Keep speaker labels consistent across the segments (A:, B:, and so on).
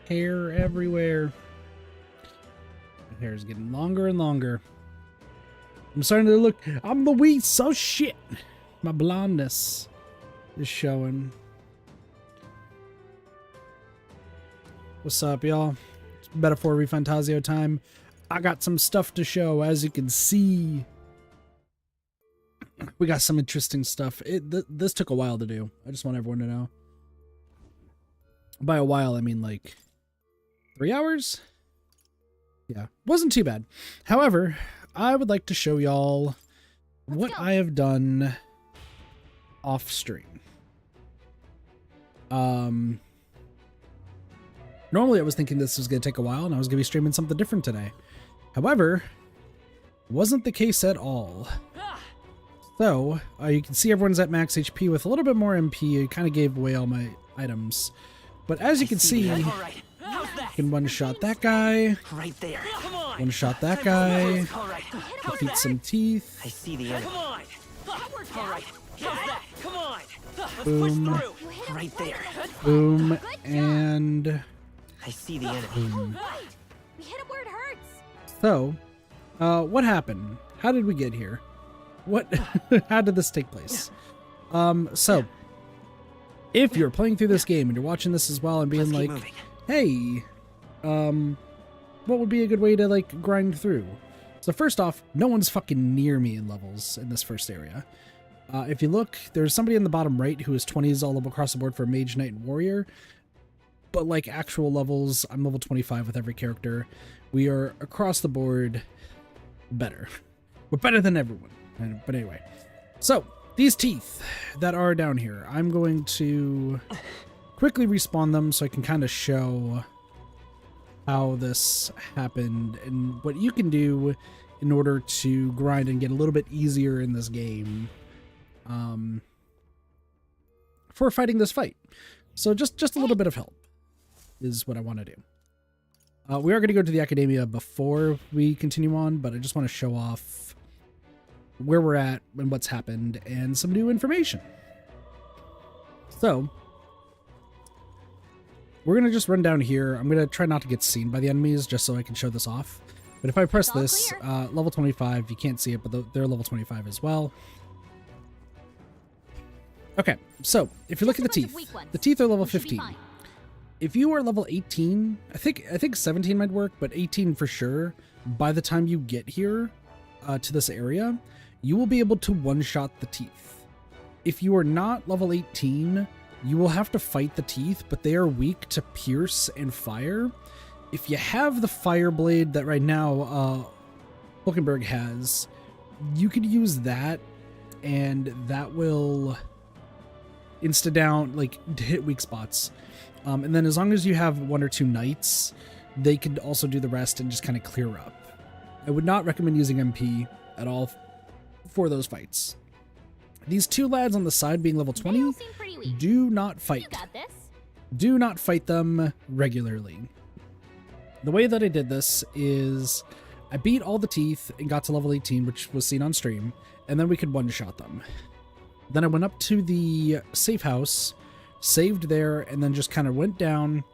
A: hair everywhere. My hair is getting longer and longer. I'm starting to look, I'm the wee so shit. My blondness is showing. What's up, y'all? It's Metaphor ReFantazio time. I got some stuff to show, as you can see. We got some interesting stuff. This took a while to do. I just want everyone to know. By a while, I mean like 3 hours? Yeah, wasn't too bad. However, I would like to show y'all what I have done off stream. Normally I was thinking this was going to take a while and I was going to be streaming something different today. However, wasn't the case at all. So, you can see everyone's at max HP with a little bit more MP. It kind of gave away all my items. But as you can see, you can one-shot that guy.
B: Right there.
A: One-shot that guy. Defeat some teeth.
B: I see the enemy. Come on.
A: Boom.
B: Right there.
A: Boom. And
B: I see the enemy.
A: boom.
C: We hit him where it hurts.
A: So, what happened? How did we get here? What? How did this take place? So, if you're playing through this game and you're watching this as well and being like, hey, what would be a good way to like grind through? So first off, no one's fucking near me in levels in this first area. If you look, there's somebody in the bottom right who is 20s all across the board for Mage, Knight, and Warrior. But like actual levels, I'm level 25 with every character. We are across the board better. We're better than everyone. But anyway, so these teeth that are down here, I'm going to quickly respawn them so I can kind of show how this happened and what you can do in order to grind and get a little bit easier in this game for fighting this fight. So just a little bit of help is what I want to do. We are going to go to the Academia before we continue on, but I just want to show off where we're at and what's happened and some new information. So we're going to just run down here. I'm going to try not to get seen by the enemies just so I can show this off. But if I press this, level 25, you can't see it, but they're level 25 as well. Okay, so if you look at the teeth are level 15. If you are level 18, I think 17 might work, but 18 for sure, by the time you get here to this area, you will be able to one-shot the teeth. If you are not level 18, you will have to fight the teeth, but they are weak to pierce and fire. If you have the fire blade that right now Hulkenberg has, you could use that, and that will insta down, like, hit weak spots. And then as long as you have 1 or 2 knights, they could also do the rest and just kind of clear up. I would not recommend using MP at all for those fights. These 2 lads on the side being level 20, do not fight. Do not fight them regularly. The way that I did this is I beat all the teeth and got to level 18, which was seen on stream, and then we could one-shot them. Then I went up to the safe house, saved there, and then just kind of went down,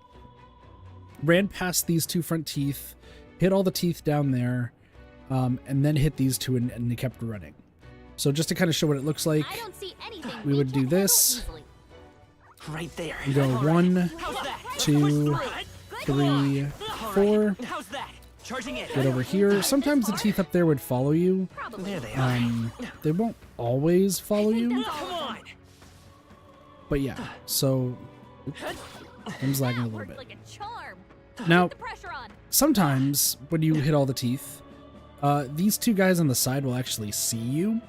A: ran past these 2 front teeth, hit all the teeth down there, and then hit these 2 and they kept running. So just to kind of show what it looks like, we would do this.
B: Right there.
A: You go 1, 2, 3, 4. Get over here. Sometimes the teeth up there would follow you.
B: There they are.
A: They won't always follow you. But yeah, so I'm lagging a little bit. Now, sometimes when you hit all the teeth, these 2 guys on the side will actually see you.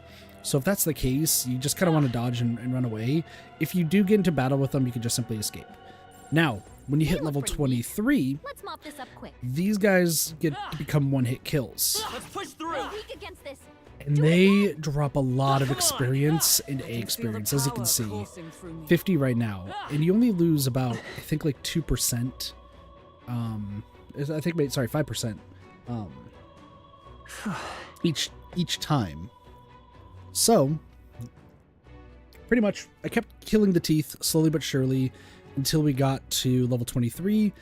A: So if that's the case, you just kind of want to dodge and run away. If you do get into battle with them, you can just simply escape. Now, when you hit level 23, these guys get to become one-hit kills. And they drop a lot of experience and A experience, as you can see. 50 right now. And you only lose about, I think, like 2%. I think, sorry, 5%. Each time. So, pretty much, I kept killing the teeth slowly but surely until we got to level 23,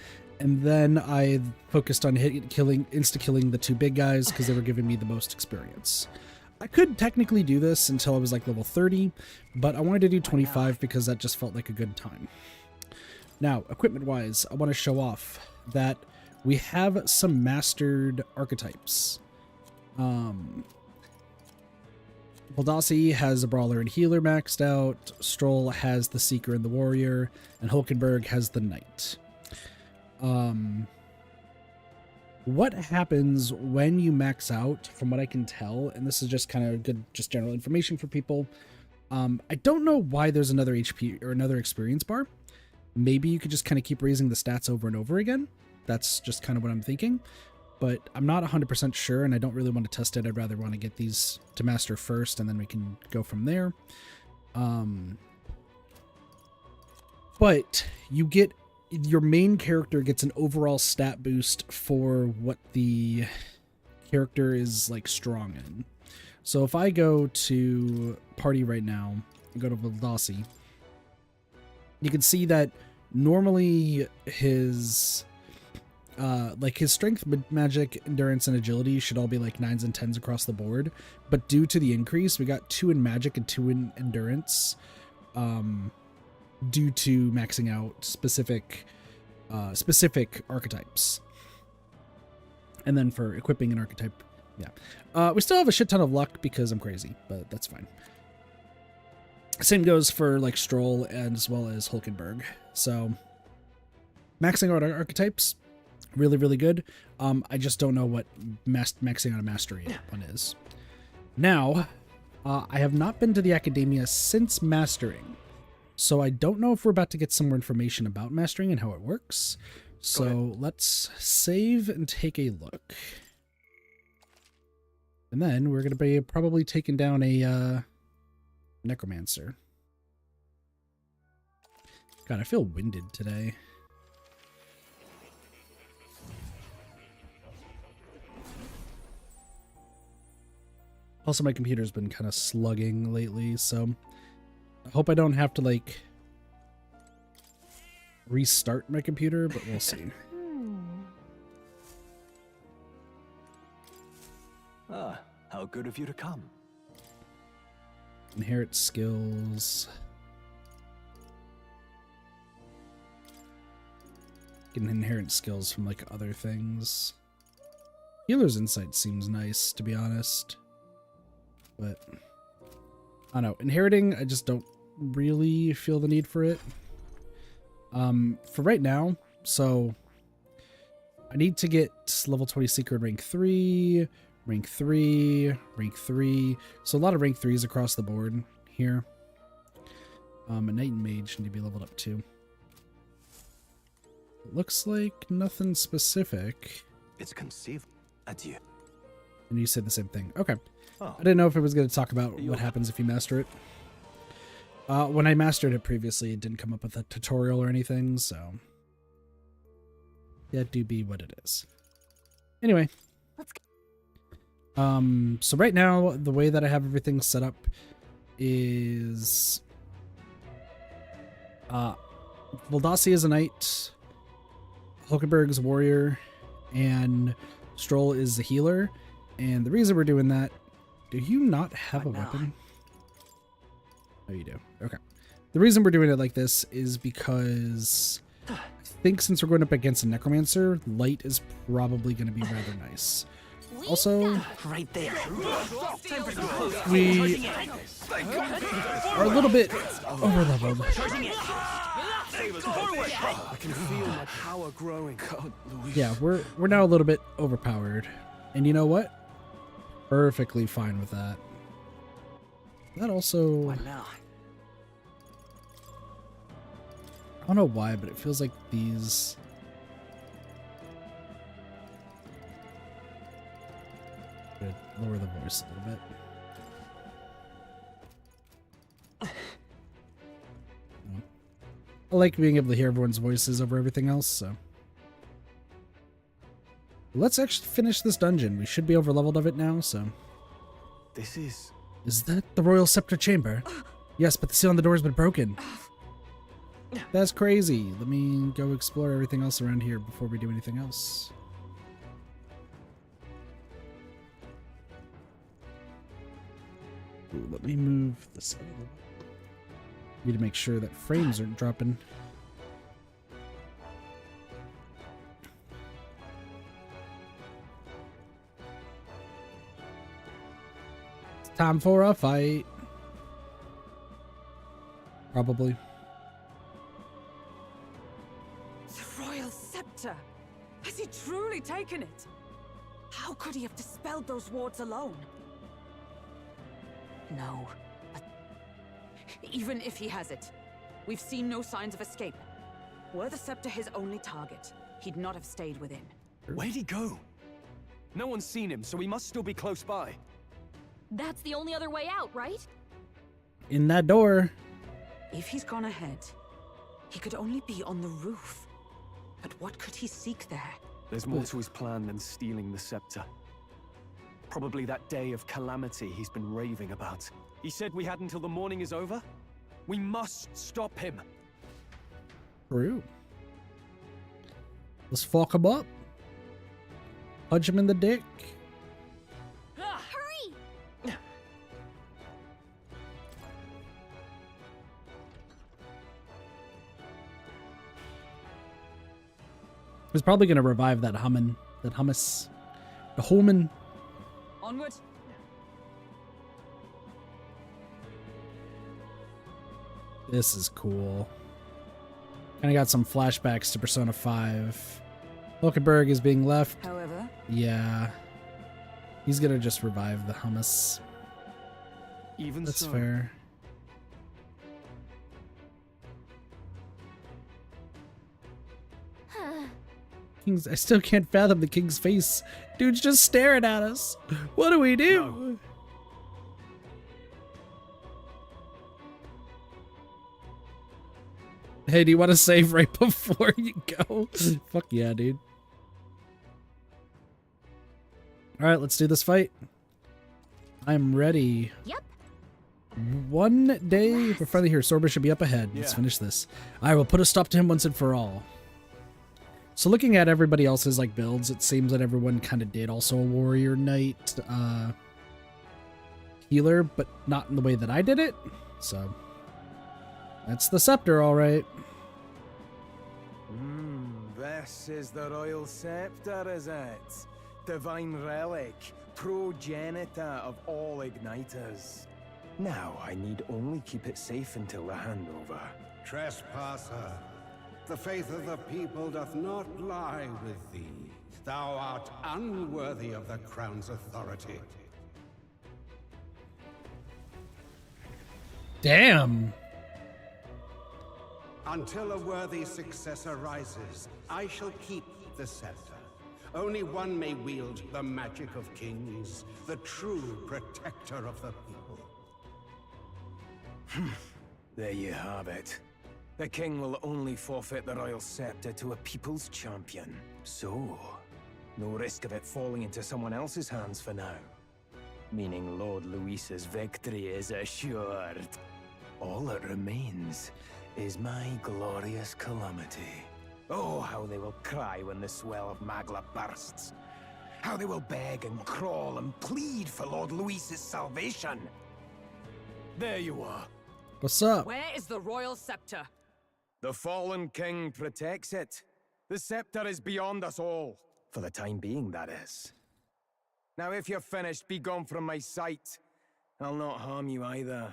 A: And then I focused on insta-killing the 2 big guys because they were giving me the most experience. I could technically do this until I was like level 30, but I wanted to do 25 because that just felt like a good time. Now, equipment-wise, I want to show off that we have some mastered archetypes. Baldassi has a Brawler and Healer maxed out, Stroll has the Seeker and the Warrior, and Hulkenberg has the Knight. What happens when you max out, from what I can tell, and this is just kind of good, just general information for people. I don't know why there's another HP or another experience bar. Maybe you could just kind of keep raising the stats over and over again. That's just kind of what I'm thinking. But I'm not 100% sure, and I don't really want to test it. I'd rather want to get these to master first, and then we can go from there. But you get... your main character gets an overall stat boost for what the character is like strong in. So if I go to party right now and go to Baldassi, you can see that normally his his strength, magic, endurance, and agility should all be like 9s and 10s across the board. But due to the increase, we got 2 in magic and 2 in endurance. Due to maxing out specific archetypes. And then for equipping an archetype, yeah. We still have a shit ton of luck because I'm crazy, but that's fine. Same goes for like Stroll and as well as Hulkenberg. So maxing out archetypes, really, really good. I just don't know what maxing out a mastery one is. Now, I have not been to the academia since mastering. So I don't know if we're about to get some more information about mastering and how it works. So let's save and take a look. And then we're going to be probably taking down a Necromancer. God, I feel winded today. Also, my computer's been kind of slugging lately, so I hope I don't have to, like, restart my computer, but we'll see.
B: Ah, how good of you to come.
A: Inherit skills. Getting inherent skills from, like, other things. Healer's Insight seems nice, to be honest. But I don't know. Inheriting, I just don't really feel the need for it. For right now, so I need to get level 20 Seeker in rank 3, rank 3, rank 3. So a lot of rank 3s across the board here. A Knight and Mage need to be leveled up too. It looks like nothing specific.
B: It's conceivable. Adieu.
A: And you said the same thing. Okay.
B: Oh.
A: I didn't know if it was going to talk about what happens if you master it. When I mastered it previously, it didn't come up with a tutorial or anything, so that do be what it is. Anyway.
C: Let's
A: so right now, the way that I have everything set up is Baldassi is a knight, Hulkenberg is a warrior, and Stroll is a healer. And the reason we're doing that, do you not have a weapon? Oh, you do. Okay. The reason we're doing it like this is because I think since we're going up against a Necromancer, light is probably going to be rather nice. Also,
B: Right there.
A: we are a little bit overleveled.
B: I can feel my power growing.
A: Yeah, we're now a little bit overpowered. And you know what? Perfectly fine with that. That also...
B: What now?
A: I don't know why, but it feels like these... Should lower the voice a little bit. I like being able to hear everyone's voices over everything else, so... Let's actually finish this dungeon. We should be overleveled of it now, so...
B: This is...
A: Is that the Royal Scepter Chamber? Yes, but the seal on the door has been broken. That's crazy. Let me go explore everything else around here before we do anything else. Ooh, let me move this. Need to make sure that frames aren't dropping. It's time for a fight. Probably.
D: The royal scepter! Has he truly taken it? How could he have dispelled those wards alone? No, but even if he has it, we've seen no signs of escape. Were the scepter his only target, he'd not have stayed within.
B: Where'd he go? No one's seen him, so he must still be close by.
C: That's the only other way out, right?
A: In that door.
D: If he's gone ahead, he could only be on the roof. But what could he seek there?
B: There's more to his plan than stealing the scepter. Probably that day of calamity he's been raving about. He said we had until the morning is over? We must stop him.
A: True. Let's fuck him up. Punch him in the dick.
C: Hurry!
A: He's probably gonna revive that hummus. The Holman.
D: Onward!
A: This is cool. Kinda got some flashbacks to Persona 5. Hulkenberg is being left.
D: However,
A: Yeah. He's gonna just revive the hummus.
B: Even
A: That's
B: so,
A: fair. King's, I still can't fathom the king's face. Dude's just staring at us. What do we do?
B: No.
A: Hey, do you want to save right before you go? Fuck yeah, dude. Alright, let's do this fight. I'm ready.
C: Yep.
A: One day, we're finally here. Sorba should be up ahead. Let's
B: Yeah.
A: finish this. I will put a stop to him once and for all. So looking at everybody else's like builds, it seems that everyone kind of did also a warrior knight healer, but not in the way that I did it. So that's the scepter, all right.
E: This is the royal scepter, is it? Divine relic, progenitor of all igniters. Now I need only keep it safe until the handover.
F: Trespasser, the faith of the people doth not lie with thee. Thou art unworthy of the crown's authority.
A: Damn.
F: Until a worthy successor rises, I shall keep the scepter. Only one may wield the magic of kings, the true protector of the people.
E: There you have it. The king will only forfeit the royal scepter to a people's champion. So, no risk of it falling into someone else's hands for now. Meaning Lord Luis's victory is assured. All that remains is my glorious calamity. Oh, how they will cry when the swell of Magla bursts. How they will beg and crawl and plead for Lord Luis's salvation. There you are.
A: What's up?
D: where is the royal scepter?
E: The fallen king protects it. The scepter is beyond us all. For the time being, that is. Now, if you're finished, be gone from my sight. I'll not harm you either.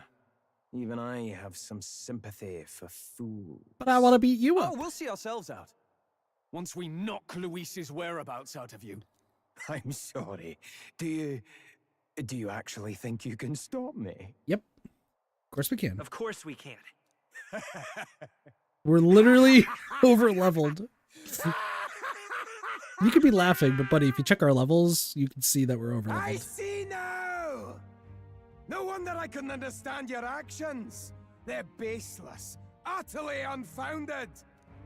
E: Even I have some sympathy for fools.
A: But I want to beat you up.
B: Oh, we'll see ourselves out. Once we knock Luis's whereabouts out of you.
E: I'm sorry. Do you actually think you can stop me?
A: Yep. Of course we can.
G: Of course we can.
A: We're literally over leveled. You could be laughing, but buddy, if you check our levels, you can see that we're over
E: I
A: leveled.
E: see now! No wonder I couldn't understand your actions. They're baseless, utterly unfounded.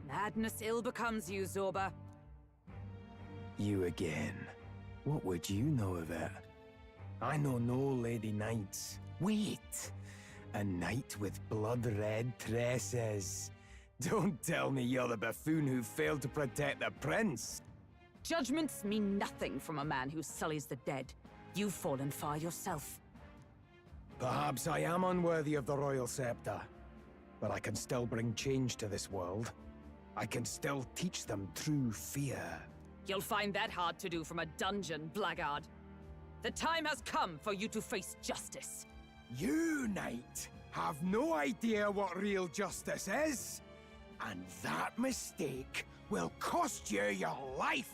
D: Madness ill becomes you, Zorba.
E: You again. What would you know of it? I know no lady knights. Wait! A knight with blood-red tresses. Don't tell me you're the buffoon who failed to protect the prince.
D: Judgments mean nothing from a man who sullies the dead. You've fallen far yourself.
E: Perhaps I am unworthy of the royal scepter, but I can still bring change to this world. I can still teach them true fear.
D: You'll find that hard to do from a dungeon, blackguard. The time has come for you to face justice.
E: You, knight, have no idea what real justice is, and that mistake will cost you your life.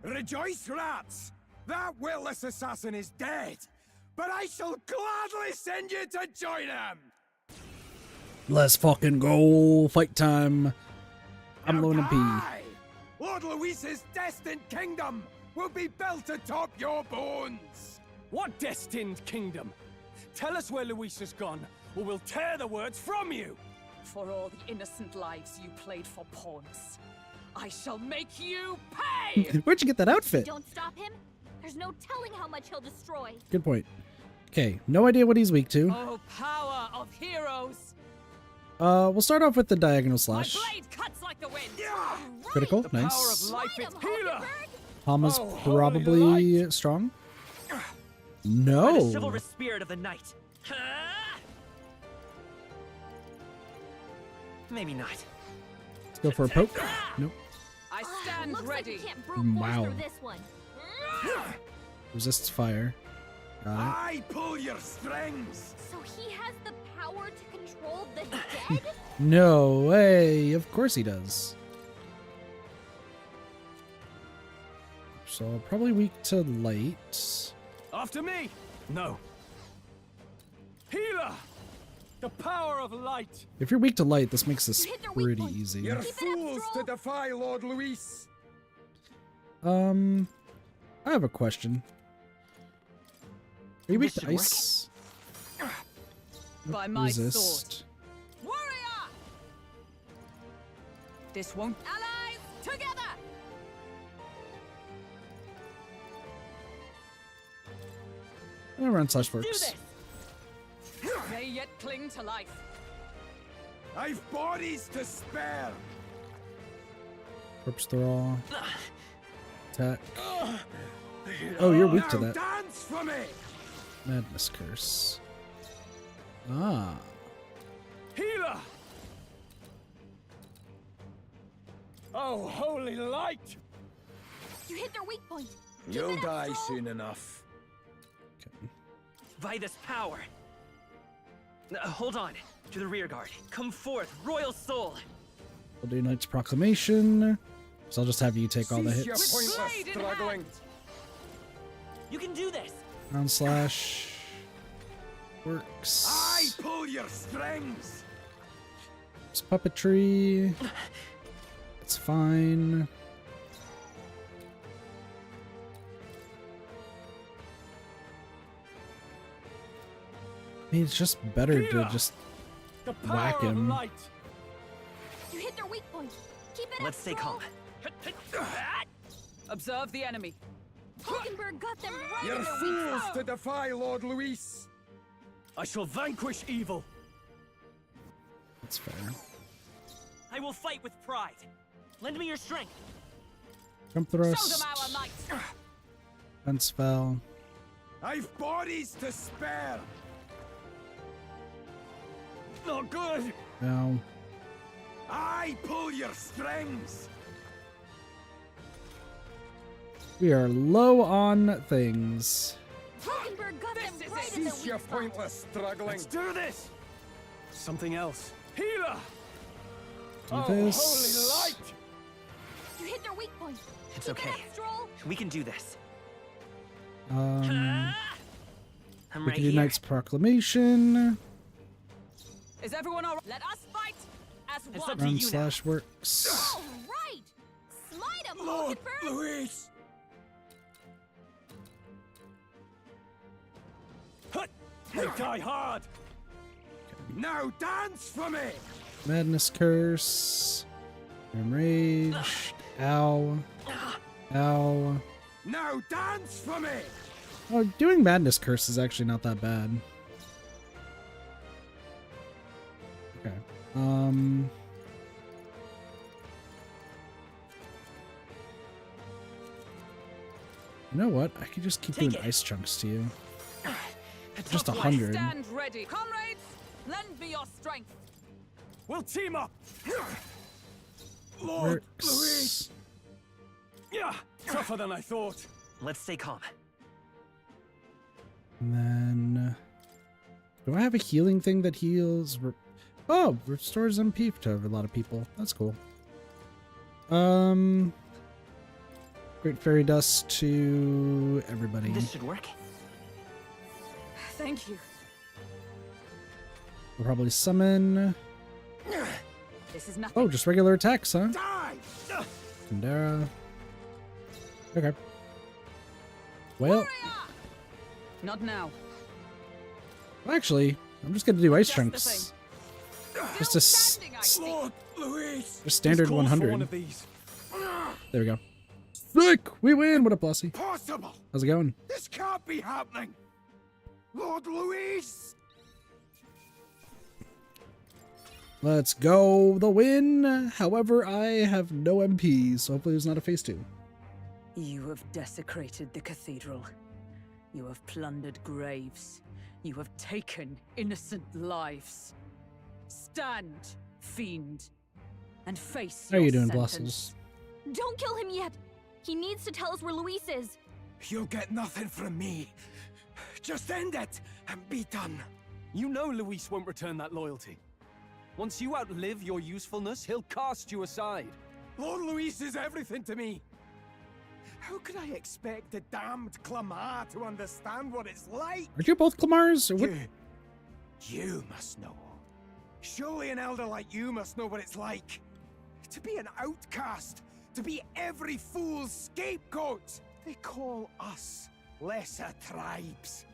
E: Rejoice, rats! That witless assassin is dead, but I shall gladly send you to join him!
A: Let's fucking go. Fight time. I'm Lona P.
E: Die! Lord Luis's destined kingdom will be built atop your bones!
B: What destined kingdom? Tell us where Luis has gone, or we'll tear the words from you!
D: For all the innocent lives you played for pawns, I shall make you pay!
A: Where'd you get that outfit?
C: Don't stop him. There's no telling how much he'll destroy.
A: Good point. Okay, no idea what he's weak to.
D: Oh, power of heroes!
A: We'll start off with the diagonal slash.
D: My blade cuts like the wind!
A: Critical,
B: The power of
A: nice.
B: life
C: Smite
B: is
C: him,
B: healer!
C: Hulkenberg.
A: Palma's
B: Oh, holy
A: probably
B: light.
A: strong.
G: By the
A: No.
G: chivalrous spirit of the knight. Maybe not.
A: Let's go for a poke. Nope.
D: I stand
C: Looks
D: ready.
C: like you can't brute force
A: Wow.
C: through this one.
A: Resists fire. Got
E: I pull your strings!
C: So he has the power to control the dead?
A: it. No way. Of course he does. So probably weak to light.
B: After me! No. Healer! The power of light!
A: If you're weak to light, this makes this
C: You hit their weak
A: pretty
C: point.
A: easy.
E: You're
C: Keep it up,
E: fools to
C: Stroll.
E: defy Lord Luis!
A: I have a question. Are you weak
G: This
A: to
G: should work.
A: ice?
D: By my sword.
A: Resist.
D: Warrior! This won't. Allies, together!
A: Run slash
G: Do
A: works.
G: this!
D: They yet cling to life.
E: I've bodies to spare!
A: Corpse throw. Attack. Oh, you're weak to
E: Now
A: that.
E: dance for me!
A: Madness curse. Ah.
B: Healer! Oh, holy light!
C: You hit their weak point. Keep
E: You'll
C: it up,
E: die
C: Stroll.
E: soon enough.
A: Okay.
G: By this power. Hold on. To the rear guard. Come forth, royal soul.
A: We'll do Knight's Proclamation. So I'll just have you take all the
E: Cease your
A: hits.
E: pointless
D: Blade in
E: struggling.
D: hand.
G: You can do this.
A: Round slash. Works.
E: I pull your strings!
A: It's puppetry. It's fine. I mean, it's just better to
B: Healer!
A: just
B: The power
A: whack
B: of
A: him.
B: light!
C: You hit their weak point. Keep it
G: Let's
C: up,
G: stay
C: Stroll.
G: calm.
D: Observe the enemy.
C: Hulkenberg got them right
E: You're
C: in their weak
E: fools
C: spot.
E: to defy Lord Luis!
B: I shall vanquish evil!
A: That's fair.
G: I will fight with pride. Lend me your strength.
A: Jump
D: Show them
A: thrust.
D: our might.
A: Fence spell.
E: I've bodies to spare!
B: Not good!
A: Now.
E: I pull your strings!
A: We are low on things.
C: Hulkenberg got them
D: This is
C: right
D: it.
C: in their
E: Cease
C: weak
E: your
C: spot.
E: pointless struggling!
B: Let's do this! Something else. Healer!
A: Do
B: Oh,
A: this.
B: holy light!
C: You hit their weak point.
G: It's
C: Keep
G: okay.
C: it up, Stroll.
G: We can do this.
A: Um,
G: I'm
A: we
G: right
A: can do
G: here.
A: Knight's Proclamation.
D: Is everyone all right? Let us fight as
G: It's
D: one.
G: up to
A: Round
G: you now.
A: slash works.
C: All right. Smite him,
E: Lord
C: Hulkenberg.
E: Luis!
B: Hut! They die hard!
E: Now dance for me!
A: Madness curse. Enraged. Ow. Ow.
E: Now dance for me!
A: Oh, doing Madness curse is actually not that bad. Okay. You know what? I could just keep
G: Take
A: doing
G: it.
A: ice chunks to you.
G: A
A: Just
G: tough life.
A: 100.
D: Stand ready, comrades! Lend me your strength.
B: We'll team up. Lord Louis.
A: Works.
B: Yeah, tougher than I thought.
G: Let's stay calm.
A: And then, do I have a healing thing that heals? Oh, restores MP to a lot of people. That's cool. Great fairy dust to everybody.
G: This should work.
D: Thank you.
A: We'll probably summon.
D: This is nothing.
A: Oh, just regular attacks, huh?
B: Die!
A: Kandera. Okay. Well,
D: Not now.
A: actually, I'm just gonna do ice
D: Just the
A: chunks.
D: thing.
A: Just a
D: Standing, I see.
B: Lord Louis.
A: Just standard
B: This calls for
A: 100.
B: one of these.
A: There we go. Sick! We win! What up, Lassie?
F: Impossible!
A: How's it going?
F: This can't be happening! Lord Louis!
A: Let's go. The win! However, I have no MPs, so hopefully there's not a phase 2.
D: You have desecrated the cathedral. You have plundered graves. You have taken innocent lives. Stand, fiend, and face
A: How are
D: your
A: you doing,
D: sentence.
A: Blossoms?
C: Don't kill him yet. He needs to tell us where Luis is.
E: You'll get nothing from me. Just end it and be done.
B: You know Luis won't return that loyalty. Once you outlive your usefulness, he'll cast you aside.
E: Lord Louis is everything to me. How could I expect the damned Clamar to understand what it's like?
A: Aren't you both Clamars? Or what?
E: You must know. Surely an elder like you must know what it's like. To be an outcast. To be every fool's scapegoat. They call us lesser tribes.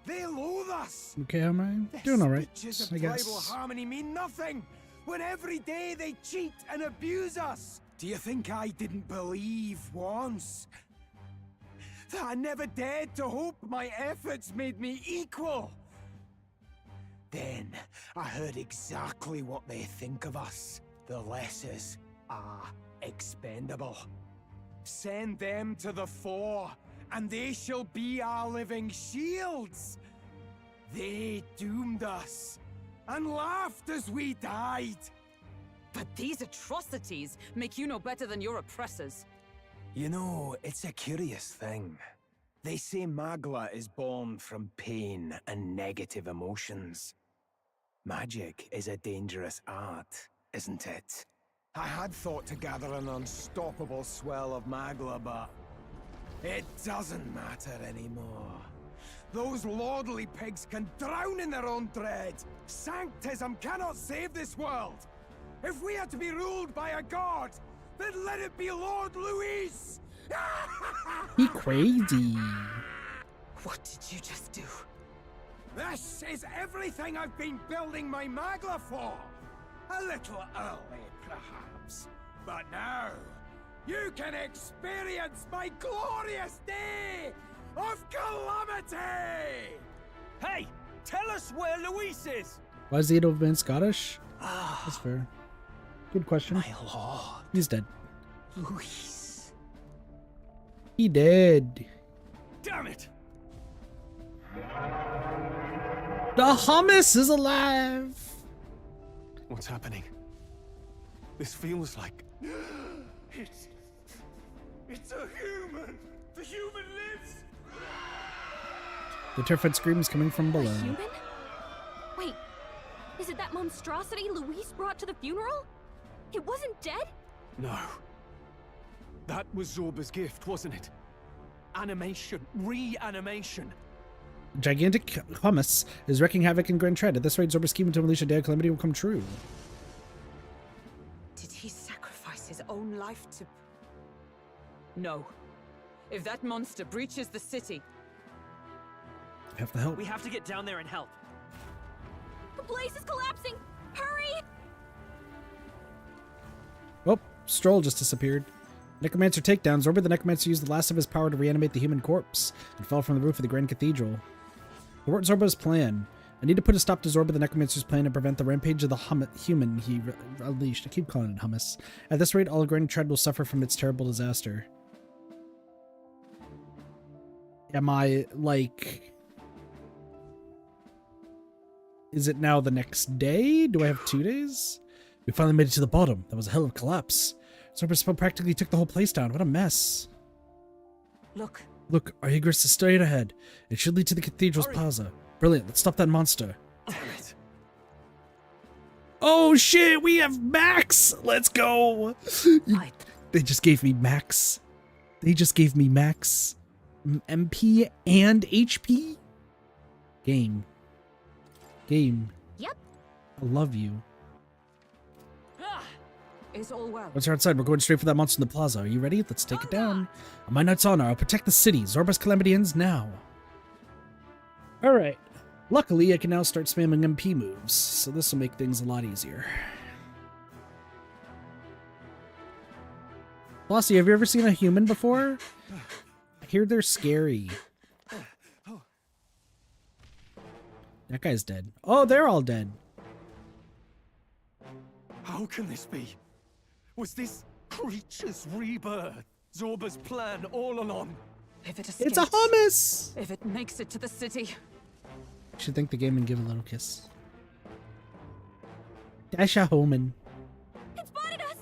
E: They loathe us.
A: Okay, am I
E: Their
A: doing alright?
E: speeches of
A: I
E: tribal
A: guess.
E: harmony mean nothing when every day they cheat and abuse us. Do you think I didn't believe once that I never dared to hope my efforts made me equal? Then I heard exactly what they think of us. The lessers are expendable. Send them to the fore, and they shall be our living shields. They doomed us and laughed as we died.
D: But these atrocities make you no better than your oppressors.
E: You know, it's a curious thing. They say Magla is born from pain and negative emotions. Magic is a dangerous art, isn't it? I had thought to gather an unstoppable swell of Magla, but it doesn't matter anymore. Those lordly pigs can drown in their own dread. Sanctism cannot save this world. If we are to be ruled by a god, then let it be Lord Louis!
A: He crazy.
D: What did you just do?
E: This is everything I've been building my Magla for! A little early, perhaps. But now, you can experience my glorious day of calamity!
B: Hey, tell us where Luis is!
A: Why is the Edo man Scottish? That's fair. Good question.
E: My lord,
A: He's dead.
E: Louis.
A: He dead.
B: Damn it!
A: The hummus is alive.
B: What's happening? This feels like...
E: It's a human! The human lives!
A: The terrified screams coming from below.
C: Human? Wait, is it that monstrosity Luis brought to the funeral? It wasn't dead?
B: No. That was Zorba's gift, wasn't it? Animation. Reanimation.
A: Gigantic hummus is wreaking havoc in Grand Tread. At this rate, Zorba's scheme to unleash a day of calamity will come true.
D: Did he sacrifice his own life to... No. If that monster breaches the city...
A: I have to help.
G: We have to get down there and help.
C: The place is collapsing! Hurry!
A: Oh, Stroll just disappeared. Necromancer takedown. Zorba the Necromancer used the last of his power to reanimate the human corpse and fell from the roof of the Grand Cathedral. Thwart Zorba's plan. I need to put a stop to Zorba the Necromancer's plan and prevent the rampage of the human he unleashed. I keep calling it hummus. At this rate, all of Grand Tread will suffer from its terrible disaster. Am I, like... Is it now the next day? Do I have 2 days? We finally made it to the bottom. That was a hell of a collapse. Zorba's spell practically took the whole place down. What a mess.
D: Look.
A: Look, our egress is straight ahead. It should lead to the cathedral's plaza. Brilliant, let's stop that monster.
B: Damn it.
A: Oh shit, we have Max! Let's go! They just gave me Max. They just gave me Max. MP and HP? Game.
C: Yep.
A: I love you.
D: Is all well?
A: Once we're outside, we're going straight for that monster in the plaza. Are you ready? Let's take it down. On my knight's honor, I'll protect the city. Zorba's calamity ends now. Alright. Luckily, I can now start spamming MP moves, so this will make things a lot easier. Flossie, have you ever seen a human before? I hear they're scary. That guy's dead. Oh, they're all dead.
B: How can this be? Was this creature's rebirth Zorba's plan all along?
D: If it escapes,
A: It's a hummus!
D: if it makes it to the city,
A: You should thank the game and give a little kiss. Dasha Homan.
C: It spotted us!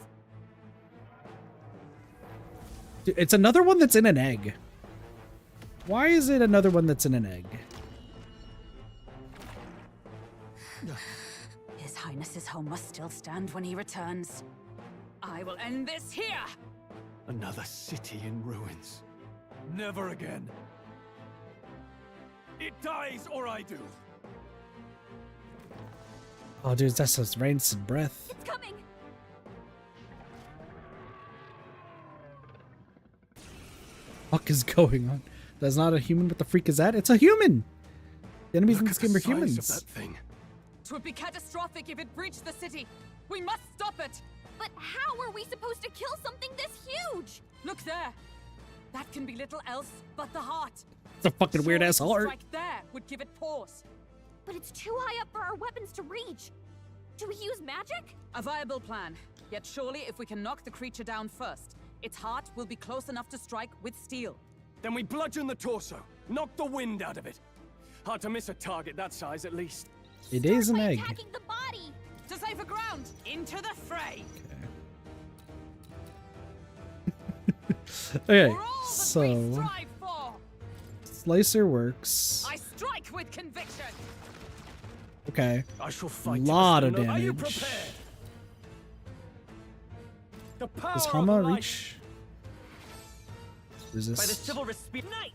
A: Dude, it's another one that's in an egg. Why is it another one that's in an egg?
D: His Highness's home must still stand when he returns. I will end this here!
B: Another city in ruins. Never again. It dies or I do.
A: Oh, dude, that's just rancid breath.
C: It's coming!
A: Fuck is going on? That's not a human. What the freak is that? It's a human! The enemies in
B: Look
A: this
B: at the
A: game are
B: size
A: humans.
B: of that thing.
D: It would be catastrophic if it breached the city. We must stop it!
C: But how are we supposed to kill something this huge?
D: Look there! That can be little else but the heart.
A: It's a fucking weird ass
D: Surely a
A: heart.
D: strike there would give it pause.
C: But it's too high up for our weapons to reach. Do we use magic?
D: A viable plan. Yet surely if we can knock the creature down first, its heart will be close enough to strike with steel.
B: Then we bludgeon the torso. Knock the wind out of it. Hard to miss a target that size, at least.
A: It is an
C: Start by
A: egg.
C: attacking the body.
D: To safer ground! Into the fray!
A: Okay,
D: For all that we
A: so
D: strive for!
A: slicer works.
D: I strike with conviction!
A: Okay,
B: I shall fight.
A: Lot of
B: Are you
A: damage.
B: prepared? The power
A: does
B: of
A: Hama
B: light.
A: reach?
G: By the
A: Resist.
G: chivalrous speed. Knight!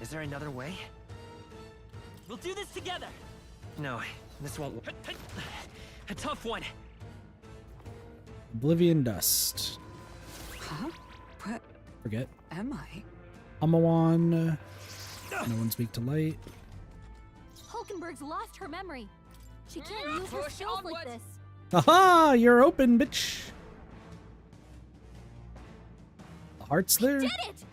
G: Is there another way? We'll do this together! No, this won't work. A tough one.
A: Oblivion Dust.
D: Huh? Where
A: Forget.
D: am I?
A: Hamawan. No one's weak to light.
C: Hulkenberg's lost her memory. She can't use her
D: Push
C: skills like
D: onwards.
C: this.
A: Aha! You're open, bitch. The heart's there.
C: Did it!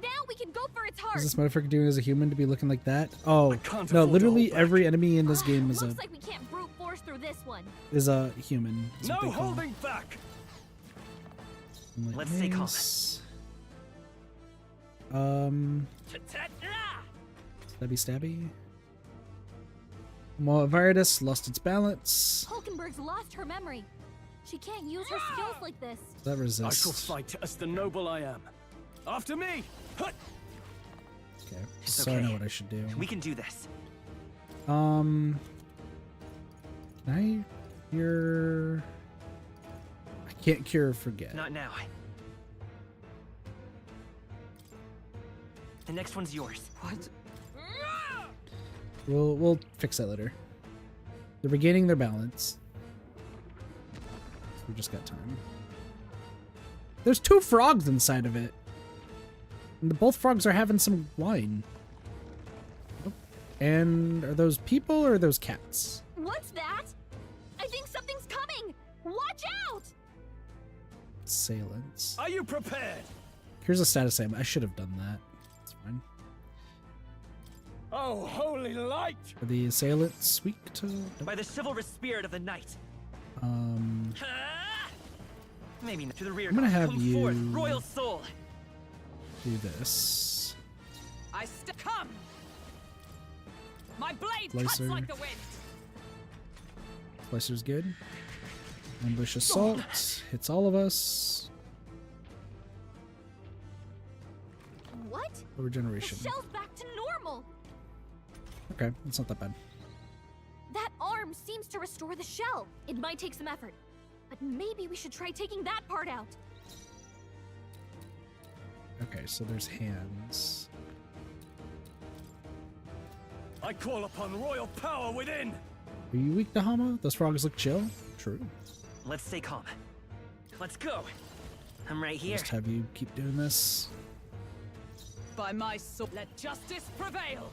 C: Now we can go for its heart.
A: Is this motherfucker doing as a human to be looking like that? Oh
B: can't
A: no!
B: afford to
A: Literally
B: hold back.
A: every enemy in this game is
C: Looks
A: a
C: like we can't brute force through this one.
A: human. Is
B: No
A: what they call them.
B: holding back.
A: Like
G: Let's stay calm.
A: this. Stabby stabby. Moaviridus lost its balance.
C: Hulkenberg's lost her memory. She can't use her skills like this.
A: That
B: I shall
A: resists.
B: fight as the noble I am. After me. Hut!
A: Okay,
G: It's
A: so I
G: okay.
A: know what I should do.
G: We can do this.
A: Can I cure? I can't cure or forget.
G: Not now. The next one's yours.
D: What?
A: We'll fix that later. They're regaining their balance. We just got time. There's 2 frogs inside of it. And both frogs are having some wine. Oh. And are those people or are those cats?
C: What's that? I think something's coming. Watch out!
A: Assailants.
B: Are you prepared?
A: Here's a status item. I should have done that. It's fine.
B: Oh, holy light!
A: Are the assailants weak to...
G: By the chivalrous spirit of the knight. Maybe not. To the rear.
A: I'm gonna have
G: Come
A: you-
G: forth, royal soul.
A: do this.
D: I Come! My blade cuts
A: Slicer.
D: like the wind!
A: Slicer's good. Ambush assault. Hits all of us.
C: What? The
A: Regeneration.
C: shell's back to normal.
A: Okay, that's not that bad.
C: That arm seems to restore the shell. It might take some effort, but maybe we should try taking that part out.
A: Okay, so there's hands.
B: I call upon royal power within!
A: Are you weak to Hama? Those frogs look chill. True.
G: Let's stay calm. Let's go. I'm right here.
A: Just have you keep doing this.
D: By my sword, let justice prevail!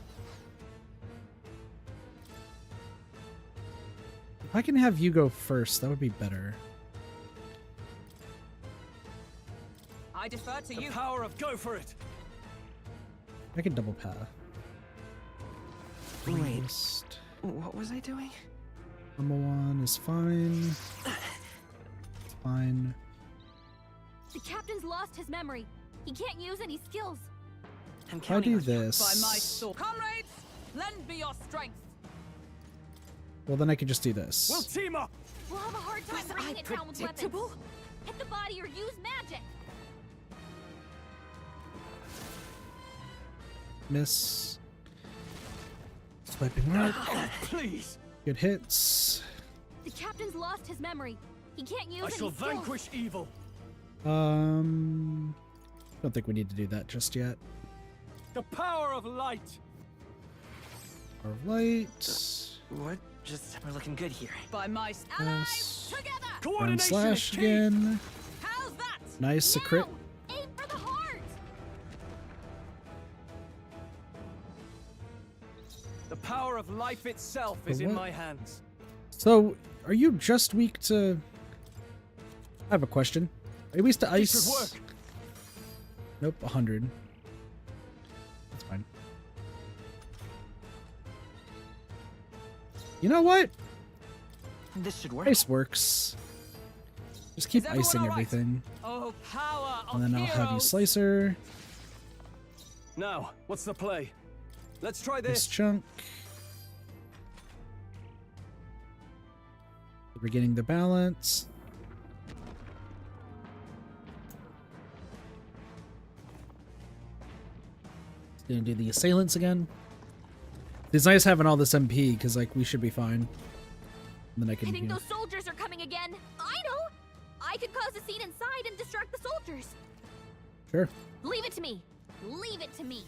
A: If I can have you go first, that would be better.
D: I defer to
B: The
D: you.
B: power of go for it!
A: I can double path.
G: Wait,
A: Just-
G: what was I doing?
A: Number one is fine. It's fine.
C: The captain's lost his memory. He can't use any skills.
G: I'm
A: If I
G: counting
A: do
G: on you.
A: this,
D: By my sword. Comrades, lend me your strength.
A: well then I could just do this.
B: We'll team up!
C: We'll have a hard time bringing it down with weapons.
D: predictable?
C: Hit the body or use magic.
A: Miss. Swiping right.
B: Please!
A: Good hits.
C: The captain's lost his memory. He can't use
B: I
C: any
B: shall
C: skills.
B: vanquish evil!
A: Don't think we need to do that just yet.
B: The power of light!
A: Power of light.
G: What? Just, we're looking good here.
D: By my
A: Yes.
D: together.
A: Round
B: Coordination
A: slash
B: is key!
A: again.
D: How's that?
A: Nice, a crit.
C: Now, aim for the heart.
B: The power of life itself is
A: The
B: in
A: what?
B: my hands.
A: So, are you just weak to... I have a question. Are you weak to
B: This
A: ice?
B: should work.
A: Nope, 100. That's fine. You know what?
G: This should work.
A: Ice works. Just keep
D: Is everyone
A: icing
D: all right?
A: everything.
D: Oh, power of
A: And then I'll have you
D: heroes.
A: slicer.
B: Now, what's the play? Let's try
A: This
B: this.
A: chunk. Regaining the balance. Gonna do the assailants again. It's nice having all this MP because like we should be fine. And then I can.
C: I think
A: you know-
C: those soldiers are coming again. I know. I could cause a scene inside and distract the soldiers.
A: Sure.
C: Leave it to me. Leave it to me.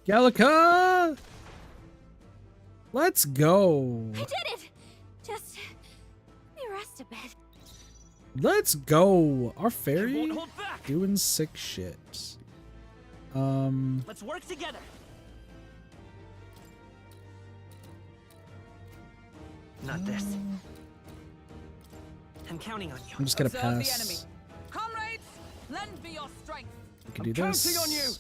A: Gallica! Let's go.
C: I did it. Just let me rest a bit.
A: Let's go. Our
G: I
A: fairy
G: won't hold back.
A: doing sick shit.
G: Let's work together. Not this. I'm counting on you.
A: I'm just gonna
D: Observe the enemy.
A: pass.
D: Comrades, lend me your strength.
A: We can
B: I'm
A: do this.
B: counting on you.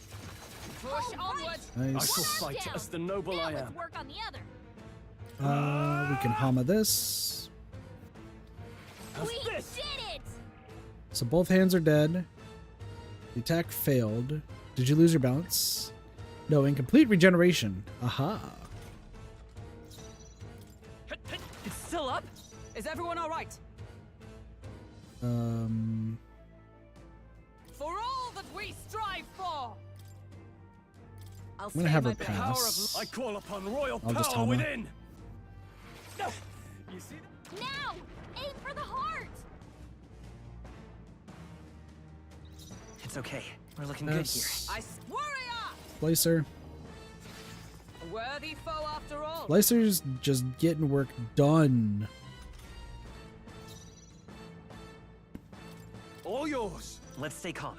D: Push onward.
B: I
A: Nice.
B: shall fight
C: Down.
B: as the noble
C: Now
B: I
C: let's
B: am.
C: work on the other.
A: We can Hama this.
B: How's
C: We
B: this?
C: did it.
A: So both hands are dead. The attack failed. Did you lose your balance? No, incomplete regeneration. Aha.
G: It's still up?
D: Is everyone all right? For all that we strive for. I'll
A: I'm gonna
D: say
A: have
D: my
A: her
D: blade.
A: pass.
B: I call upon royal
A: I'll just
B: power
A: Hama.
B: within. You see that?
C: Now, aim for the heart.
G: It's okay. We're looking good here.
A: Yes.
D: Warrior!
A: Slicer.
D: A worthy foe after all.
A: Slicer's just getting work done.
B: All yours.
G: Let's stay calm.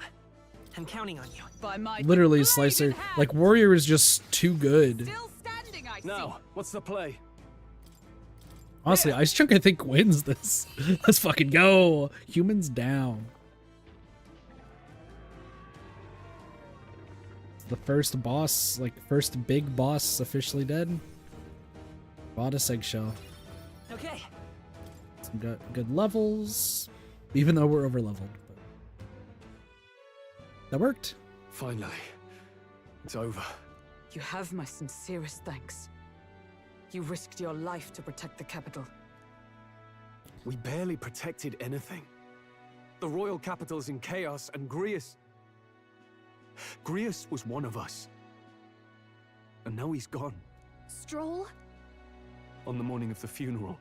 G: I'm counting on you.
D: By my
A: Literally,
D: bladed
A: Slicer.
D: hand.
A: Like, Warrior is just too good.
D: Still standing, I
B: Now, what's the play?
A: Honestly, Ice Chunk, I think, wins this. Let's fucking go. Humans down. The first boss, like, first big boss officially dead. Bought a eggshell.
G: Okay.
A: Some good levels. Even though we're over leveled. But that worked.
B: Finally, it's over.
D: You have my sincerest thanks. You risked your life to protect the capital.
B: We barely protected anything. The royal capital's in chaos, and Grius was one of us. And now he's gone.
C: Stroll?
B: On the morning of the funeral,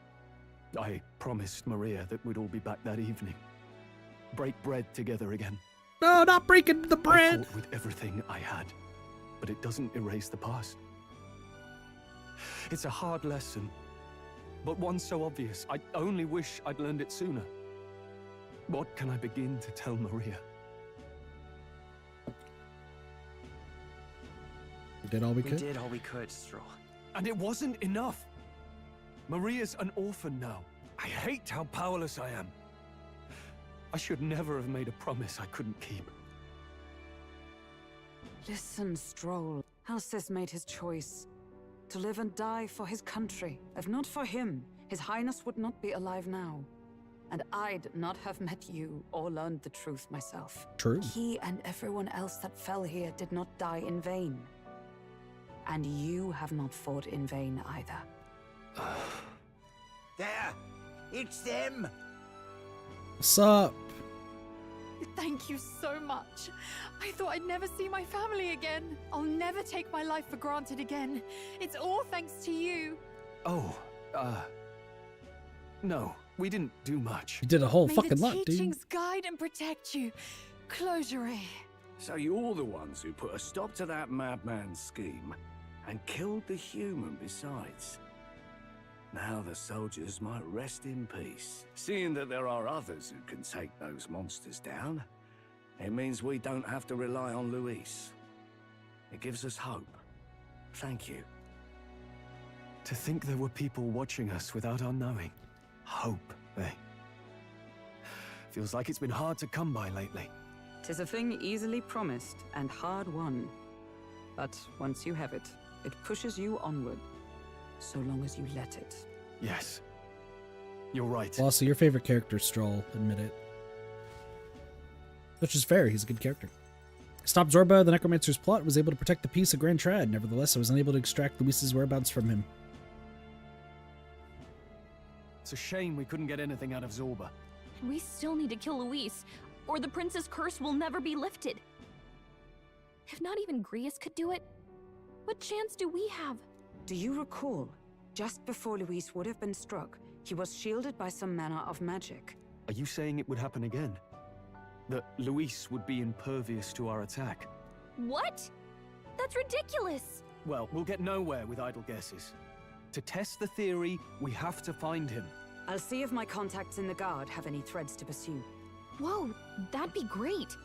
B: I promised Maria that we'd all be back that evening. Break bread together again.
A: No, not breaking the
B: I
A: bread!
B: fought with everything I had, but it doesn't erase the past. It's a hard lesson, but one so obvious. I only wish I'd learned it sooner. What can I begin to tell Maria?
A: We did all we
G: We
A: could.
G: did all we could, Stroll.
B: And it wasn't enough. Maria's an orphan now. I hate how powerless I am. I should never have made a promise I couldn't keep.
D: Listen, Stroll. Alcest made his choice. To live and die for his country. If not for him, His Highness would not be alive now. And I'd not have met you or learned the truth myself.
A: True.
D: He and everyone else that fell here did not die in vain. And you have not fought in vain either.
H: There! It's them!
A: What's up?
I: Thank you so much. I thought I'd never see my family again. I'll never take my life for granted again. It's all thanks to you.
B: Oh, no, we didn't do much.
A: You did a whole
I: May
A: fucking
I: the
A: lot, dude.
I: teachings guide and protect you. Closure.
H: So you're the ones who put a stop to that madman's scheme and killed the human besides. Now the soldiers might rest in peace. Seeing that there are others who can take those monsters down, it means we don't have to rely on Luis. It gives us hope. Thank you.
B: To think there were people watching us without our knowing. Hope, eh? Feels like it's been hard to come by lately.
D: 'Tis a thing easily promised and hard won. But once you have it, it pushes you onward. So long as you let it.
B: Yes. You're right.
A: Well, also, your favorite character, Stroll, admit it. Which is fair, he's a good character. Stopped Zorba, the Necromancer's plot, was able to protect the peace of Grand Trad. Nevertheless, I was unable to extract Luis's whereabouts from him.
B: It's a shame we couldn't get anything out of Zorba.
C: And we still need to kill Luis, or the prince's curse will never be lifted. If not even Grius could do it, what chance do we have?
D: Do you recall, just before Luis would have been struck, he was shielded by some manner of magic?
B: Are you saying it would happen again? That Luis would be impervious to our attack?
C: What? That's ridiculous!
B: Well, we'll get nowhere with idle guesses. To test the theory, we have to find him.
D: I'll see if my contacts in the Guard have any threads to pursue.
C: Whoa, that'd be great.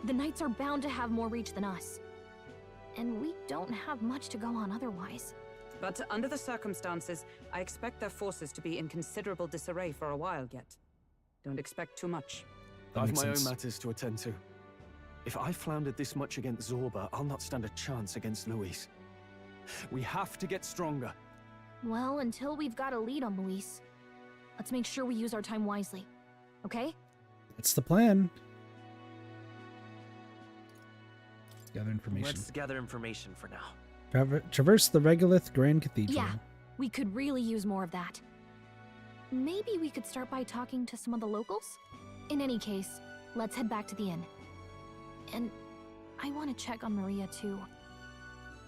C: The Knights are bound to have more reach than us. And we don't have much to go on otherwise.
D: But under the circumstances, I expect their forces to be in considerable disarray for a while yet. Don't expect too much.
A: That
B: I've
A: makes
B: my
A: sense.
B: own matters to attend to. If I floundered this much against Zorba, I'll not stand a chance against Luis. We have to get stronger.
C: Well, until we've got a lead on Luis, let's make sure we use our time wisely. Okay?
A: That's the plan. Gather information.
G: Let's gather information for now.
A: Traverse the Regolith Grand Cathedral.
C: Yeah, we could really use more of that. Maybe we could start by talking to some of the locals? In any case, let's head back to the inn. And I want to check on Maria too.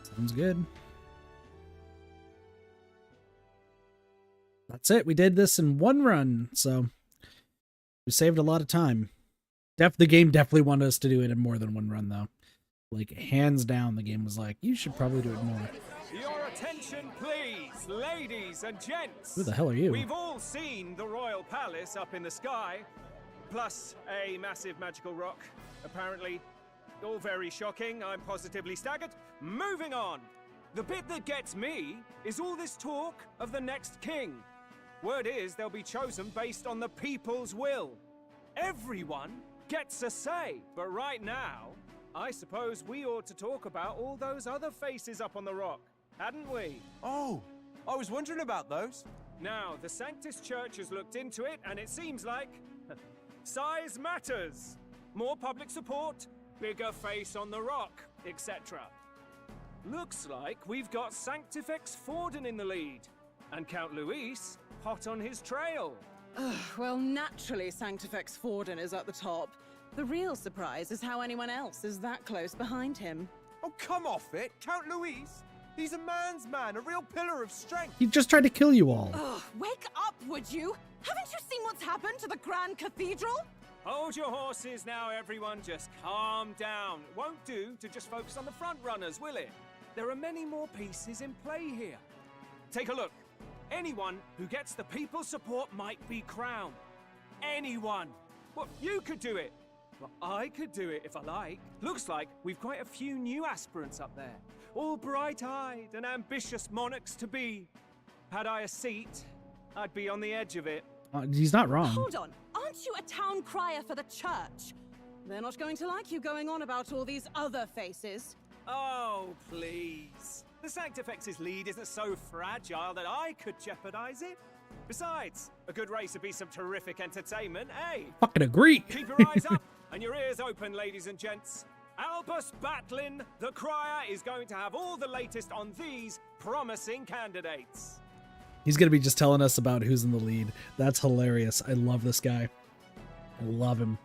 A: Sounds good. That's it. We did this in one run, so we saved a lot of time. The game definitely wanted us to do it in more than one run, though. Like, hands down, the game was like, you should probably do it more.
J: Your attention, please, ladies and gents.
A: Who the hell are you?
J: We've all seen the royal palace up in the sky, plus a massive magical rock, apparently. All very shocking. I'm positively staggered. Moving on. The bit that gets me is all this talk of the next king. Word is they'll be chosen based on the people's will. Everyone gets a say, but right now, I suppose we ought to talk about all those other faces up on the rock, hadn't we?
K: Oh, I was wondering about those.
J: Now, the Sanctus Church has looked into it, and it seems like size matters. More public support, bigger face on the rock, etc. Looks like we've got Sanctifex Forden in the lead, and Count Luis hot on his trail.
L: Well, naturally, Sanctifex Forden is at the top. The real surprise is how anyone else is that close behind him.
K: Oh, come off it! Count Luis! He's a man's man, a real pillar of strength!
A: He just tried to kill you all.
L: Ugh, wake up, would you? Haven't you seen what's happened to the Grand Cathedral?
J: Hold your horses now, everyone. Just calm down. It won't do to just focus on the front runners, will it? There are many more pieces in play here. Take a look. Anyone who gets the people's support might be crowned. Anyone. Well, you could do it. Well, I could do it if I like. Looks like we've quite a few new aspirants up there. All bright-eyed and ambitious monarchs to be. Had I a seat, I'd be on the edge of it.
A: He's not wrong.
L: Hold on. Aren't you a town crier for the church? They're not going to like you going on about all these other faces.
J: Oh, please. The Sanctifex's lead isn't so fragile that I could jeopardize it. Besides, a good race would be some terrific entertainment, eh?
A: Fucking agree.
J: Keep your eyes up and your ears open, ladies and gents. Albus Batlin, the crier, is going to have all the latest on these promising candidates.
A: He's going to be just telling us about who's in the lead. That's hilarious. I love this guy. I love him.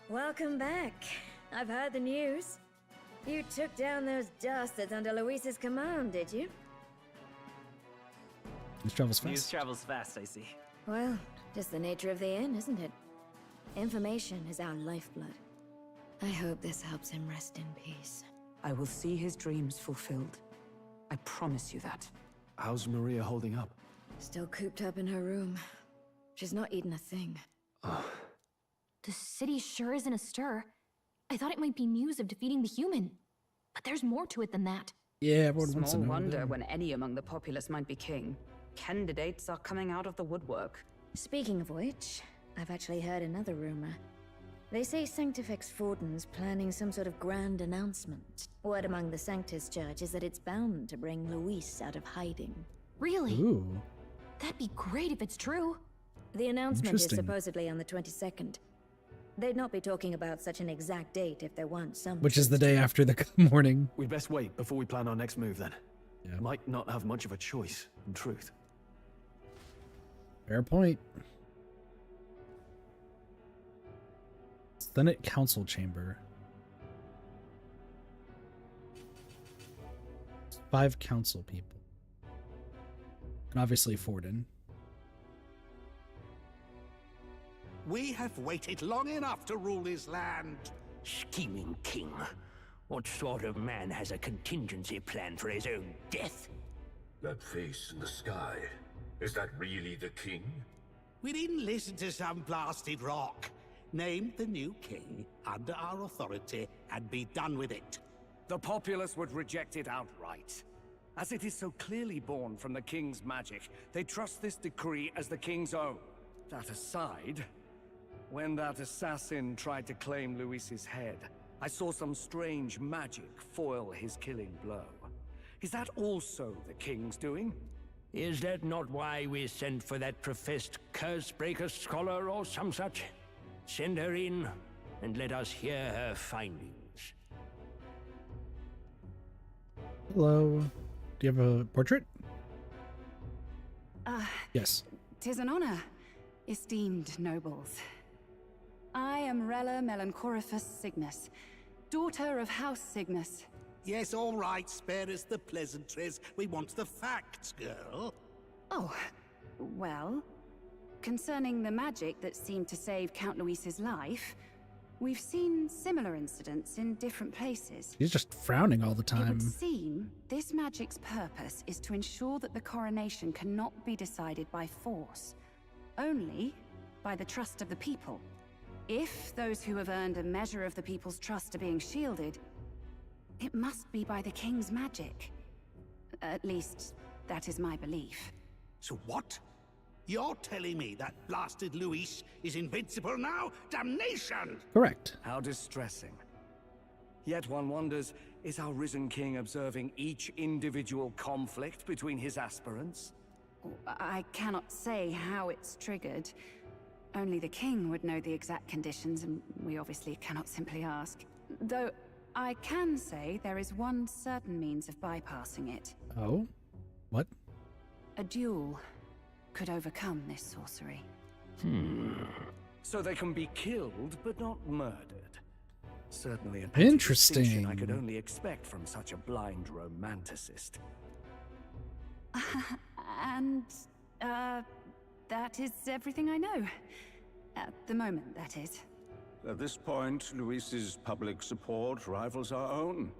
M: Welcome back. I've heard the news. You took down those dastards under Luis's command, did you?
A: News travels fast.
G: News travels fast, I see.
M: Well, just the nature of the inn, isn't it? Information is our lifeblood. I hope this helps him rest in peace.
D: I will see his dreams fulfilled. I promise you that.
B: How's Maria holding up?
M: Still cooped up in her room. She's not eaten a thing.
C: The city sure isn't astir. I thought it might be news of defeating the human. But there's more to it than that.
A: Yeah, everyone wants to
D: Small
A: know.
D: wonder
A: them.
D: when any among the populace might be king. Candidates are coming out of the woodwork.
M: Speaking of which, I've actually heard another rumor. They say Sanctifex Forden's planning some sort of grand announcement. Word among the Sanctus Church is that it's bound to bring Luis out of hiding.
C: Really?
A: Ooh.
C: That'd be great if it's true.
M: The announcement is
A: Interesting.
M: supposedly on the 22nd. They'd not be talking about such an exact date if there weren't some.
A: Which is the day after the morning.
B: We'd best wait before we plan our next move then.
A: Yeah.
B: Might not have much of a choice, in truth.
A: Fair point. Senate Council Chamber. 5 council people. And obviously Forden.
F: We have waited long enough to rule this land.
E: Scheming king. What sort of man has a contingency plan for his own death?
N: That face in the sky, is that really the king?
F: We didn't listen to some blasted rock. Name the new king under our authority and be done with it.
H: The populace would reject it outright. As it is so clearly born from the king's magic, they trust this decree as the king's own. That aside, when that assassin tried to claim Luis's head, I saw some strange magic foil his killing blow. Is that also the king's doing?
E: Is that not why we sent for that professed curse-breaker scholar or some such? Send her in, and let us hear her findings.
A: Hello. Do you have a portrait? Yes.
D: 'Tis an honor, esteemed nobles. I am Rella Melanchorophus Cygnus, daughter of House Cygnus.
F: Yes, all right, spare us the pleasantries. We want the facts, girl.
D: Oh, well, concerning the magic that seemed to save Count Luis's life, we've seen similar incidents in different places.
A: He's just frowning all the
D: It
A: time.
D: would seem this magic's purpose is to ensure that the coronation cannot be decided by force, only by the trust of the people. If those who have earned a measure of the people's trust are being shielded, it must be by the king's magic. At least, that is my belief.
F: So what? You're telling me that blasted Luis is invincible now? Damnation!
A: Correct.
H: How distressing. Yet one wonders, is our risen king observing each individual conflict between his aspirants?
D: I cannot say how it's triggered. Only the king would know the exact conditions, and we obviously cannot simply ask. Though, I can say there is one certain means of bypassing it.
A: Oh? What?
D: A duel could overcome this sorcery.
H: So they can be killed, but not murdered. Certainly an
A: Interesting.
H: I could only expect from such a blind romanticist.
D: And, that is everything I know. At the moment, that is.
F: At this point, Luis's public support rivals our own.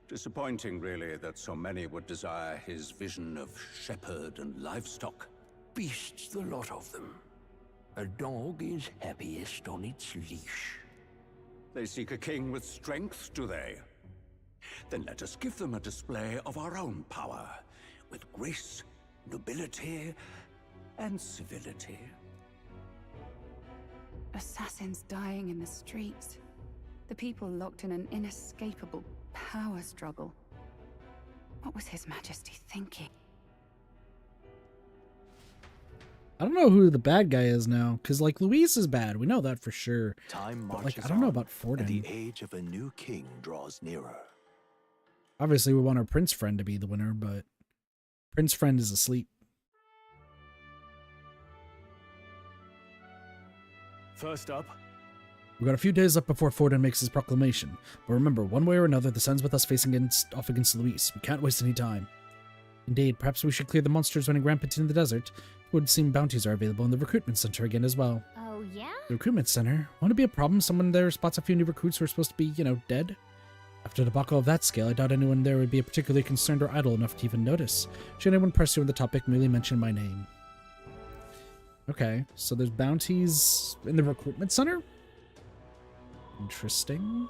F: Disappointing, really, that so many would desire his vision of shepherd and livestock.
N: Beasts, the lot of them. A dog is happiest on its leash.
F: They seek a king with strength, do they? Then let us give them a display of our own power, with grace, nobility, and civility.
D: Assassins dying in the streets. The people locked in an inescapable power struggle. What was His Majesty thinking?
A: I don't know who the bad guy is now, because, like, Luis is bad. We know that for sure.
N: Time
A: But,
N: marches
A: like, I don't know
N: on,
A: about Forden.
N: and the age of a new king draws nearer.
A: Obviously, we want our prince friend to be the winner, but prince friend is asleep.
B: First up,
A: We've got a few days left before Forden makes his proclamation. But remember, one way or another, the sun's with us facing off against Luis. We can't waste any time. Indeed, perhaps we should clear the monsters running rampant in the desert. It would seem bounties are available in the recruitment center again as well.
C: Oh, yeah?
A: The recruitment center? Won't it be a problem someone there spots a few new recruits who are supposed to be, dead? After a debacle of that scale, I doubt anyone there would be particularly concerned or idle enough to even notice. Should anyone press you on the topic, merely mention my name. Okay, so there's bounties in the recruitment center? Interesting.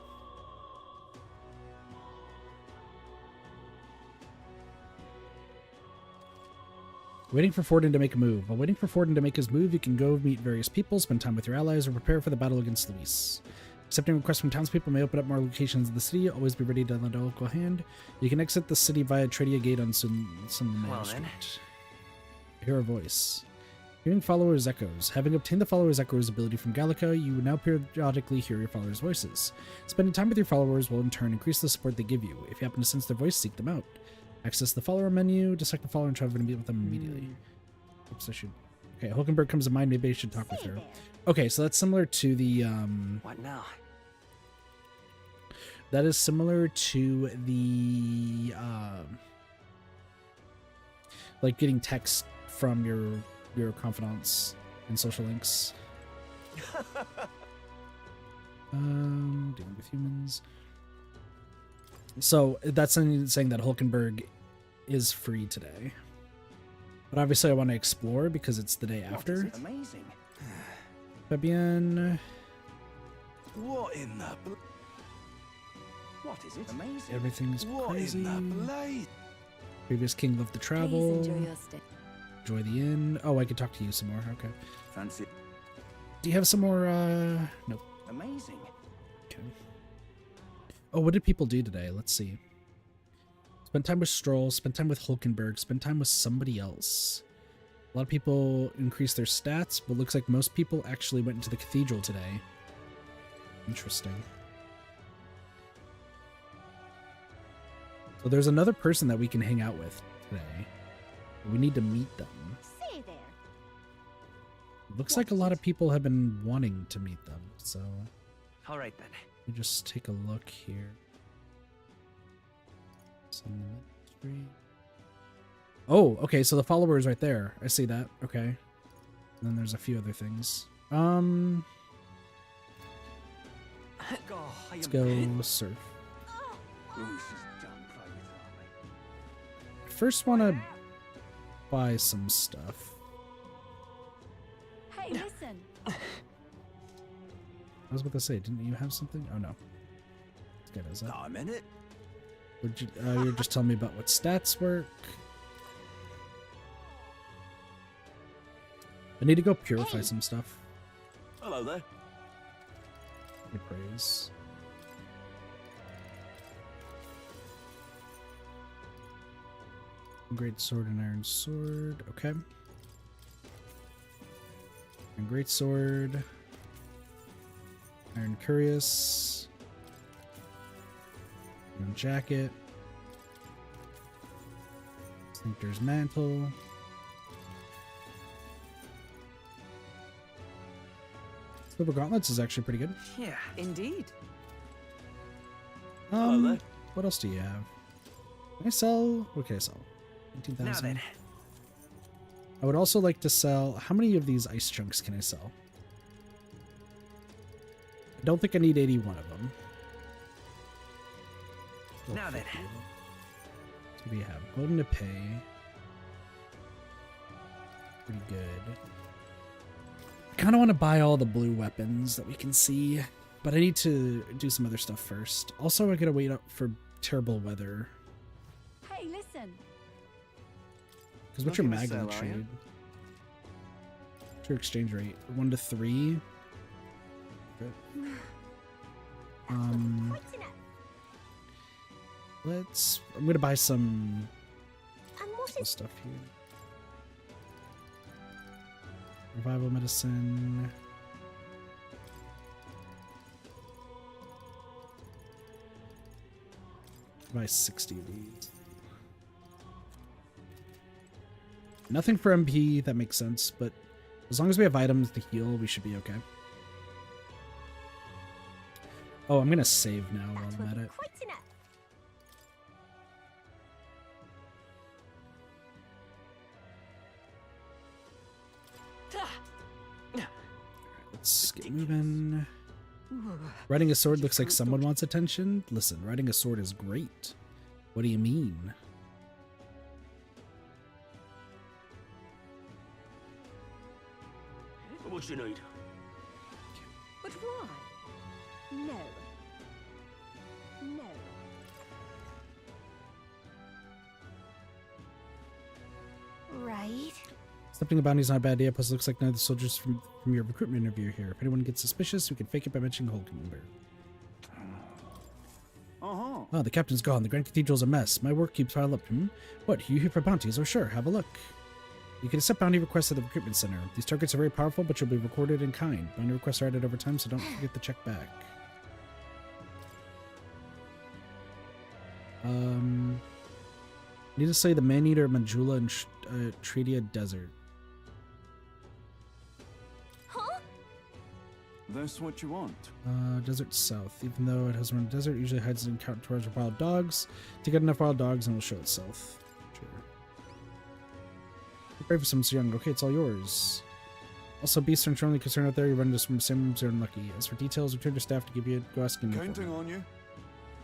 A: Waiting for Forden to make a move. While waiting for Forden to make his move, you can go meet various people, spend time with your allies, or prepare for the battle against Luis. Accepting requests from townspeople may open up more locations in the city. Always be ready to lend a local hand. You can exit the city via Tradia Gate on some
G: Well, then.
A: Street. Hear a voice. Hearing followers' echoes. Having obtained the followers' echoes ability from Gallica, you now periodically hear your followers' voices. Spending time with your followers will in turn increase the support they give you. If you happen to sense their voice, seek them out. Access the follower menu, to select the follower and travel to meet with them immediately. Oops, I should... Okay, Hulkenberg comes to mind, maybe I should talk with her. Okay, so that's similar to the,
G: What now?
A: That is similar to the, like getting text from your confidants in social links. Dealing with humans. So that's saying that Hulkenberg is free today. But obviously I want to explore because it's the day after.
H: Amazing.
A: Fabienne.
H: What in the... What is it? Amazing.
A: Everything's crazy.
H: What in the blade?
A: Previous king loved to travel.
M: Please enjoy your stay.
A: Enjoy the inn. Oh, I could talk to you some more. Okay.
H: Fancy.
A: Do you have some more, nope.
H: Amazing.
A: Okay. Oh, what did people do today? Let's see. Spend time with Stroll, spend time with Hulkenberg, spend time with somebody else. A lot of people increased their stats, but looks like most people actually went into the cathedral today. Interesting. So there's another person that we can hang out with today. We need to meet them.
C: Say there.
A: Looks like a lot of people have been wanting to meet them, so...
G: All right, then.
A: Let me just take a look here. Oh, okay, so the follower is right there. I see that. Okay. And then there's a few other things. Let's go surf. First want to buy some stuff.
C: Hey, listen.
A: I was about to say, didn't you have something? Oh no. It's good, is it?
H: Got a minute?
A: Would you, you were just telling me about what stats work. I need to go purify some stuff.
H: Hello there.
A: Good praise. Great sword and iron sword. Okay. And great sword. Iron Curious. Jacket. Sphincter's mantle. Silver gauntlets is actually pretty good.
G: Yeah.
L: Indeed.
A: What else do you have? Can I sell? What can I sell? 18,000.
G: Now then.
A: I would also like to sell. How many of these ice chunks can I sell? I don't think I need 81 of them.
G: Now then.
A: So we have golden to pay. Pretty good. I kind of want to buy all the blue weapons that we can see, but I need to do some other stuff first. Also, I gotta wait up for terrible weather.
I: Hey, listen.
A: Because what's your magnet trade? What's your exchange rate? 1 to 3. Okay. I'm gonna buy some stuff here. Revival medicine. Buy 60 of these. Nothing for MP, that makes sense, but as long as we have items to heal, we should be okay. Oh, I'm gonna save now while I'm at it. Let's get moving. Riding a sword looks like someone wants attention. Listen, riding a sword is great. What do you mean?
F: What you need?
O: But why? No. No.
C: Right.
A: Accepting a bounty is not a bad idea, plus it looks like none of the soldiers from your recruitment interview are here. If anyone gets suspicious, we can fake it by mentioning Hulkenberg. Oh, the captain's gone. The Grand Cathedral's a mess. My work keeps piling up. What, you here for bounties? Oh, sure. Have a look. You can accept bounty requests at the recruitment center. These targets are very powerful, but you'll be recorded in kind. Bounty requests are added over time, so don't forget to check back. Need to say the Man-Eater, Majula, and Tredia Desert.
P: That's what you want.
A: Desert South. Even though it has run desert, usually hides in count towards wild dogs. To get enough wild dogs, and it will show itself. Sure. Pray for someone so young. Okay, it's all yours. Also, beasts are internally concerned out there. You run into some sim rooms, you're unlucky. As for details, return to staff to give you a go ask and
P: Counting on you.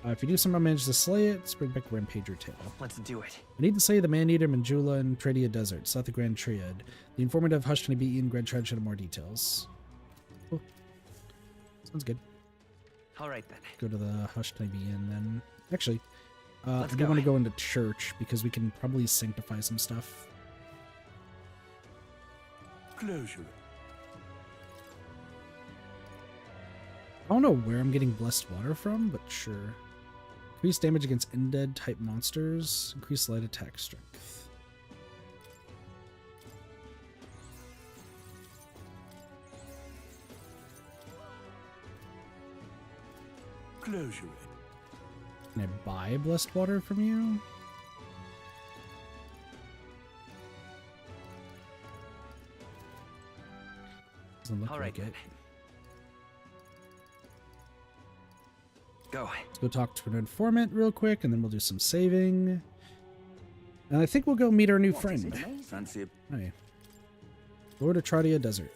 A: If you do somehow manage to slay it, let's bring back Rampager Tail.
G: Let's do it.
A: I need to slay the Man-Eater, Manjula, and Tredia Desert, south of Grand Triad. The informative Hush to be eaten. Grand Triad should have more details. Cool. Sounds good.
G: Alright then.
A: Go to the Hush to be in then. Actually, I do
G: go.
A: want to go into church because we can probably sanctify some stuff.
P: Closure.
A: I don't know where I'm getting blessed water from, but sure. Increase damage against undead type monsters. Increase light attack strength.
P: Closure.
A: Can I buy blessed water from you? Doesn't look like it.
G: Go.
A: Let's go talk to an informant real quick, and then we'll do some saving. And I think we'll go meet our new friend.
P: Fancy
A: Hi. Lord of Tradia Desert.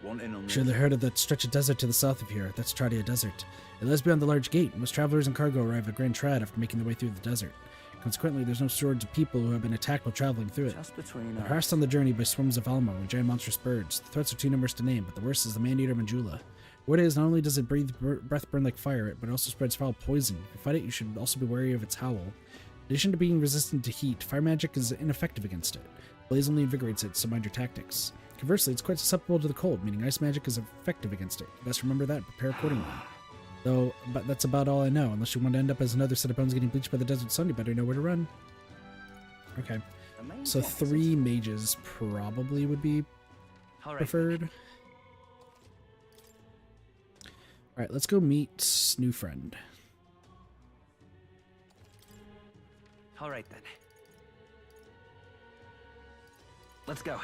P: wanting on
A: Surely heard of that stretch of desert to the south of here. That's Tradia Desert. It lies beyond the large gate. Most travelers and cargo arrive at Grand Trad after making their way through the desert. Consequently, there's no shortage of people who have been attacked while traveling through it.
P: Just between
A: They're harassed on the journey by swarms of Almo and giant monstrous birds. The threats are too numerous to name, but the worst is the Man-Eater Manjula. What it is, not only does it breath burn like fire, but it also spreads foul poison. If you fight it, you should also be wary of its howl. In addition to being resistant to heat, fire magic is ineffective against it. Blaze only invigorates it, so mind your tactics. Conversely, it's quite susceptible to the cold, meaning ice magic is effective against it. You best remember that and prepare accordingly. Though, but that's about all I know. Unless you want to end up as another set of bones getting bleached by the desert sun, you better know where to run. Okay. So 3 mages probably would be preferred. Alright, let's go meet new friend.
G: All right then. Let's go.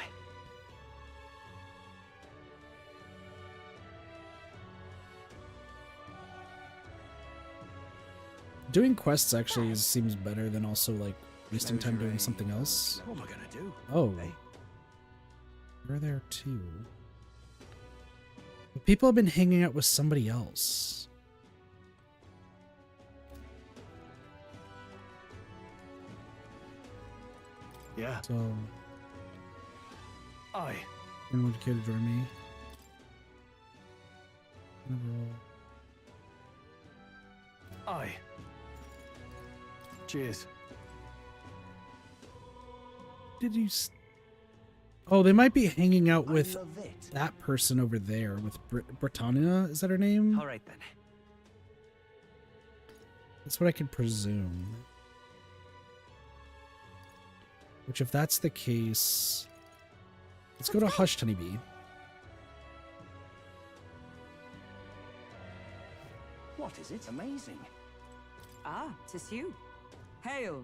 A: Doing quests actually seems better than also like wasting time doing something else.
H: What am I gonna do?
A: Oh. You're there too. But people have been hanging out with somebody else.
B: Yeah.
A: So,
B: Aye.
A: anyone would care to join me? Overall.
B: Aye. Cheers.
A: Did you? Oh, they might be hanging out with that person over there with Britannia. Is that her name?
G: All right then.
A: That's what I could presume. Which, if that's the case, let's go to Hushed Honeybee.
H: What is it? Amazing.
D: Ah, 'tis you. Hail.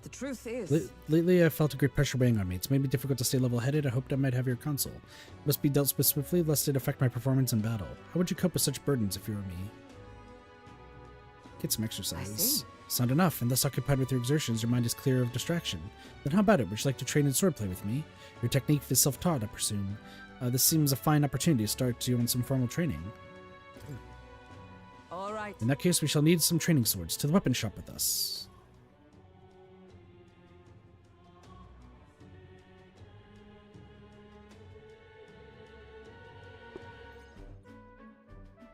D: The truth is...
A: Lately, I felt a great pressure weighing on me. It's made me difficult to stay level-headed. I hoped I might have your console. It must be dealt with swiftly, lest it affect my performance in battle. How would you cope with such burdens if you were me? Get some exercise. Sound enough, and thus occupied with your exertions, your mind is clear of distraction. Then how about it? Would you like to train in swordplay with me? Your technique is self-taught, I presume. This seems a fine opportunity to start you on some formal training.
D: All right.
A: In that case, we shall need some training swords. To the weapon shop with us.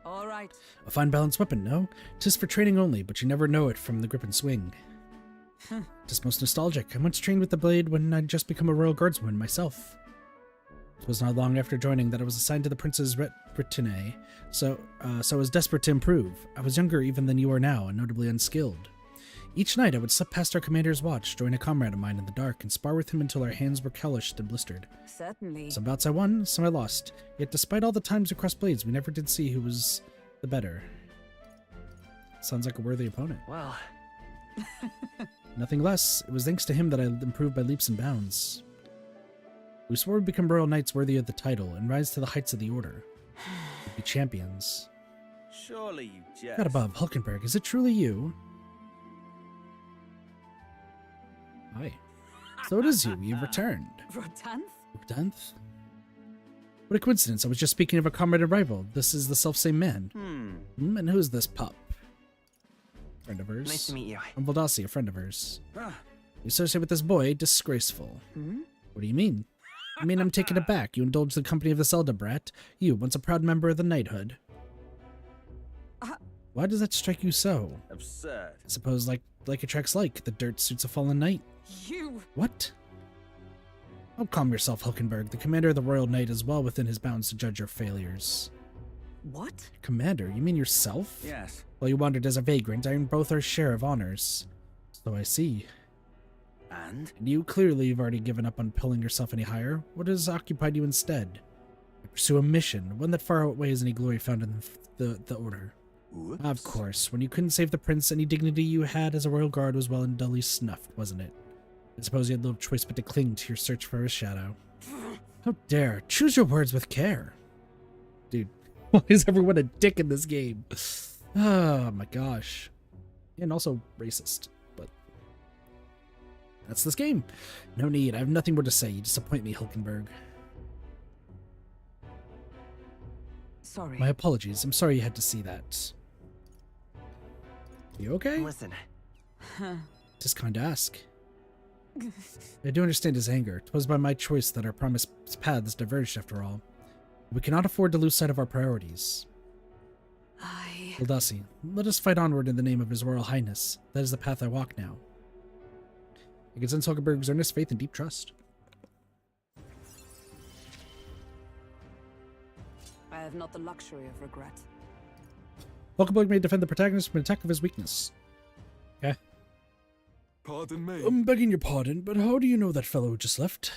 D: All right.
A: A fine balanced weapon, no? 'Tis for training only, but you never know it from the grip and swing. 'Tis most nostalgic. I once trained with the blade when I'd just become a royal guardsman myself. It was not long after joining that I was assigned to the Prince's Britannia, so I was desperate to improve. I was younger even than you are now, and notably unskilled. Each night I would slip past our commander's watch, join a comrade of mine in the dark, and spar with him until our hands were calloused and blistered.
D: Certainly.
A: Some bouts I won, some I lost. Yet despite all the times we crossed blades, we never did see who was the better. Sounds like a worthy opponent.
G: Well.
A: Nothing less. It was thanks to him that I improved by leaps and bounds. We swore we'd become royal knights worthy of the title and rise to the heights of the order. We'd be champions.
P: Surely you jest.
A: God above, Hulkenberg, is it truly you? Hi. So it is you. You've returned.
D: Rotanth?
A: Rotanth? What a coincidence. I was just speaking of a comrade and rival. This is the selfsame man. And who is this pup? Friend of hers.
G: Nice to meet you.
A: I'm Valdasi, a friend of hers. You associate with this boy? Disgraceful. What do you mean? I mean, I'm taken aback. You indulge the company of this elder brat. You, once a proud member of the knighthood. Why does that strike you so?
P: Absurd.
A: I suppose like attracts like. The dirt suits a fallen knight.
D: You!
A: What? Oh, calm yourself, Hulkenberg. The commander of the Royal Knight is well within his bounds to judge your failures.
D: What?
A: Commander? You mean yourself?
P: Yes.
A: While you wandered as a vagrant, I earned both our share of honors. So I see.
P: And?
A: You clearly have already given up on pulling yourself any higher. What has occupied you instead? I pursue a mission, one that far outweighs any glory found in the Order.
P: Whoops.
A: Of course, when you couldn't save the prince, any dignity you had as a royal guard was well and dully snuffed, wasn't it? I suppose you had little choice but to cling to your search for his shadow. How dare! Choose your words with care! Dude, why is everyone a dick in this game? Oh my gosh. And also racist, but that's this game. No need, I have nothing more to say. You disappoint me, Hulkenberg.
D: Sorry.
A: My apologies. I'm sorry you had to see that. You okay?
G: Listen.
A: Just kind of ask. I do understand his anger. 'Twas by my choice that our promised paths diverged after all. We cannot afford to lose sight of our priorities. Valdasi, let us fight onward in the name of His Royal Highness. That is the path I walk now. I can sense Hulkenberg's earnest faith and deep trust.
D: I have not the luxury of regret.
A: Hulkenberg may defend the protagonist from an attack of his weakness. Okay.
B: Pardon me.
A: I'm begging your pardon, but how do you know that fellow who just left?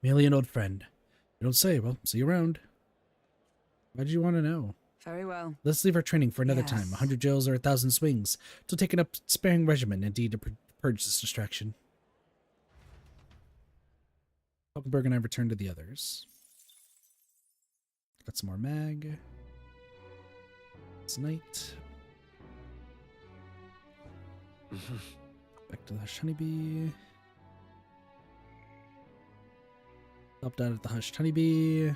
A: Merely an old friend. You don't say. Well, see you around. Why did you want to know?
D: Very well.
A: Let's leave our training for another
D: Yes.
A: time. 100 drills or 1,000 swings. Till taking up sparing regimen, indeed, to purge this distraction. Falkenberg and I return to the others. Got some more mag. It's night. Back to the Hushed Honeybee. Helped out at the Hushed Honeybee.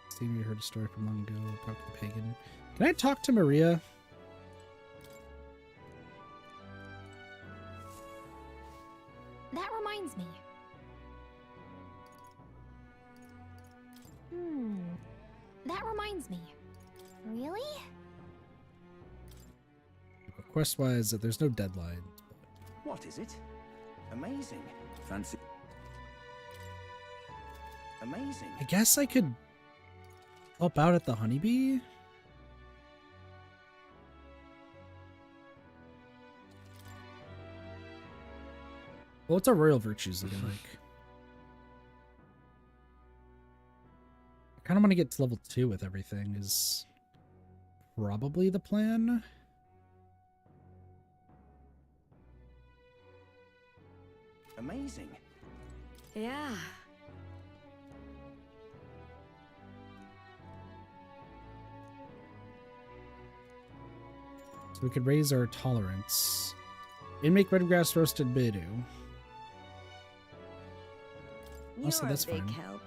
A: Steve, you heard a story from long ago. Talk to the pagan. Can I talk to Maria?
C: That reminds me. That reminds me. Really?
A: Quest-wise, there's no deadline.
P: What is it? Amazing. Fancy. Amazing.
A: I guess I could help out at the Honeybee? Well, what's our royal virtues looking like? I kind of want to get to level 2 with everything is probably the plan.
P: Amazing.
M: Yeah.
A: So we could raise our tolerance. And make red grass roasted bidu.
M: You're
A: Also, that's
M: a big
A: fine.
M: help.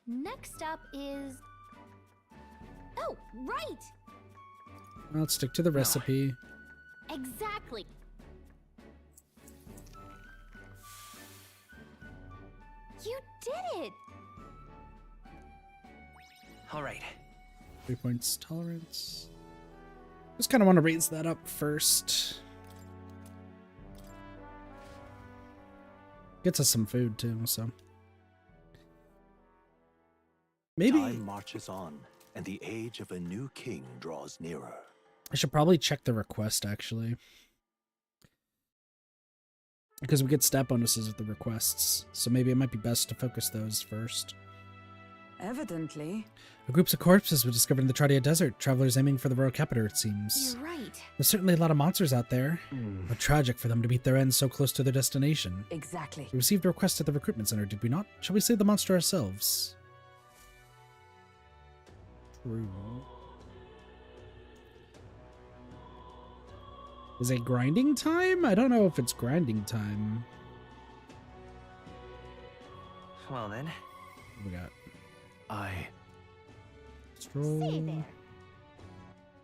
C: Next up is... Oh, right!
A: Let's stick to the recipe.
C: Exactly. You did it!
G: All right.
A: 3 points tolerance. Just kind of want to raise that up first. Gets us some food too, so. Maybe
Q: Time marches on, and the age of a new king draws nearer.
A: I should probably check the request actually. Because we get stat bonuses with the requests, so maybe it might be best to focus those first.
D: Evidently.
A: A group of corpses were discovered in the Tradia Desert. Travelers aiming for the royal capital, it seems.
C: You're right.
A: There's certainly a lot of monsters out there. But tragic for them to meet their end so close to their destination.
D: Exactly.
A: We received a request at the recruitment center, did we not? Shall we save the monster ourselves? True. Is it grinding time? I don't know if it's grinding time.
G: Well then.
A: What we got?
B: I...
A: Stroll.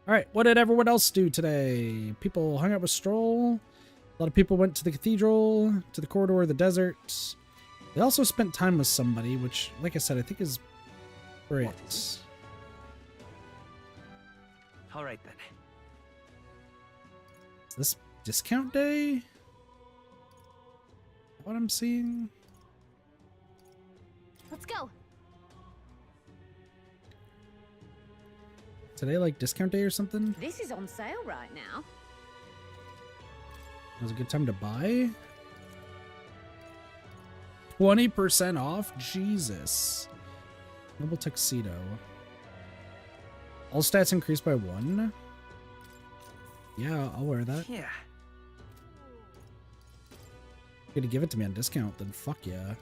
A: Alright, what did everyone else do today? People hung out with Stroll. A lot of people went to the cathedral, to the corridor of the desert. They also spent time with somebody, which, like I said, I think is Brit.
G: All right then.
A: Is this discount day? What I'm seeing?
C: Let's go.
A: Today, like, discount day or something?
O: This is on sale right now.
A: It was a good time to buy? 20% off? Jesus. Noble tuxedo. All stats increased by 1? Yeah, I'll wear that.
G: Yeah.
A: You're gonna give it to me on discount, then fuck yeah.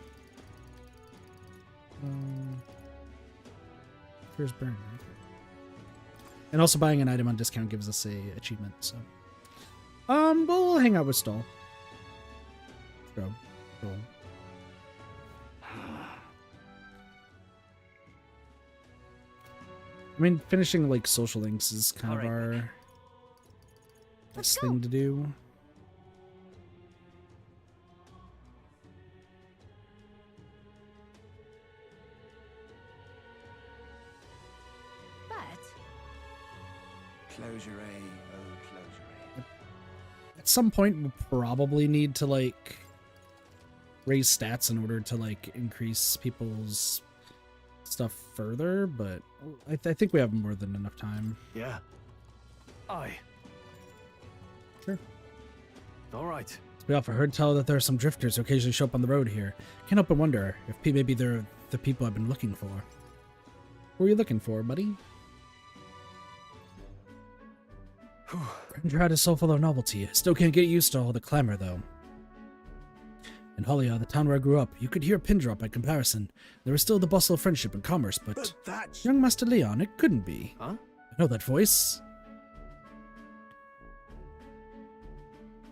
A: Here's burn. And also buying an item on discount gives us a achievement, so. We'll hang out with Stall. Go. Roll. I mean, finishing, like, social links is kind of our best thing to do.
P: Closure A, oh closure
A: At some point, we'll probably need to, like, raise stats in order to, like, increase people's stuff further, but I think we have more than enough time.
B: Yeah. Aye.
A: Sure.
B: All right.
A: We often heard tell that there are some drifters who occasionally show up on the road here. Can't help but wonder if maybe they're the people I've been looking for. What were you looking for, buddy? Grandeur is so full of novelty. I still can't get used to all the clamor, though. In Holia, the town where I grew up, you could hear a pin drop by comparison. There was still the bustle of friendship and commerce, but
H: that's...
A: young Master Leon, it couldn't be.
H: Huh?
A: I know that voice.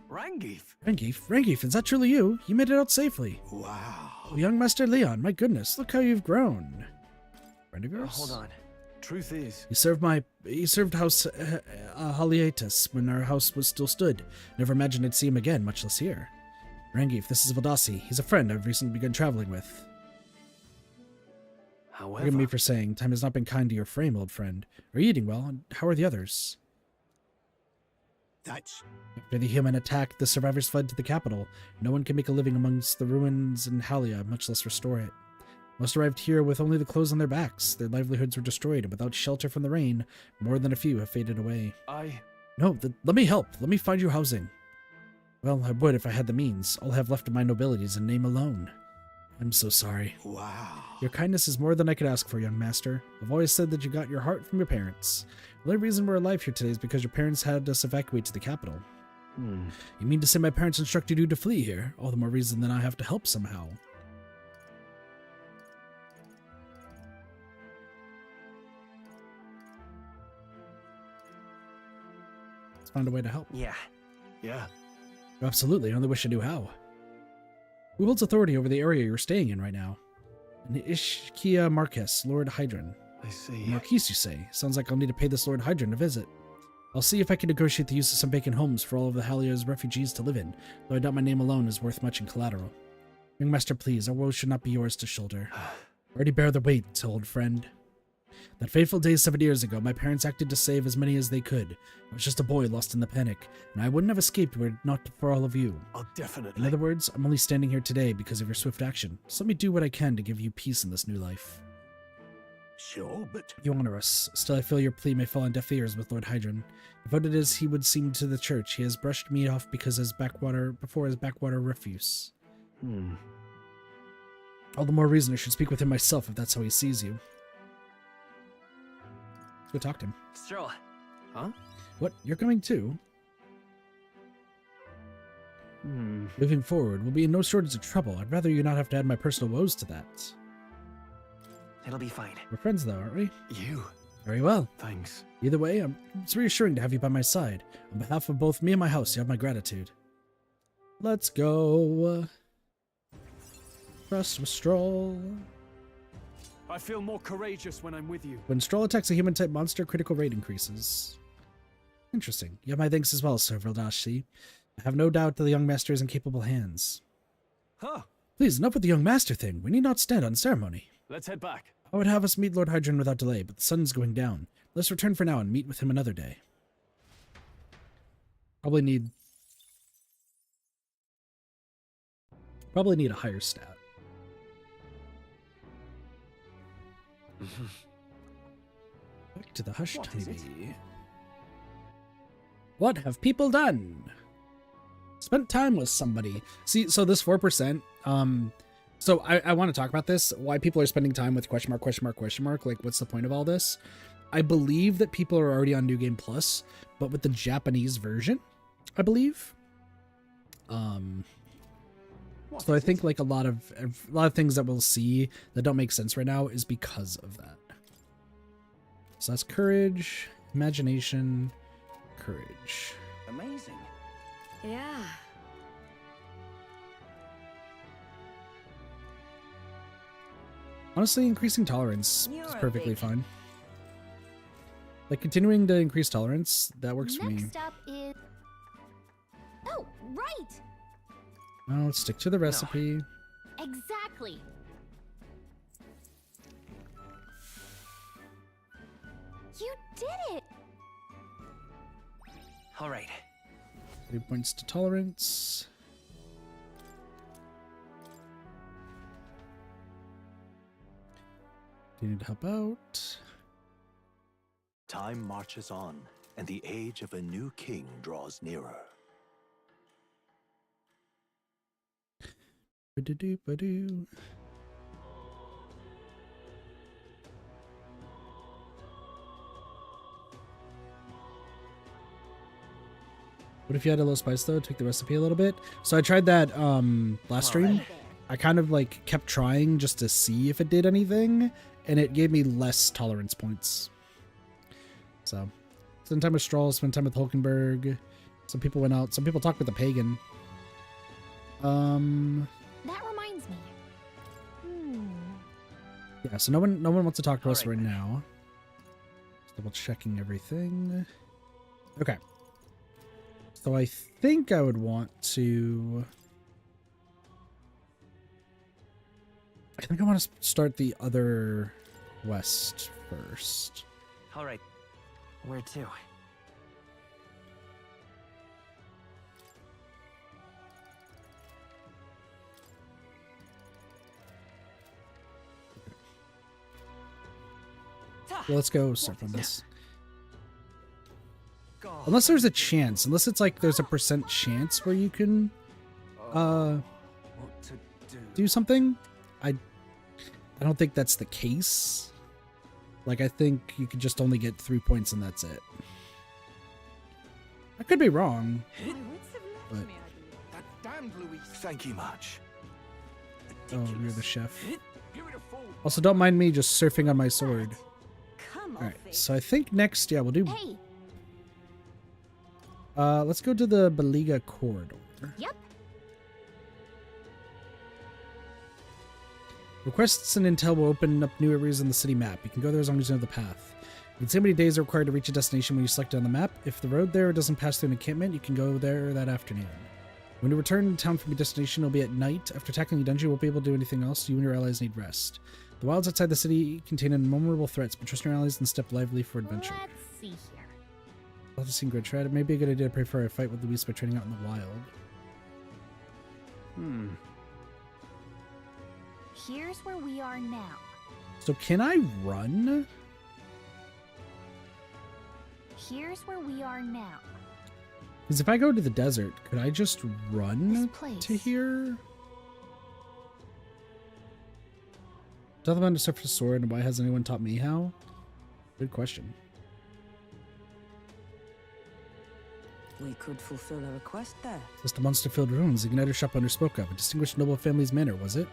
A: Rangeef, is that truly you? You made it out safely.
H: Wow.
A: Oh, young Master Leon, my goodness, look how you've grown. Friend of yours?
B: Hold on. Truth is,
A: He served House Halietis when our house was still stood. Never imagined I'd see him again, much less here. Rangeef, this is Valdasi. He's a friend I've recently begun traveling with.
B: However,
A: Forgive me for saying, time has not been kind to your frame, old friend. Are you eating well? And how are the others?
H: That's...
A: After the human attack, the survivors fled to the capital. No one can make a living amongst the ruins in Halia, much less restore it. Most arrived here with only the clothes on their backs. Their livelihoods were destroyed, and without shelter from the rain, more than a few have faded away. No, let me help. Let me find you housing. Well, I would if I had the means. All I have left of my nobility is a name alone. I'm so sorry.
H: Wow.
A: Your kindness is more than I could ask for, young master. I've always said that you got your heart from your parents. The only reason we're alive here today is because your parents had us evacuate to the capital. You mean to say my parents instructed you to flee here? All the more reason that I have to help somehow. Let's find a way to help.
G: Yeah.
A: Absolutely, I only wish I knew how. Who holds authority over the area you're staying in right now? An Ishkia Marquess, Lord Hydron.
B: I see.
A: Marquise, you say? Sounds like I'll need to pay this Lord Hydron a visit. I'll see if I can negotiate the use of some vacant homes for all of the Halia's refugees to live in, though I doubt my name alone is worth much in collateral. Young master, please, our woes should not be yours to shoulder. Already bear the weight, old friend. That fateful day 7 years ago, my parents acted to save as many as they could. I was just a boy lost in the panic, and I wouldn't have escaped were it not for all of you.
B: I'll definitely...
A: In other words, I'm only standing here today because of your swift action. So let me do what I can to give you peace in this new life.
H: Sure, but...
A: You honor us. Still, I feel your plea may fall on deaf ears with Lord Hydron. Devoted as he would seem to the church, he has brushed me off because his backwater refuse. All the more reason I should speak with him myself if that's how he sees you. Let's go talk to him.
G: Stroll.
B: Huh?
A: What? You're coming too? Moving forward, we'll be in no shortage of trouble. I'd rather you not have to add my personal woes to that.
G: It'll be fine.
A: We're friends though, aren't we?
B: You.
A: Very well.
B: Thanks.
A: Either way, it's reassuring to have you by my side. On behalf of both me and my house, you have my gratitude. Let's go. Trust with Stroll.
B: I feel more courageous when I'm with you.
A: When Stroll attacks a human-type monster, critical rate increases. Interesting. You have my thanks as well, Sir Valdasi. I have no doubt that the young master is in capable hands.
B: Huh.
A: Please, enough with the young master thing. We need not stand on ceremony.
B: Let's head back.
A: I would have us meet Lord Hydron without delay, but the sun's going down. Let's return for now and meet with him another day. Probably need a higher stat. Back to the Hush TV. What have people done? Spent time with somebody. See, so this 4%, so I want to talk about this. Why people are spending time with question mark, question mark, question mark. Like, what's the point of all this? I believe that people are already on New Game Plus, but with the Japanese version, I believe. So I think like a lot of things that we'll see that don't make sense right now is because of that. So that's courage, imagination, courage.
P: Amazing.
M: Yeah.
A: Honestly, increasing tolerance
M: You're
A: is
M: a
A: perfectly
M: big-
A: fine. Like continuing to increase tolerance, that works for me.
C: Next up is... Oh, right!
A: Now let's stick to the recipe.
C: Exactly. You did it!
G: All right.
A: 3 points to tolerance. Do you need to help out?
Q: Time marches on, and the age of a new king draws nearer.
A: Ba-do-do, ba-do. What if you had a low spice though? Tweak the recipe a little bit. So I tried that last stream. I kind of like kept trying just to see if it did anything, and it gave me less tolerance points. So spend time with Stroll, spend time with Hulkenberg. Some people went out. Some people talked with the pagan.
C: That reminds me.
A: Yeah, so no one wants to talk to us right now. Just double checking everything. Okay. So I think I would want to... I think I want to start the other quest first.
G: All right. Where to?
A: Well, let's go surf on this. Unless there's a chance. Unless it's like there's a % chance where you can do something. I don't think that's the case. Like, I think you could just only get 3 points and that's it. I could be wrong. But...
K: That damned Louis. Thank you much.
A: Oh, you're the chef. Also, don't mind me just surfing on my sword. Alright, so I think next, yeah, we'll do...
C: Hey.
A: Let's go to the Beliga corridor.
C: Yep.
A: Requests and intel will open up new areas on the city map. You can go there as long as you know the path. You can see how many days are required to reach a destination when you select it on the map. If the road there doesn't pass through an encampment, you can go there that afternoon. When you return to town from your destination, it'll be at night. After tackling the dungeon, you won't be able to do anything else. You and your allies need rest. The wilds outside the city contain innumerable threats, but trust your allies and step lively for adventure.
C: Let's see here.
A: I'll have to see Grid Shred. It may be a good idea to pray for a fight with Luis by training out in the wild.
C: Here's where we are now.
A: So can I run?
C: Here's where we are now.
A: Because if I go to the desert, could I just run to here? Tell them how to surf a sword, and why has anyone taught me how? Good question.
D: We could fulfill a request there.
A: Just the monster-filled ruins the Igniter shop owner spoke of. A distinguished noble family's manor, was it?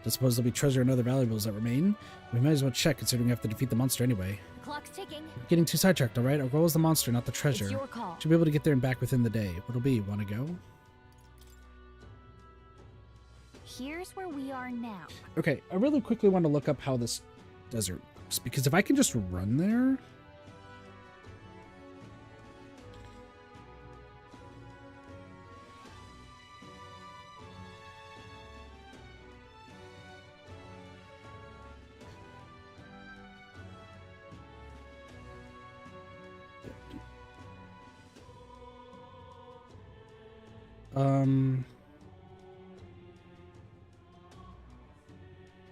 A: I suppose there'll be treasure and other valuables that remain. We might as well check, considering we have to defeat the monster anyway.
C: The clock's ticking.
A: We're getting too sidetracked, alright? Our goal is the monster, not the treasure.
C: It's your call.
A: Should be able to get there and back within the day. What'll be? Wanna go?
C: Here's where we are now.
A: Okay, I really quickly want to look up how this desert works, because if I can just run there...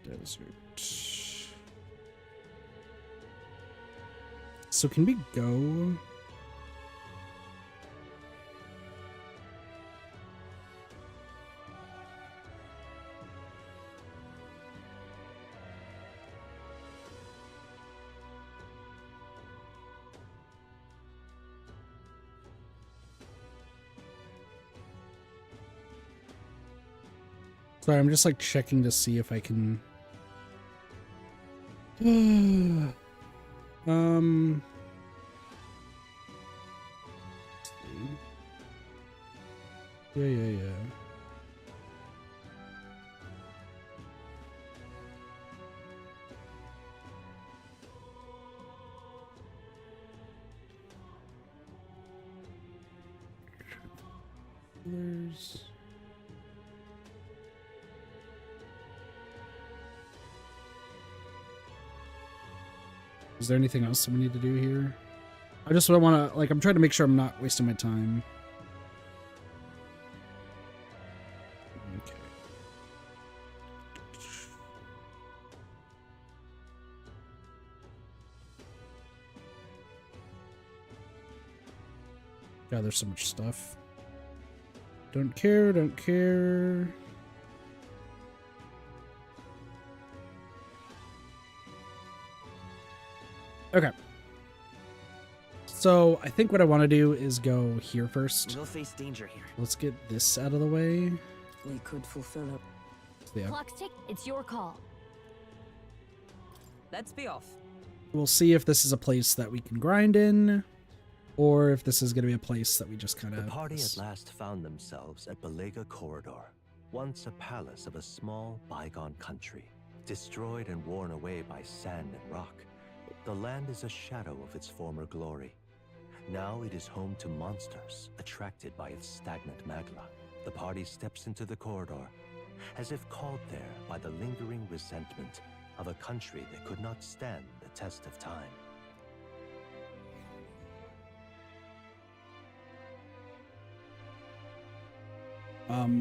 A: Desert. So can we go? Sorry, I'm just like checking to see if I can. Yeah. Is there anything else that we need to do here? I just want to, like, I'm trying to make sure I'm not wasting my time. Okay. God, there's so much stuff. Don't care. Okay. So I think what I want to do is go here first.
G: We'll face danger here.
A: Let's get this out of the way.
D: We could fulfill it.
A: Yeah.
C: Clock's tick. It's your call.
D: Let's be off.
A: We'll see if this is a place that we can grind in, or if this is going to be a place that we just kind of...
Q: The party at last found themselves at Belega Corridor, once a palace of a small, bygone country, destroyed and worn away by sand and rock. The land is a shadow of its former glory. Now it is home to monsters attracted by its stagnant magma. The party steps into the corridor, as if called there by the lingering resentment of a country that could not stand the test of time.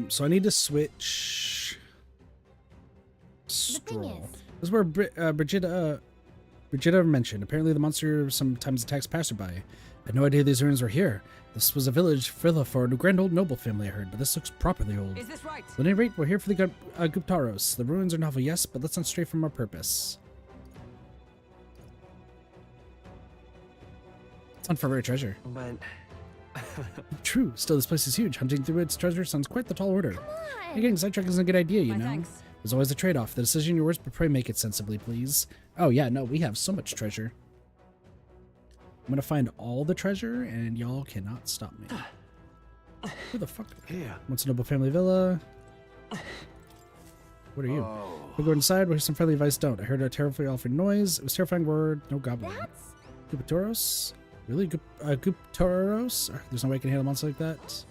A: So I need to switch Stroll. This is where Brigitta mentioned. Apparently the monster sometimes attacks passerby. I had no idea these ruins were here. This was a villa for a grand old noble family, I heard, but this looks properly old.
D: Is this right?
A: At any rate, we're here for the Guptaros. The ruins are novel, yes, but let's not stray from our purpose. Let's hunt for rare treasure.
G: But...
A: True. Still, this place is huge. Hunting through its treasure sounds quite the tall order. You're getting sidetracked isn't a good idea, you know?
D: Thanks.
A: There's always a trade-off. The decision yours, but pray make it sensibly, please. Oh, yeah, no, we have so much treasure. I'm gonna find all the treasure, and y'all cannot stop me. Who the fuck?
B: Here.
A: Once a noble family villa. What are you? We'll go inside. We'll hear some friendly advice. Don't. I heard a terrifying awful noise. It was a terrifying word. No goblin. Guptaros? Really? Guptaros? There's no way I can handle a monster like that.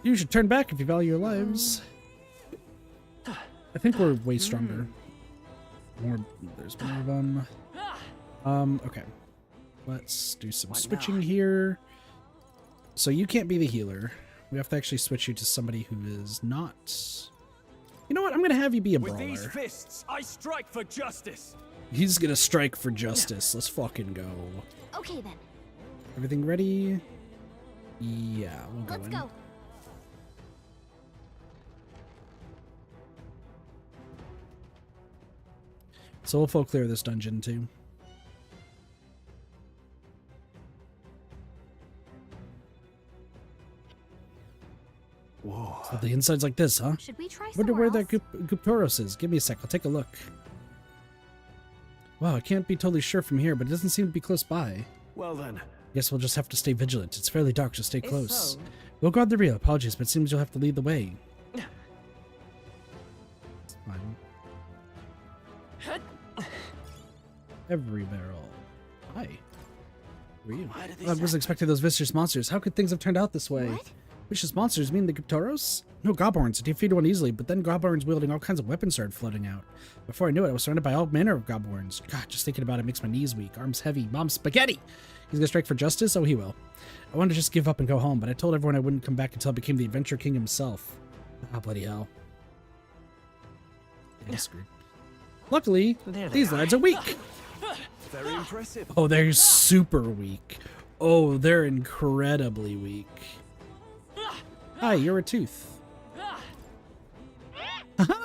A: You should turn back if you value your lives. I think we're way stronger. There's more of them. Okay. Let's do some switching here. So you can't be the healer. We have to actually switch you to somebody who is not... You know what? I'm going to have you be a brawler.
J: With these fists, I strike for justice.
A: He's going to strike for justice. Let's fucking go.
C: Okay then.
A: Everything ready? Yeah, we'll go
C: Let's
A: in.
C: go.
A: So we'll full clear this dungeon too.
B: Whoa.
A: So the inside's like this, huh?
C: Should we try
A: Wonder
C: somewhere
A: where
C: else?
A: that Guptaros is. Give me a sec. I'll take a look. Wow, I can't be totally sure from here, but it doesn't seem to be close by.
B: Well then.
A: Guess we'll just have to stay vigilant. It's fairly dark, so stay
D: If
A: close.
D: so-
A: We'll guard the rear. Apologies, but it seems you'll have to lead the way. It's fine. Every barrel. Hi. Who are you? I wasn't expecting those vicious monsters. How could things have turned out this way?
C: What?
A: Vicious monsters mean the Guptaros? No, Goblins. I defeated one easily, but then Goblins wielding all kinds of weapons started floating out. Before I knew it, I was surrounded by all manner of Goblins. God, just thinking about it makes my knees weak. Arms heavy. Mom's spaghetti! He's gonna strike for justice? Oh, he will. I wanted to just give up and go home, but I told everyone I wouldn't come back until I became the Adventure King himself. Ah, bloody hell. Yeah, screwed. Luckily, these lads are weak.
B: Very impressive.
A: Oh, they're super weak. Oh, they're incredibly weak. Hi, you're a tooth.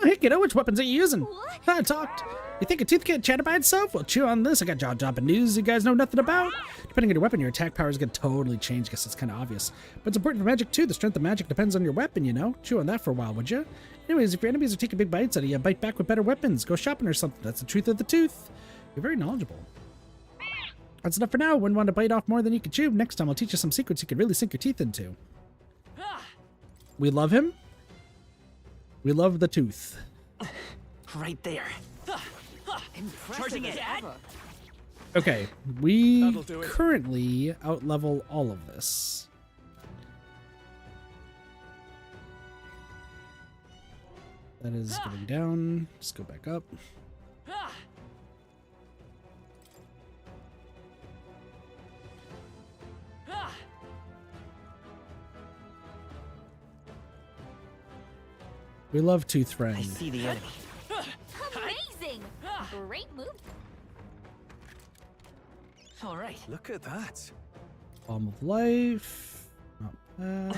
A: Hey, kiddo, which weapons are you using? I talked. You think a tooth can't chat by itself? Well, chew on this. I got jaw-dropping news you guys know nothing about. Depending on your weapon, your attack power is going to totally change. Guess it's kind of obvious. But it's important for magic, too. The strength of magic depends on your weapon, you know? Chew on that for a while, would you? Anyways, if your enemies are taking big bites out of you, bite back with better weapons. Go shopping or something. That's the truth of the tooth. You're very knowledgeable. That's enough for now. Wouldn't want to bite off more than you can chew. Next time, I'll teach you some secrets you could really sink your teeth into. We love him. We love the tooth.
G: Right there. Charging it.
A: Okay, we
J: That'll do it.
A: currently outlevel all of this. That is going down. Let's go back up. We love Tooth Friend.
G: I see the enemy.
C: Amazing! Great move.
G: All right.
B: Look at that.
A: Palm of Life. Not bad.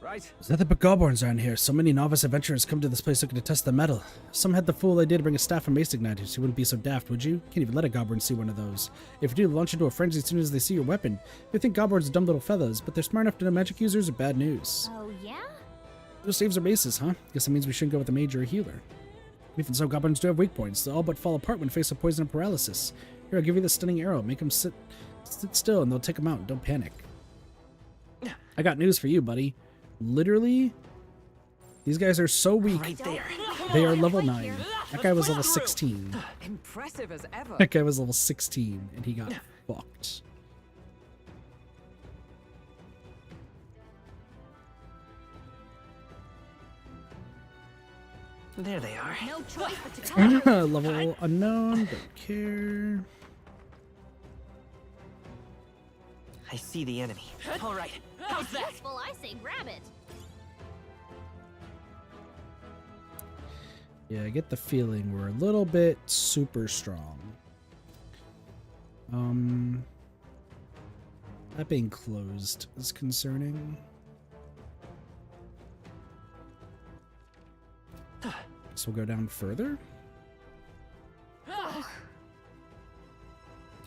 K: Right.
A: There's nothing but goblins around here. So many novice adventurers come to this place looking to test the metal. Some had the fool idea to bring a staff and mace igniters. You wouldn't be so daft, would you? Can't even let a goblin see one of those. If you do, launch into a frenzy as soon as they see your weapon. You think goblins are dumb little fellows, but they're smart enough to know magic users are bad news.
C: Oh, yeah?
A: Those saves are maces, huh? Guess that means we shouldn't go with a mage or a healer. Even so, goblins do have weak points. They'll all but fall apart when faced with poison and paralysis. Here, I'll give you this stunning arrow. Make them sit still and they'll take them out. Don't panic. I got news for you, buddy. Literally, these guys are so weak.
G: Right there.
A: They are level 9. That guy was level 16.
D: Impressive as ever.
A: That guy was level 16 and he got fucked.
G: There they are.
C: No choice but to come.
A: Level unknown, don't care.
G: I see the enemy. All right. How's that?
C: Useful, I say grab it.
A: Yeah, I get the feeling we're a little bit super strong. That being closed is concerning. So we'll go down further.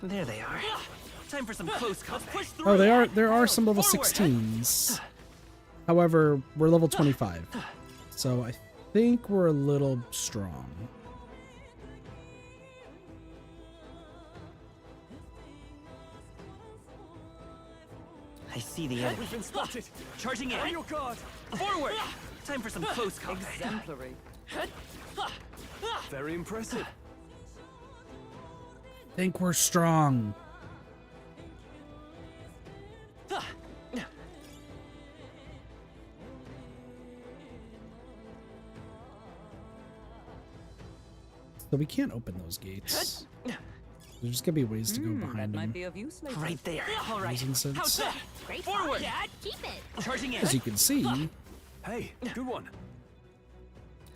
G: There they are. Time for some close combat. Push through.
A: Oh, there are some level 16s. However, we're level 25. So I think we're a little strong.
G: I see the enemy.
K: We've been spotted.
G: Charging in.
K: On your guard.
G: Forward. Time for some close combat.
D: Exemplary.
K: Very impressive.
A: Think we're strong. So we can't open those gates. There's just gonna be ways to go behind
D: That might
A: them.
D: be of use later.
G: Right there. All right.
A: How's
G: that?
C: Great
G: Forward.
C: Dad. Keep it.
G: Charging in.
A: As you can see,
K: Hey, good one.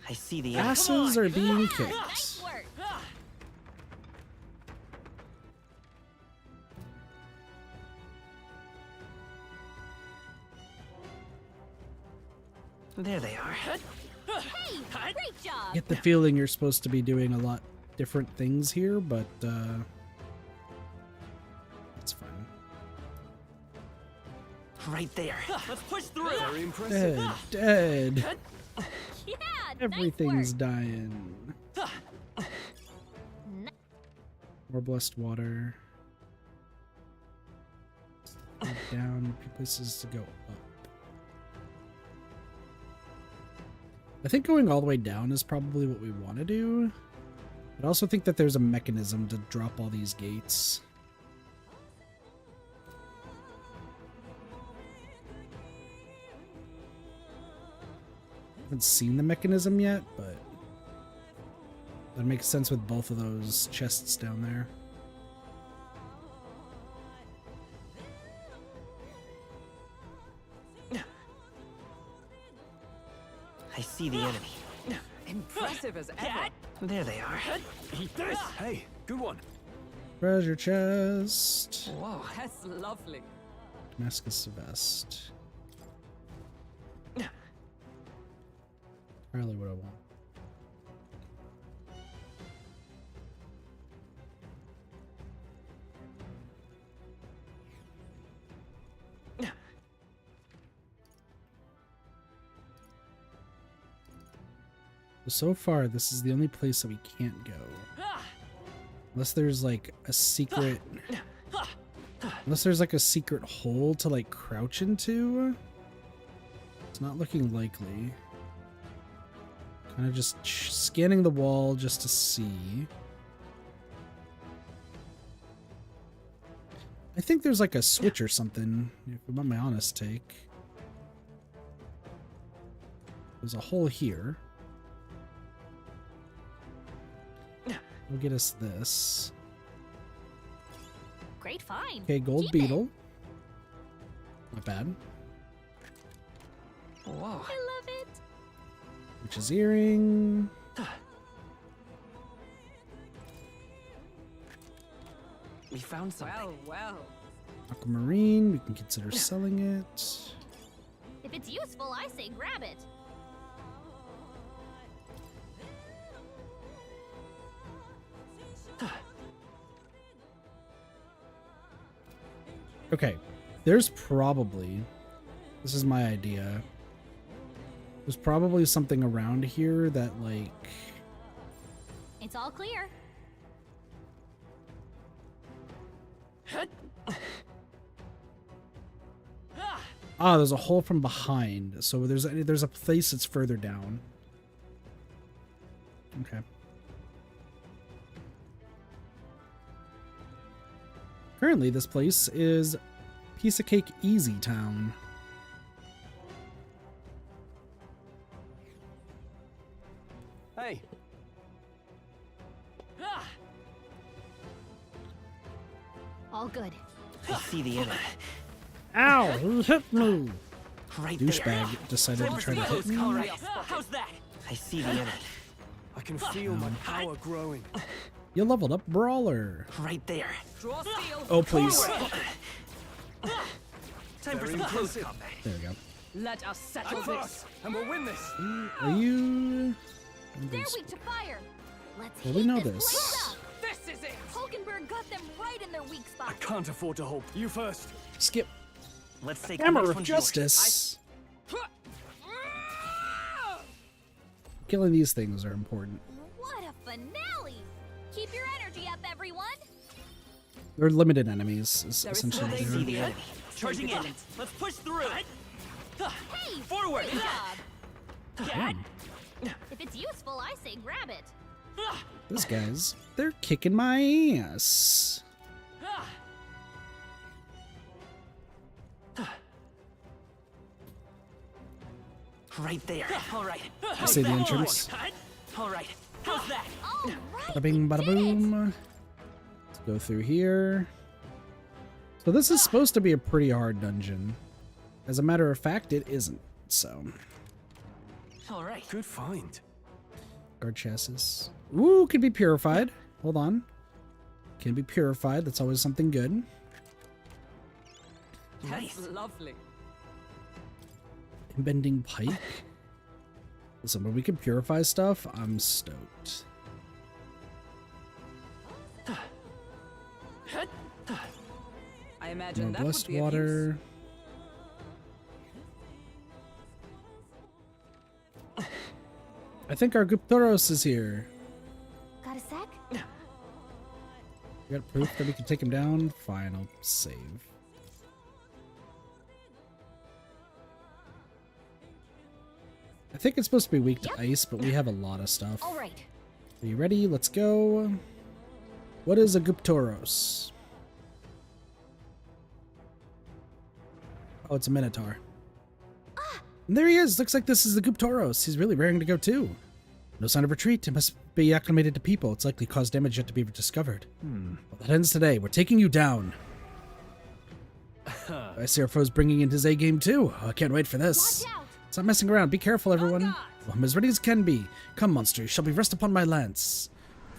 G: I see the enemy.
A: asses are being kicked.
C: Nice work.
G: There they are.
C: Hey, great job.
A: Get the feeling you're supposed to be doing a lot different things here, but it's fine.
G: Right there. Let's push through.
K: Very impressive.
A: Dead.
C: Yeah,
A: Everything's dying. More blessed water. Down. Places to go up. I think going all the way down is probably what we want to do. But I also think that there's a mechanism to drop all these gates. I haven't seen the mechanism yet, but that makes sense with both of those chests down there.
G: I see the enemy.
D: Impressive as ever.
G: There they are.
K: Eat this. Hey, good one.
A: Treasure chest.
G: Whoa.
D: That's lovely.
A: Damascus vest. Entirely what I want. So far, this is the only place that we can't go. Unless there's like a secret... Unless there's like a secret hole to like crouch into. It's not looking likely. Kind of just scanning the wall just to see. I think there's like a switch or something, if you want my honest take. There's a hole here. We'll get us this.
C: Great find.
A: Okay, gold
C: Keep
A: beetle. Not bad.
G: Whoa.
C: I love it.
A: Witch's earring.
G: We found something.
D: Well, well.
A: Aquamarine. We can consider selling it.
C: It's If it's useful, I say grab it.
A: Okay, there's probably, this is my idea, there's probably something around here that, like...
C: It's all clear.
A: Ah, there's a hole from behind, so there's a place that's further down. Okay. Currently, this place is Piece of Cake Easy Town.
B: Hey.
C: All good.
G: I see the inner.
A: Ow! Who hit me?
G: Right
A: Douchebag
G: there.
A: decided to try to hit me.
G: All right. How's that? I see the inner.
B: I can feel my power growing.
A: You leveled up Brawler.
G: Right there.
A: Oh, please.
G: Time for some close combat.
A: There we go.
L: Let us settle this.
B: And we'll win this.
A: Are you...
C: They're weak to fire. Let's
A: Well,
C: heat
A: we know
C: this
A: this.
C: place up.
L: This is it.
C: Hulkenberg got them right in their weak spot.
B: I can't afford to hold. You first.
A: Skip.
G: Let's take
A: Hammer of Justice. Killing these things are important.
C: What a finale! Keep your energy up, everyone.
A: They're limited enemies, is essentially what
G: I
A: they
G: see
A: are.
G: the enemy. Charging in. Let's push through.
C: Hey,
G: Forward.
C: good job.
A: Damn.
C: If it's useful, I say grab it.
A: These guys, they're kicking my ass.
G: Right there. All right.
A: I see the entrance.
G: All right. How's that?
A: Bada bing, bada boom. Let's go through here. So this is supposed to be a pretty hard dungeon. As a matter of fact, it isn't. So.
G: All right.
B: Good find.
A: Guard chassis. Ooh, can be purified. Hold on. Can be purified. That's always something good.
L: Nice. That's lovely.
A: Bending pike. Listen, when we can purify stuff, I'm stoked.
L: I imagine
A: More
L: that
A: blessed
L: would be
A: water. I think our Guptoros is here.
C: Got a sec?
A: You got proof that we can take him down? Fine, I'll save. I think it's supposed to be weak to ice, but we have a lot of stuff.
C: All right.
A: Are you ready? Let's go. What is a Guptoros? Oh, it's a Minotaur. And there he is. Looks like this is the Guptoros. He's really raring to go too. No sign of retreat. It must be acclimated to people. It's likely caused damage yet to be discovered. Well, that ends today. We're taking you down. I see our foe's bringing in his A game too. I can't wait for this. Stop messing around. Be careful, everyone. Well, I'm as ready as can be. Come, monster. You shall be rest upon my lance.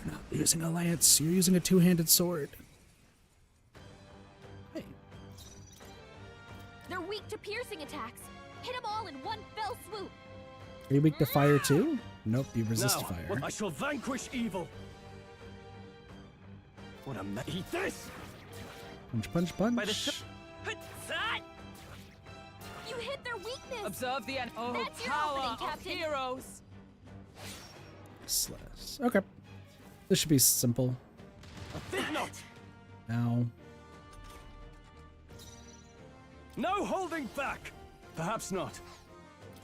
A: You're not using a lance. You're using a two-handed sword. Hey.
C: They're weak to piercing attacks. Hit them all in one fell swoop.
A: Are you weak to fire too? Nope, you resist
B: Now,
A: fire.
B: I shall vanquish evil. What a eat this!
A: Punch, punch, punch.
G: By the
C: You hit their weakness.
L: Observe the end. Oh,
C: That's your
L: power
C: opening,
L: of
C: Captain.
L: heroes.
A: Slash. Okay. This should be simple.
B: Think not.
A: Now.
B: No holding back. Perhaps not.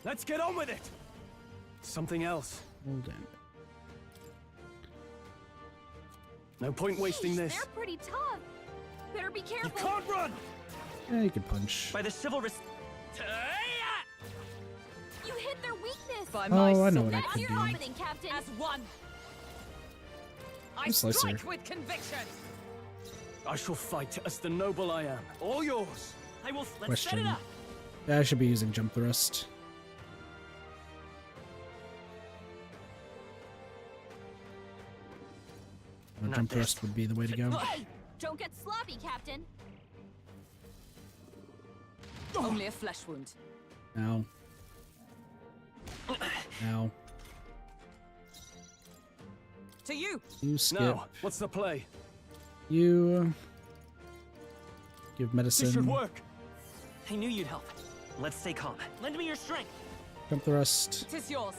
B: Let's get on with it. Something else.
A: Hold on.
B: No point wasting this.
C: They're pretty tough. Better be careful.
B: You can't run.
A: Yeah, you can punch.
G: By the chivalrous.
C: You hit their weakness.
L: By my
A: Oh, I know what I
C: That's
A: could
C: your
A: do.
C: opening, Captain.
L: As one. I
A: Just slice
L: strike
A: her.
L: with conviction.
B: I shall fight as the noble I am. All yours.
G: I will. Let's set
A: Question.
G: it up.
A: Yeah, I should be using jump thrust.
G: Not
A: Jump
G: this.
A: thrust would be the way to go.
C: Hey, don't get sloppy, Captain.
L: Only a flesh wound.
A: Ow. Ow.
D: To you.
A: You skip.
B: Now, what's the play?
A: You give medicine.
B: This should work.
G: I knew you'd help. Let's stay calm. Lend me your strength.
A: Jump thrust.
D: It is yours.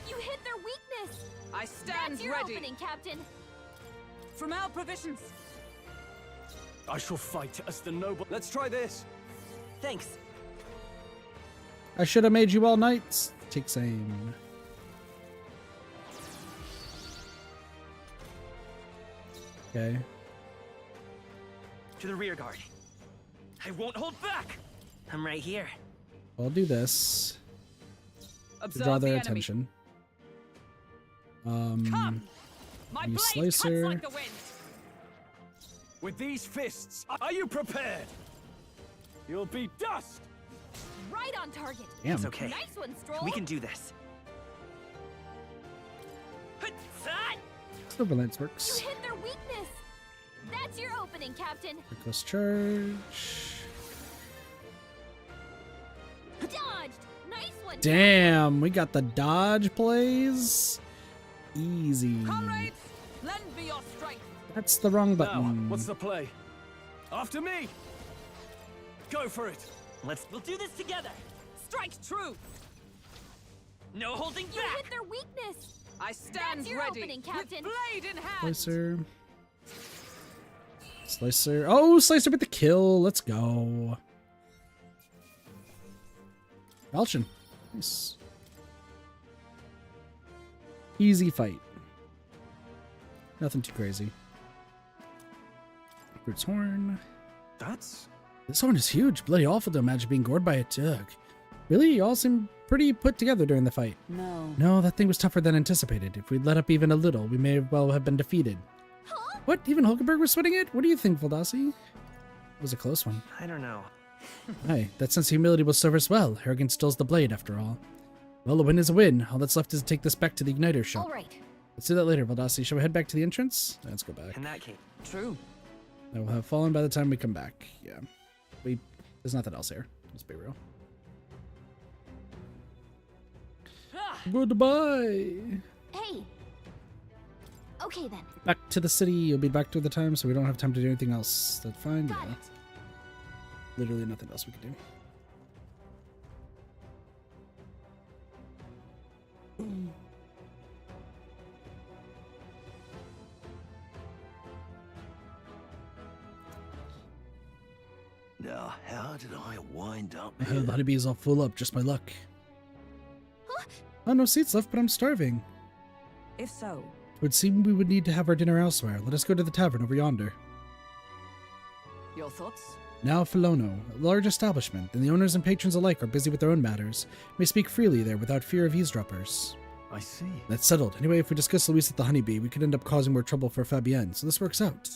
C: You hit their weakness.
D: I stand
C: That's your
D: ready.
C: opening, Captain.
D: From our provisions.
B: I shall fight as the noble. Let's try this.
G: Thanks.
A: I should have made you all knights. Takes aim. Okay.
G: To the rear guard. I won't hold back. I'm right here.
A: I'll do this to
D: Observe
A: draw their
D: the enemy.
A: attention.
D: Come. My
A: use
D: blade cuts
A: slicer.
D: like the wind.
B: With these fists, are you prepared? You'll be dust.
C: Right on target.
A: Damn.
G: It's okay.
C: Nice one, Stroll.
G: We can do this.
A: Silver Lance
C: You
A: works.
C: hit their weakness. That's your opening, Captain.
A: Reckless charge.
C: Dodged. Nice one.
A: Damn, we got the dodge plays. Easy.
D: Comrades, lend me your strength.
A: That's the wrong
B: Now,
A: button.
B: what's the play? After me. Go for it.
G: We'll do this together.
D: Strike true.
G: No holding
C: You
G: back.
C: hit their weakness.
D: I stand
C: That's your
D: ready.
C: opening, Captain.
D: With blade in hand.
A: Slicer. Slicer. Oh, Slicer with the kill. Let's go. Falchion. Nice. Easy fight. Nothing too crazy. Brute's horn. This horn is huge. Bloody awful to imagine being gored by it. Ugh. Really? You all seem pretty put together during the fight.
D: No.
A: No, that thing was tougher than anticipated. If we'd let up even a little, we may well have been defeated.
C: Huh?
A: What? Even Hulkenberg was sweating it? What do you think, Valdasi? It was a close one.
G: I don't know.
A: Aye, that sense of humility will serve us well. Arrogance stills the blade, after all. Well, a win is a win. All that's left is to take this back to the Igniter shop.
C: All right.
A: Let's do that later, Valdasi. Shall we head back to the entrance? Let's go back.
G: In that case.
D: True.
A: I will have fallen by the time we come back. Yeah. There's nothing else here. Let's be real. Goodbye.
C: Hey. Okay then.
A: Back to the city. You'll be back to the time, so we don't have time to do anything else. That's fine.
C: Got
A: Yeah.
C: it.
A: Literally nothing else we can do.
N: Now, how did I wind up
A: The
N: here?
A: honeybee's all full up, just my luck.
C: Huh?
A: Oh, no seats left, but I'm starving.
D: If so,
A: It would seem we would need to have our dinner elsewhere. Let us go to the tavern over yonder.
D: your thoughts?
A: Now Filono, a large establishment, and the owners and patrons alike are busy with their own matters. May speak freely there without fear of eavesdroppers.
B: I see.
A: That's settled. Anyway, if we discuss Luis at the Honeybee, we could end up causing more trouble for Fabienne, so this works out.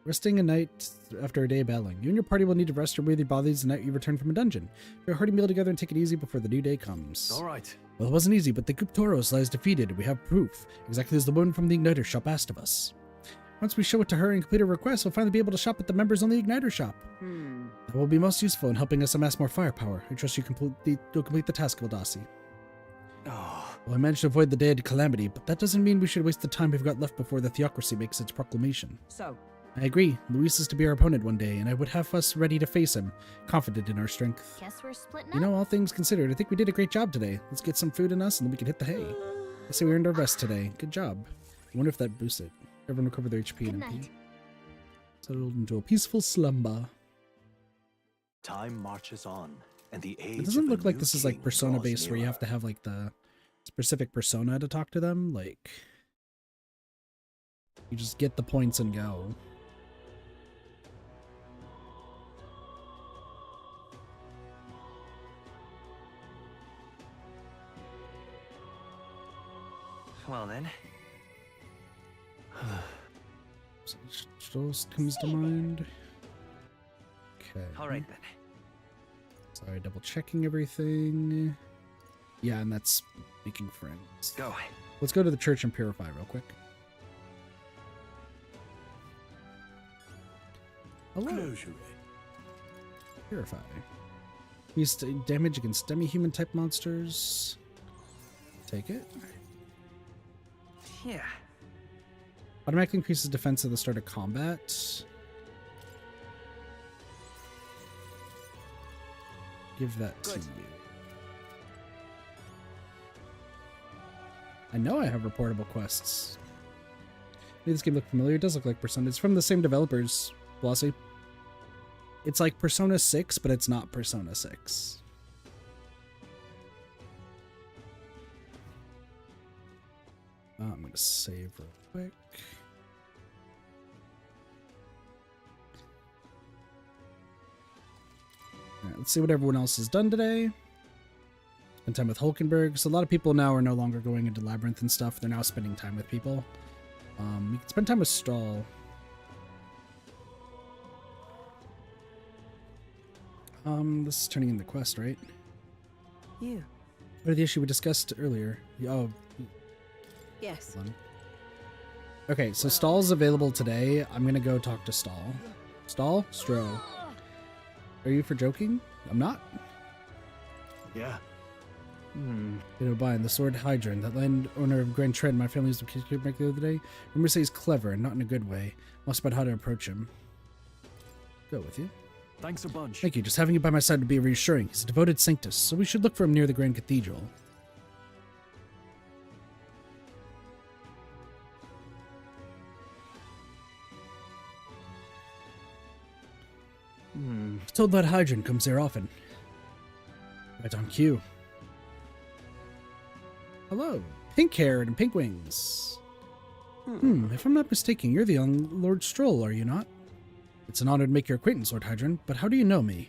A: Resting a night after a day of battling. You and your party will need to rest or breathe your bodies the night you return from a dungeon. Have a hearty meal together and take it easy before the new day comes.
B: All right.
A: Well, it wasn't easy, but the Guptoros lies defeated. We have proof, exactly as the woman from the Igniter shop asked of us. Once we show it to her and complete her request, we'll finally be able to shop at the members-only Igniter shop. That will be most useful in helping us amass more firepower. I trust you'll complete the task, Valdasi.
B: Oh.
A: Well, I managed to avoid the day of calamity, but that doesn't mean we should waste the time we've got left before the Theocracy makes its proclamation.
D: So,
A: I agree. Luis is to be our opponent one day, and I would have us ready to face him, confident in our strength.
C: Guess we're splitting
A: You
C: up.
A: know, all things considered, I think we did a great job today. Let's get some food in us, and then we can hit the hay. I say we earned our rest today. Good job. I wonder if that boosts it. Everyone recover their HP
C: Good
A: and MP.
C: night.
A: Settled into a peaceful slumber.
Q: Time marches on, and the age
A: It doesn't
Q: of a
A: look like
Q: new
A: this is like
Q: king
A: persona
Q: draws
A: based where you
Q: nearer.
A: have to have like the specific persona to talk to them. Like, you just get the points and go.
G: Well then.
A: Just comes to mind. Okay.
G: All right then.
A: Sorry, double checking everything. Yeah, and that's making friends.
G: Go.
A: Let's go to the church and purify real quick. Hello. Purify. Use damage against demi-human type monsters. Take it.
G: Yeah.
A: Automatically increases defense at the start of combat. Give that to you. I know I have reportable quests. Made this game look familiar. It does look like Persona. It's from the same developers, Blossy. It's like Persona 6, but it's not Persona 6. I'm going to save real quick. Alright, let's see what everyone else has done today. Spend time with Hulkenberg. So a lot of people now are no longer going into Labyrinth and stuff. They're now spending time with people. You can spend time with Stahl. This is turning in the quest, right?
L: You.
A: What are the issue we discussed earlier? Oh.
L: Yes.
A: Okay, so Stahl's available today. I'm gonna go talk to Stahl. Stahl? Stro. Are you for joking? I'm not.
B: Yeah.
A: You know, buying the sword Hydron, that landowner of Grand Trend my family used to kidnap the other day. Rumors say he's clever and not in a good way. Must about how to approach him. Go with you.
B: Thanks a bunch.
A: Thank you. Just having you by my side would be reassuring. He's a devoted sanctus, so we should look for him near the Grand Cathedral. I was told that Hydron comes here often. Right on cue. Hello. Pink-haired and pink wings. If I'm not mistaken, you're the young Lord Stroll, are you not? It's an honor to make your acquaintance, Lord Hydron, but how do you know me?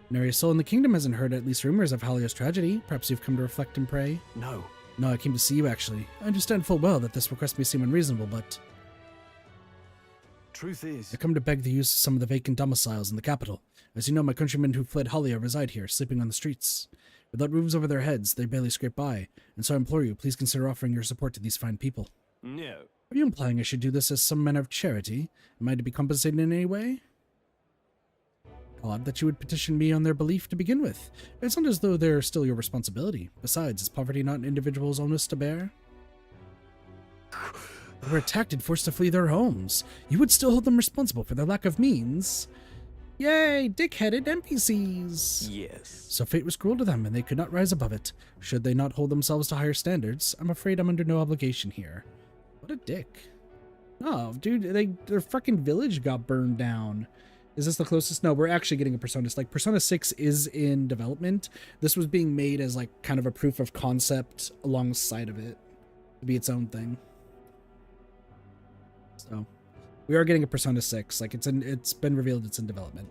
A: Nary a soul in the kingdom hasn't heard at least rumors of Halia's tragedy. Perhaps you've come to reflect and pray?
B: No.
A: No, I came to see you, actually. I understand full well that this request may seem unreasonable, but...
B: Truth is...
A: I come to beg the use of some of the vacant domiciles in the capital. As you know, my countrymen who fled Halia reside here, sleeping on the streets. Without roofs over their heads, they barely scrape by, and so I implore you, please consider offering your support to these fine people.
B: No.
A: Are you implying I should do this as some manner of charity? Am I to be compensated in any way? Odd that you would petition me on their belief to begin with. It's not as though they're still your responsibility. Besides, is poverty not an individual's onus to bear? They were attacked and forced to flee their homes. You would still hold them responsible for their lack of means? Yay, dick-headed NPCs!
B: Yes.
A: So fate was cruel to them, and they could not rise above it. Should they not hold themselves to higher standards, I'm afraid I'm under no obligation here. What a dick. Oh, dude, their fucking village got burned down. Is this the closest? No, we're actually getting a Persona. Like, Persona 6 is in development. This was being made as, like, kind of a proof of concept alongside of it to be its own thing. So, we are getting a Persona 6. Like, it's been revealed it's in development.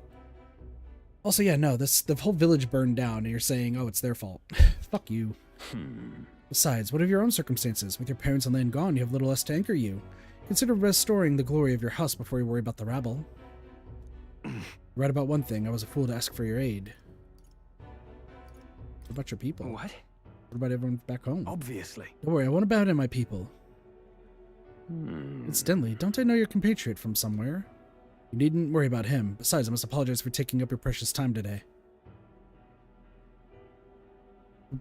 A: Also, yeah, no, the whole village burned down, and you're saying, oh, it's their fault. Fuck you. Besides, what of your own circumstances? With your parents and land gone, you have little less to anchor you. Consider restoring the glory of your house before you worry about the rabble. Right about one thing, I was a fool to ask for your aid. What about your people?
B: What?
A: What about everyone back home?
B: Obviously.
A: Don't worry, I won't abandon my people. Incidentally, don't I know your compatriot from somewhere? You needn't worry about him. Besides, I must apologize for taking up your precious time today.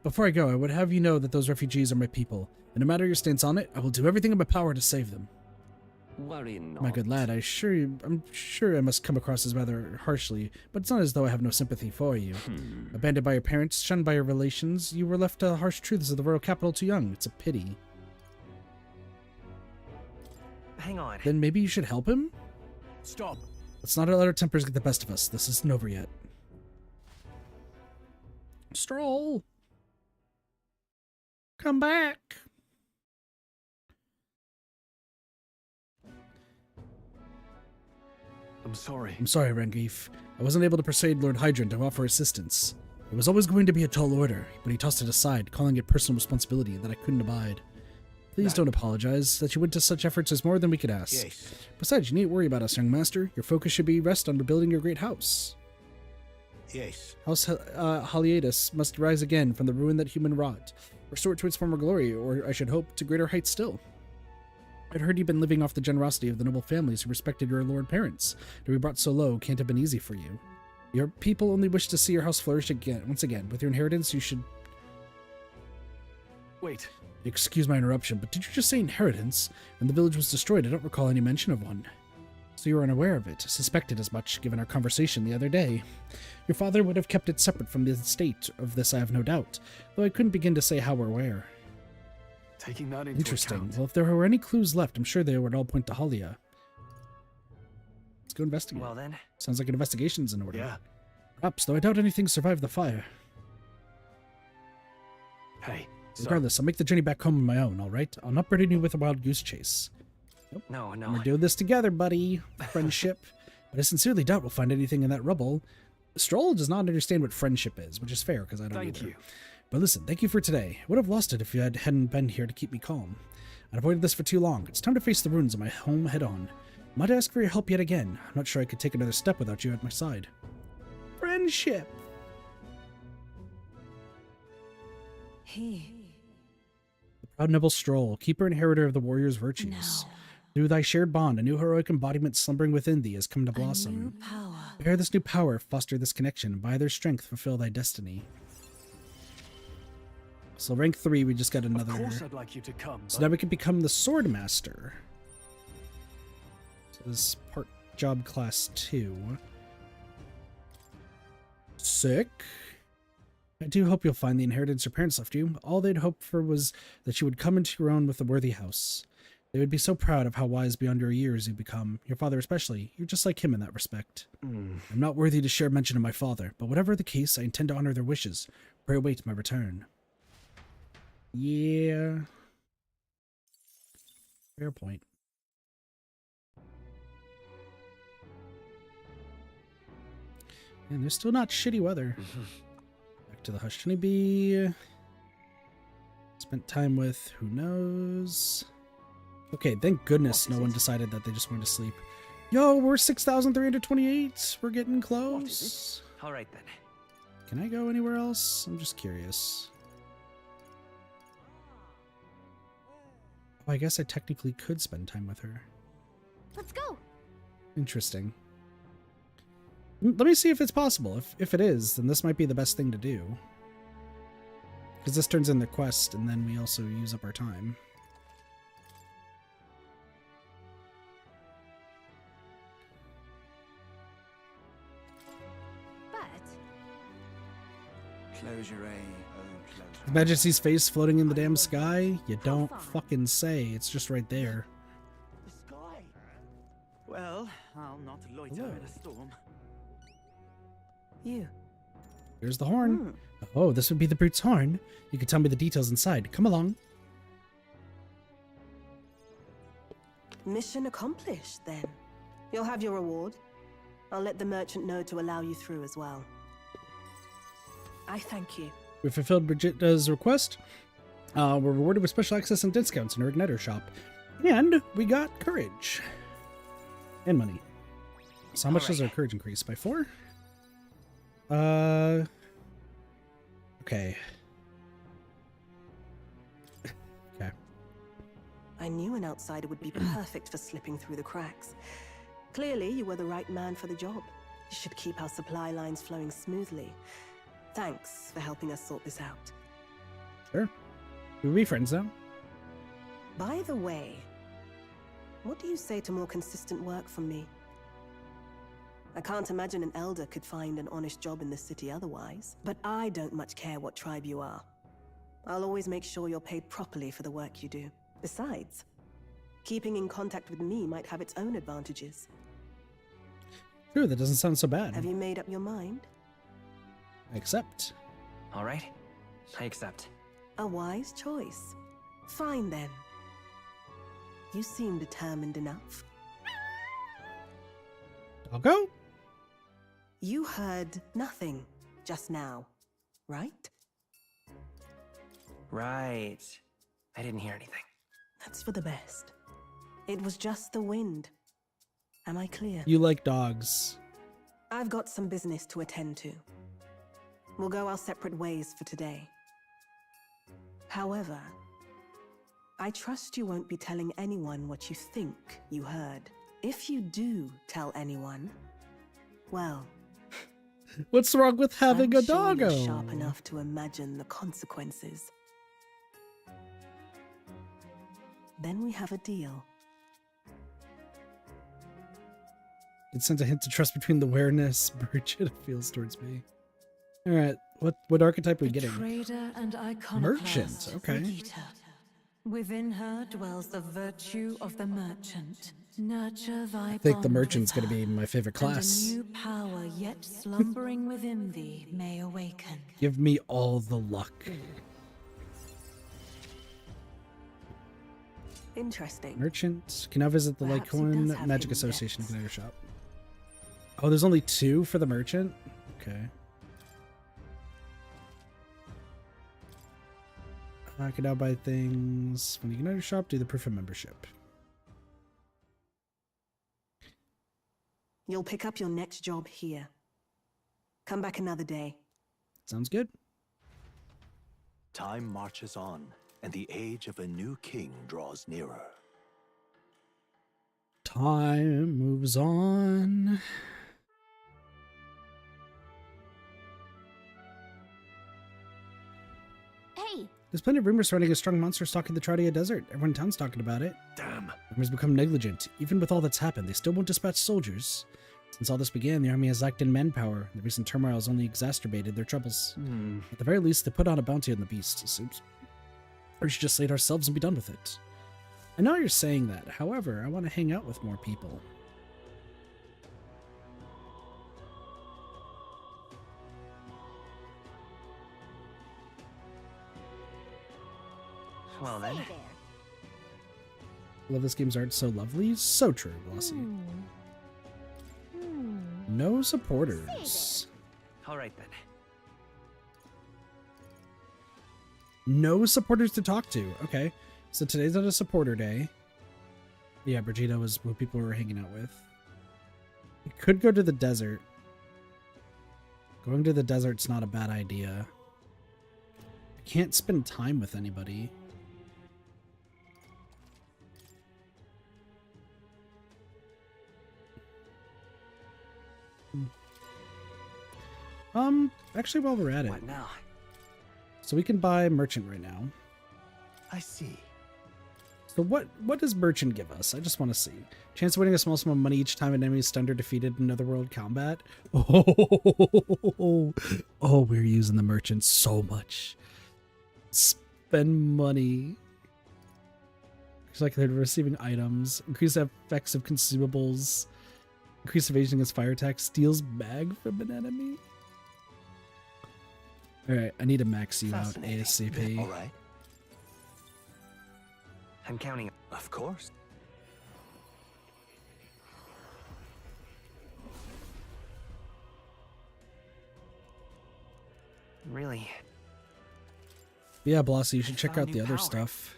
A: Before I go, I would have you know that those refugees are my people, and no matter your stance on it, I will do everything in my power to save them.
B: Worry not.
A: My good lad, I'm sure I must come across as rather harshly, but it's not as though I have no sympathy for you. Abandoned by your parents, shunned by your relations, you were left to harsh truths of the royal capital too young. It's a pity.
G: Hang on.
A: Then maybe you should help him?
B: Stop.
A: Let's not let our tempers get the best of us. This isn't over yet. Stroll. Come back.
B: I'm sorry.
A: I'm sorry, Rangif. I wasn't able to persuade Lord Hydron to offer assistance. It was always going to be a tall order, but he tossed it aside, calling it personal responsibility that I couldn't abide. Please don't apologize. That you went to such efforts is more than we could ask.
B: Yes.
A: Besides, you needn't worry about us, young master. Your focus should be rest on rebuilding your great house.
N: Yes.
A: House Haliatus must rise again from the ruin that human wrought. Restore it to its former glory, or I should hope, to greater heights still. I'd heard you'd been living off the generosity of the noble families who respected your lord parents. To be brought so low can't have been easy for you. Your people only wish to see your house flourish again. Once again, with your inheritance, you should...
B: Wait.
A: Excuse my interruption, but did you just say inheritance? When the village was destroyed, I don't recall any mention of one. So you were unaware of it, suspected as much, given our conversation the other day. Your father would have kept it separate from the estate, of this I have no doubt, though I couldn't begin to say how or where.
B: Taking that into
A: Interesting.
B: account.
A: Well, if there were any clues left, I'm sure they would all point to Halia. Let's go investigate.
G: Well then.
A: Sounds like an investigation's in order.
B: Yeah.
A: Perhaps, though I doubt anything survived the fire.
B: Hey.
A: Regardless, I'll make the journey back home on my own, alright? I'll not burden you with a wild goose chase. Nope.
G: No.
A: We're doing this together, buddy. Friendship. But I sincerely doubt we'll find anything in that rubble. Stroll does not understand what friendship is, which is fair, because I don't
B: Thank
A: either.
B: you.
A: But listen, thank you for today. I would have lost it if you hadn't been here to keep me calm. I'd avoided this for too long. It's time to face the ruins of my home head-on. Might ask for your help yet again. I'm not sure I could take another step without you at my side. Friendship.
D: He.
A: The proud noble Stroll, keeper and inheritor of the warrior's virtues.
D: No.
A: Through thy shared bond, a new heroic embodiment slumbering within thee has come to blossom.
D: A new power.
A: Bear this new power, foster this connection, and by their strength fulfill thy destiny. So rank 3, we just got another.
B: Of course I'd like you to come.
A: So now we can become the Sword Master. So this is part job class 2. Sick. I do hope you'll find the inheritance your parents left you. All they'd hoped for was that you would come into your own with a worthy house. They would be so proud of how wise beyond your years you've become. Your father especially. You're just like him in that respect. I'm not worthy to share mention of my father, but whatever the case, I intend to honor their wishes. Pray await my return. Yeah. Fair point. And there's still not shitty weather. Back to the Hushed Honeybee. Spent time with who knows. Okay, thank goodness no one decided that they just wanted to sleep. Yo, we're 6,328. We're getting close.
G: All right then.
A: Can I go anywhere else? I'm just curious. Oh, I guess I technically could spend time with her.
C: Let's go.
A: Interesting. Let me see if it's possible. If it is, then this might be the best thing to do. Because this turns in the quest, and then we also use up our time.
P: Close your eye, close your
A: Majesty's face floating in the damn sky? You don't fucking say. It's just right there.
P: The sky. Well, I'll not loiter in a storm.
D: You.
A: Here's the horn. Oh, this would be the brute's horn. You could tell me the details inside. Come along.
R: Mission accomplished, then. You'll have your reward. I'll let the merchant know to allow you through as well. I thank you.
A: We fulfilled Brigitta's request. We're rewarded with special access and discounts in her Igniter shop. And we got courage. And money. So how much does our courage increase? By 4? Okay. Okay.
R: I knew an outsider would be perfect for slipping through the cracks. Clearly, you were the right man for the job. You should keep our supply lines flowing smoothly. Thanks for helping us sort this out.
A: Sure. We'll be friends now.
R: By the way, what do you say to more consistent work from me? I can't imagine an elder could find an honest job in the city otherwise, but I don't much care what tribe you are. I'll always make sure you're paid properly for the work you do. Besides, keeping in contact with me might have its own advantages.
A: Sure, that doesn't sound so bad.
R: Have you made up your mind?
A: I accept.
G: All right. I accept.
R: A wise choice. Fine then. You seem determined enough.
A: I'll go.
R: You heard nothing just now, right?
G: Right. I didn't hear anything.
R: That's for the best. It was just the wind. Am I clear?
A: You like dogs.
R: I've got some business to attend to. We'll go our separate ways for today. However, I trust you won't be telling anyone what you think you heard. If you do tell anyone, well...
A: What's wrong with having
R: I'm
A: a
R: sure you're
A: doggo?
R: sharp enough to imagine the consequences. Then we have a deal.
A: It sends a hint of trust between the awareness merchant feels towards me. Alright, what archetype are we getting?
D: Trader and iconoclast,
A: Merchant, okay.
D: Brigitte. Within her dwells the virtue of the merchant. Nurture thy
A: I think the
D: bond
A: merchant's
D: with
A: gonna be my favorite class.
D: And a new power yet slumbering within thee may awaken.
A: Give me all the luck.
R: Interesting.
A: Merchant can now visit the
R: Perhaps he
A: Lycoin
R: does have
A: Magic
R: hidden
A: Association
R: depths.
A: Igniter Shop. Oh, there's only 2 for the merchant? Okay. I can now buy things from the Igniter Shop, do the proof of membership.
R: You'll pick up your next job here. Come back another day.
A: Sounds good.
Q: Time marches on, and the age of a new king draws nearer.
A: Time moves on.
C: Hey,
A: There's plenty of rumors surrounding a strong monster stalking the Traudia Desert. Everyone in town's talking about it.
B: Damn.
A: Armies become negligent. Even with all that's happened, they still won't dispatch soldiers. Since all this began, the army has lacked in manpower. The recent turmoil has only exacerbated their troubles. At the very least, they put on a bounty on the beast, it seems. Or we should just slay it ourselves and be done with it. I know you're saying that. However, I want to hang out with more people.
G: Well then.
A: I love this game's art, so lovely. So true, Glossy. No supporters.
G: All right then.
A: No supporters to talk to. Okay. So today's not a supporter day. Yeah, Brigitte was who people were hanging out with. We could go to the desert. Going to the desert's not a bad idea. I can't spend time with anybody. Actually, while we're at it.
G: What now?
A: So we can buy merchant right now.
Q: I see.
A: So what does merchant give us? I just want to see. Chance of winning a small sum of money each time an enemy is stunned or defeated in otherworld combat. Oh, we're using the merchant so much. Spend money. It's like they're receiving items. Increase effects of consumables. Increase evasion against fire attack. Steals bag from an enemy. Alright, I need to max you out ASAP.
Q: All right.
G: I'm counting.
Q: Of course.
G: Really?
A: Yeah, Blossy, you should check out the other stuff.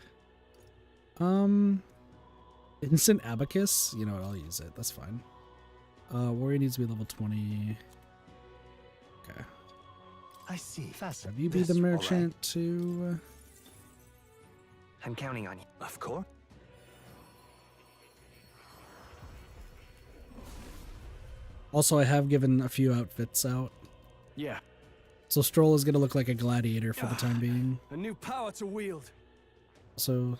A: Instant Abacus? You know what, I'll use it. That's fine. Warrior needs to be level 20. Okay.
Q: I see.
A: Have you be the merchant to...
G: I'm counting on you.
Q: Of course.
A: Also, I have given a few outfits out.
B: Yeah.
A: So Stroll is going to look like a gladiator for the time being.
B: A new power to wield.
A: Also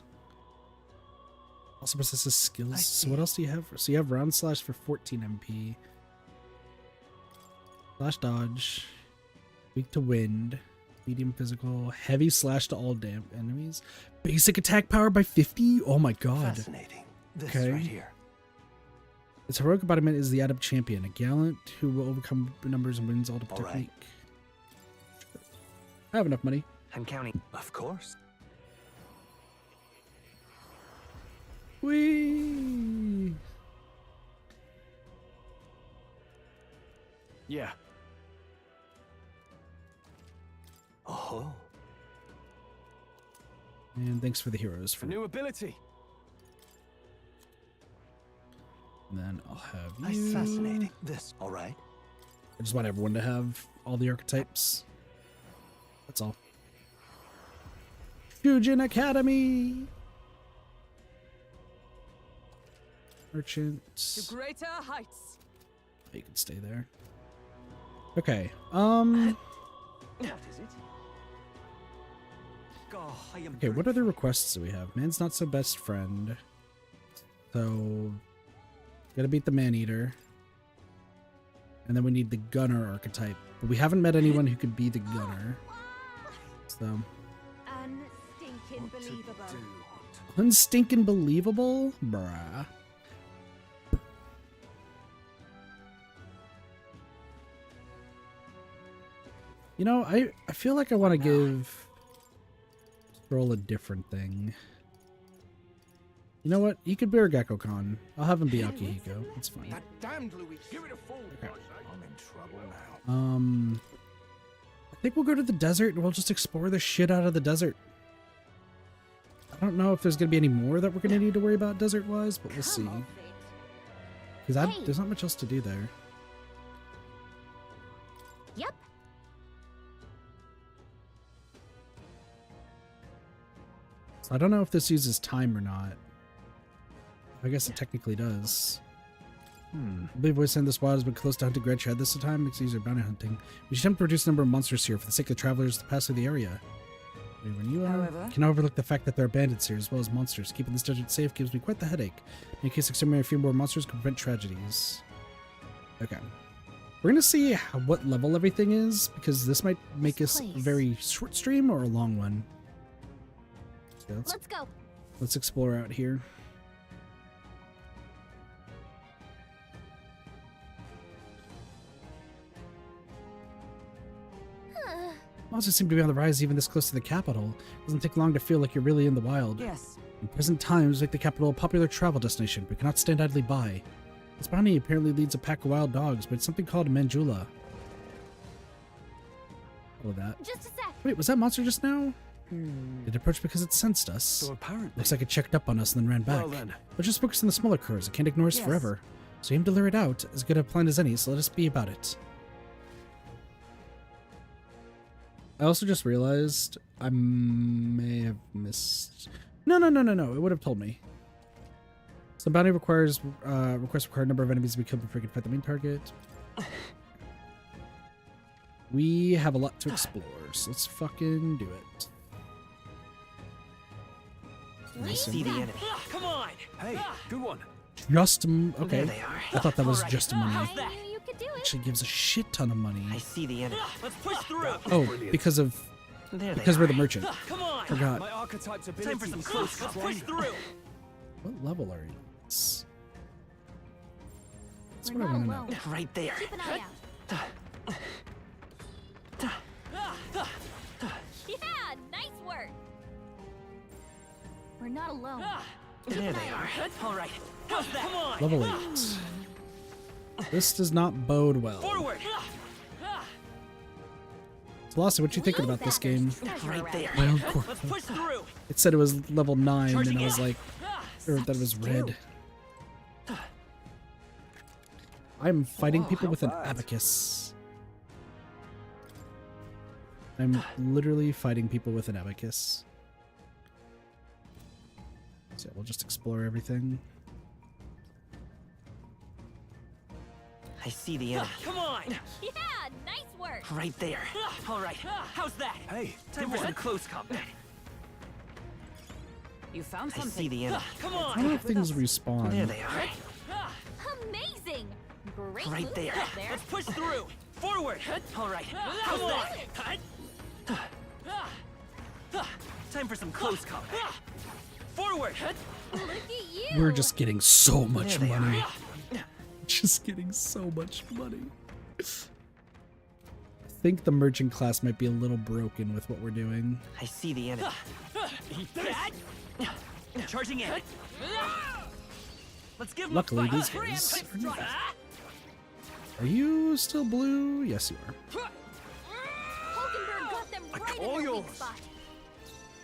A: possesses skills. So what else do you have? So you have round slash for 14 MP. Slash dodge. Weak to wind. Medium physical. Heavy slash to all enemies. Basic attack power by 50? Oh my god.
Q: Fascinating. This
A: Okay.
Q: right here.
A: Its heroic embodiment is the Adept Champion, a gallant who will overcome numbers and wins all
Q: All
A: technique.
Q: right.
A: I have enough money.
G: I'm counting.
Q: Of course.
A: Whee!
B: Yeah.
Q: Oh.
A: And thanks for the heroes.
B: A new ability.
A: And then I'll have you.
Q: Fascinating. This. All right.
A: I just want everyone to have all the archetypes. That's all. Shujin Academy. Merchant.
D: To greater heights.
A: You can stay there. Okay.
B: What is it?
A: Okay, what other requests do we have? Man's not so best friend. So gotta beat the Man-Eater. And then we need the Gunner archetype. But we haven't met anyone who could be the Gunner. So
O: Unstinking believable.
A: unstinking believable? Bruh. You know, I feel like I want to give Scroll a different thing. You know what? You could be our Gecko-Con. I'll have him be Akihiko. That's fine.
K: That damned Louis. Give it a full
A: Okay.
K: I'm in trouble now.
A: I think we'll go to the desert and we'll just explore the shit out of the desert. I don't know if there's going to be any more that we're going to need to worry about desert-wise, but we'll see. Because there's not much else to do there.
C: Yep.
A: So I don't know if this uses time or not. I guess it technically does. I believe we send this wild has been close to hunting Red Shed this time, makes it easier bounty hunting. We should attempt to reduce the number of monsters here for the sake of travelers to pass through the area. When you can overlook the fact that there are bandits here as well as monsters. Keeping this desert safe gives me quite the headache. In case exterminating a few more monsters can prevent tragedies. Okay. We're gonna see what level everything is, because this might make us a very short stream or a long one. So
C: Let's go.
A: Let's explore out here. Monsters seem to be on the rise even this close to the capital. Doesn't take long to feel like you're really in the wild.
D: Yes.
A: In present times, make the capital a popular travel destination, but cannot stand idly by. This bounty apparently leads a pack of wild dogs, but it's something called Manjula. Oh, that.
C: Just a sec.
A: Wait, was that monster just now? It approached because it sensed us.
B: So apparently.
A: Looks like it checked up on us and then ran back.
B: Well then.
A: Let's just focus on the smaller curs. It can't ignore us forever. So aim to lure it out. As good a plan as any, so let us be about it. I also just realized I may have missed... No. It would have told me. So bounty requires require a number of enemies to be killed before you can fight the main target. We have a lot to explore, so let's fucking do it.
G: I see the enemy. Come on!
B: Hey, good one.
A: Just okay.
G: There they are.
A: I thought that was
G: All right.
A: just money.
G: How's that?
C: You could do it.
A: Actually gives a shit ton of money.
G: I see the enemy. Let's push through.
A: Oh, because of
G: There they
A: because we're the
G: are.
A: merchant.
G: Come on.
A: Forgot.
B: My archetype's ability
G: Time for some
B: is
G: close. Let's push through.
A: What level are you? That's
C: We're
A: what I
C: not
A: want to know.
C: alone.
G: Right there.
C: Keep an eye out. Yeah, nice work. We're not alone.
G: There they are. All right. How's that? Come on.
A: Level 8. This does not bode well.
G: Forward.
A: Velocity, what you thinking about this game?
G: Right there.
A: My own core.
G: Let's push through.
A: It said it was level 9,
G: Charging
A: and I was
G: in.
A: like, or that it was red. I'm fighting people with an abacus. I'm literally fighting people with an abacus. So we'll just explore everything.
G: I see the enemy. Come on.
C: Yeah, nice work.
G: Right there. All right. How's that?
B: Hey,
G: Time for some close combat.
D: You found
G: I
D: something.
G: see the enemy. Come
A: I
G: on.
A: don't know if things respawn.
G: There they are.
C: Amazing. Great
G: Right
C: move
G: there.
C: up there.
G: Let's push through. Forward. All right. How's that? Time for some close combat. Forward.
C: Look at you.
A: We're just getting so much
G: There they
A: money.
G: are.
A: Just getting so much money. I think the merchant class might be a little broken with what we're doing.
G: I see the enemy. Eat that. Charging in. Let's give him
A: Luckily,
G: a
A: these
G: fight.
A: guys are not. Are you still blue? Yes, you are.
C: Hulkenberg got them right in
B: all
C: their weak
B: yours.
C: spot.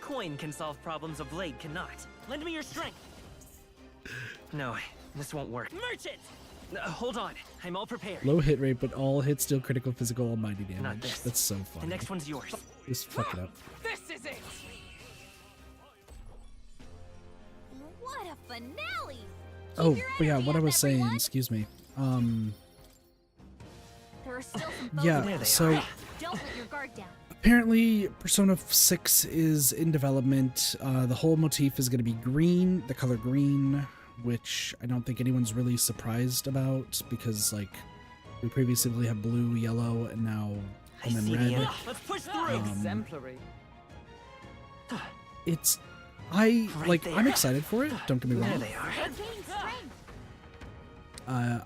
G: Coin can solve problems a blade cannot. Lend me your strength. No, this won't work. Merchant! Hold on. I'm all prepared.
A: Low hit rate, but all hits deal critical, physical, almighty
G: Not
A: damage.
G: this.
A: That's so
G: The
A: funny.
G: next one's yours.
A: Just fuck it up.
D: This is it.
C: What a finale!
A: Oh, but yeah, what I was saying, excuse me.
C: There are still some foes
A: Yeah,
C: around.
A: so
C: Don't let your guard down.
A: apparently Persona 6 is in development. The whole motif is going to be green, the color green, which I don't think anyone's really surprised about because, like, we previously had blue, yellow, and now home and red.
G: Let's push through.
L: Exemplary.
A: It's, I'm excited for it. Don't get me wrong.
G: There they are.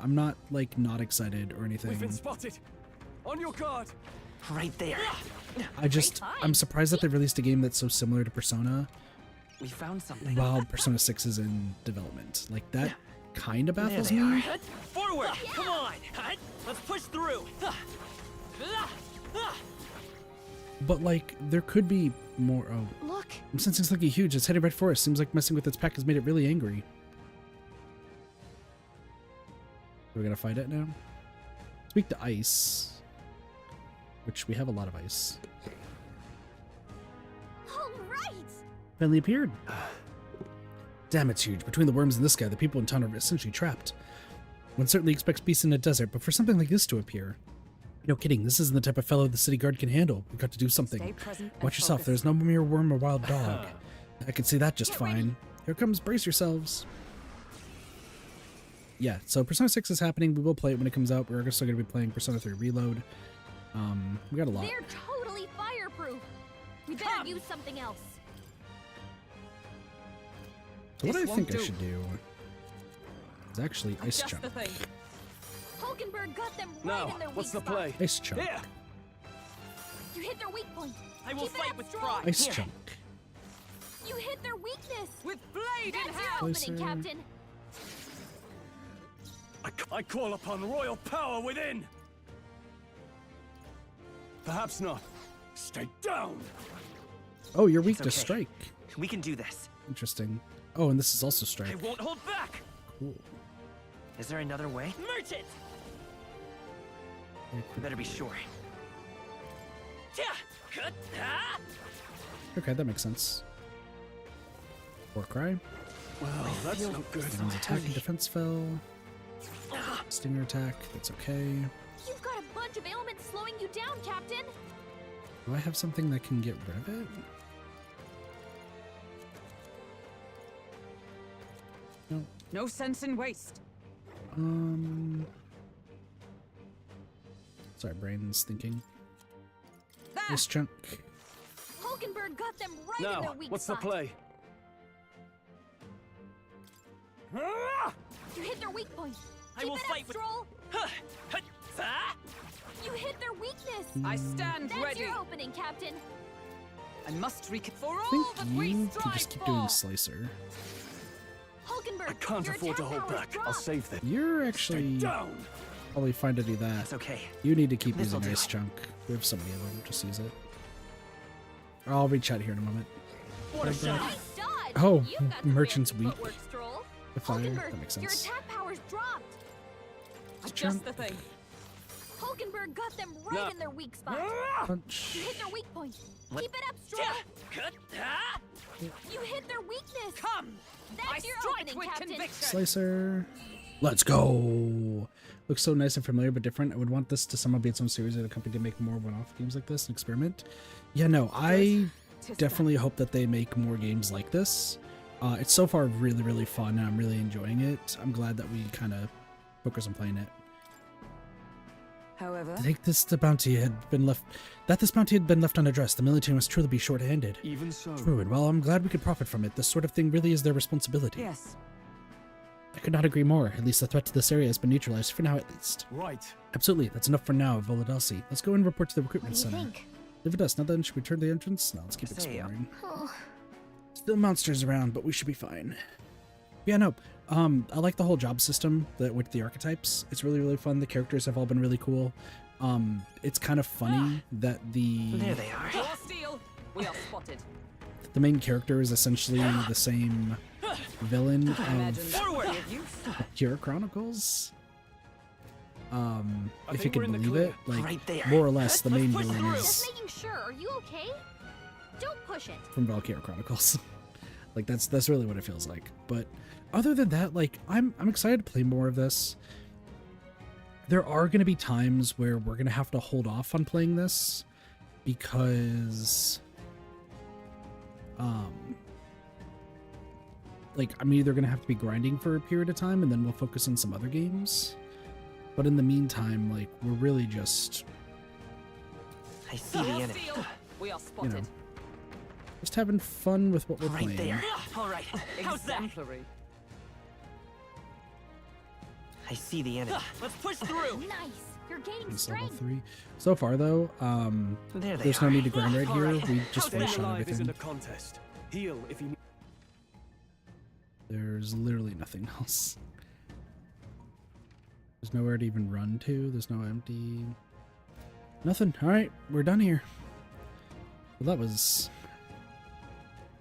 A: I'm not not excited or anything.
B: We've been spotted. On your guard.
G: Right there.
A: I'm surprised that they released a game that's so similar to Persona
G: We found something.
A: while Persona 6 is in development. Like, that kind of
G: There
A: baffles
G: they
A: me.
G: are. Forward! Come on! Let's push through.
A: But, like, there could be more. Oh,
C: Look.
A: I'm sensing something huge. It's headed right for us. Seems like messing with its pack has made it really angry. We're gonna fight it now? Speak to ice. Which we have a lot of ice.
C: All right.
A: Finally appeared. Damn, it's huge. Between the worms and this guy, the people in town are essentially trapped. One certainly expects peace in a desert, but for something like this to appear. No kidding, this isn't the type of fellow the city guard can handle. We've got to do something.
D: Stay present and
A: Watch yourself,
D: focus.
A: there's no mere worm or wild dog. I can see that just fine. Here comes, brace yourselves. Yeah, so Persona 6 is happening. We will play it when it comes out. We're still going to be playing Persona 3 Reload. We got a lot.
C: They're totally fireproof. We better use something else.
A: So what I
C: This
A: think
C: won't
A: I
C: do.
A: should do is actually Ice Chunk.
C: Hulkenberg got them right
B: Now,
C: in their
B: what's
C: weak
B: the play?
C: spot.
A: Ice Chunk.
B: Here.
C: You hit their weak point.
G: I will
C: Keep it
G: fight
C: up,
G: with
C: Stroll.
G: pride.
A: Ice
G: Here.
A: Chunk.
C: You hit their weakness.
L: With blade in
C: That's your
L: hand.
C: opening,
A: Closer.
C: Captain.
B: I call upon royal power within. Perhaps not. Stay down.
A: Oh, you're weak
G: It's
A: to
G: okay.
A: strike.
G: We can do this.
A: Interesting. Oh, and this is also
G: I
A: strike.
G: won't hold back.
A: Cool.
G: Is there another way? Merchant! We better be sure.
A: Okay, that makes sense. War Cry.
B: Well, that's not good.
A: Everyone's attack and defense fell. Stinger attack, that's okay.
C: You've got a bunch of ailments slowing you down, Captain.
A: Do I have something that can get rid of it? No.
D: No sense in waste.
A: Sorry, brain's thinking. Ice Chunk.
C: Hulkenberg got them right in their
B: Now,
C: weak
B: what's the
C: spot.
B: play?
C: You hit their weak point.
G: I
C: Keep
G: will
C: it
G: fight
C: up,
G: with-
C: Stroll. You hit their weakness.
D: I stand
C: That's
D: ready.
C: your opening, Captain.
D: I must recap for
A: I
D: all
A: think
D: that we
A: you can
D: strive
A: just keep
D: for.
A: doing Slicer.
C: Hulkenberg,
B: I can't
C: your
B: afford to
C: attack
B: hold
C: power's
B: back. I'll
C: dropped.
B: save them.
A: You're actually
B: Down.
A: probably fine to do that.
G: It's okay.
A: You need to keep
G: This'll
A: using
G: do
A: Ice
G: it.
A: Chunk. We have so many of them. Just use it. I'll reach out here in a moment.
G: What a shot.
C: Nice dodge.
A: Oh,
C: You've got some
A: Merchant's
C: fancy
A: weak.
C: footwork, Stroll.
A: The fire,
C: Hulkenberg,
A: that makes
C: your
A: sense.
C: attack power's dropped.
D: Just the thing.
C: Hulkenberg got them right
B: No.
C: in their weak spot.
A: Punch.
C: You hit their weak point.
G: What?
C: Keep it up, Stroll. You hit their weakness.
D: Come.
C: That's
D: I
C: your
D: strike
C: opening,
D: with
C: Captain.
D: conviction.
A: Slicer. Let's go. Looks so nice and familiar, but different. I would want this to somehow be its own series at a company to make more one-off games like this and experiment. Yeah, no, I definitely hope that they make more games like this. It's so far really, really fun, and I'm really enjoying it. I'm glad that we kind of focus on playing it.
D: However,
A: I think this bounty had been left unaddressed. The military must truly be short-handed.
B: Even so.
A: True, and while I'm glad we could profit from it, this sort of thing really is their responsibility.
D: yes.
A: I could not agree more. At least the threat to this area has been neutralized, for now at least.
B: Right.
A: Absolutely, that's enough for now, Volodalsi. Let's go and report to the recruitment
C: What do you
A: center.
C: think?
A: Live with us. Now then, should we turn the entrance? No, let's keep
G: Say,
A: exploring.
C: Oh,
A: Still monsters around, but we should be fine. Yeah, no. I like the whole job system with the archetypes. It's really, really fun. The characters have all been really cool. It's kind of funny that
G: There they are.
D: Draw steel. We are spotted.
A: the main character is essentially the same villain
D: Imagine
A: of
D: that would
G: Forward.
D: be of use.
A: Hero Chronicles. If you
B: think we're
A: can
B: in the
A: believe it,
B: clear.
A: like
G: Right there.
A: more or less, the
G: Let's
A: main
G: push
A: villain
G: through.
A: is
C: just making sure. Are you okay? Don't push it.
A: from Valkyria Chronicles. Like that's really what it feels like. But other than that, like I'm excited to play more of this. There are going to be times where we're going to have to hold off on playing this because like I'm either going to have to be grinding for a period of time and then we'll focus on some other games. But in the meantime, like we're really just
G: I see the enemy.
L: We are spotted.
A: You know, just having fun with what we're
G: Right
A: playing.
G: there. All right. How's that?
L: Exemplary.
G: I see the enemy. Let's push through.
C: Nice. You're gaining
A: It's level
C: strength.
A: 3. So far though,
G: There they
A: there's no
G: are.
A: need to grind right
G: All
A: here.
G: right.
A: We just
B: Staying
A: one-shot
B: alive isn't
A: everything.
B: a contest. Heal if you need.
A: There's literally nothing else. There's nowhere to even run to. There's no empty. Nothing. Alright, we're done here. Well, that was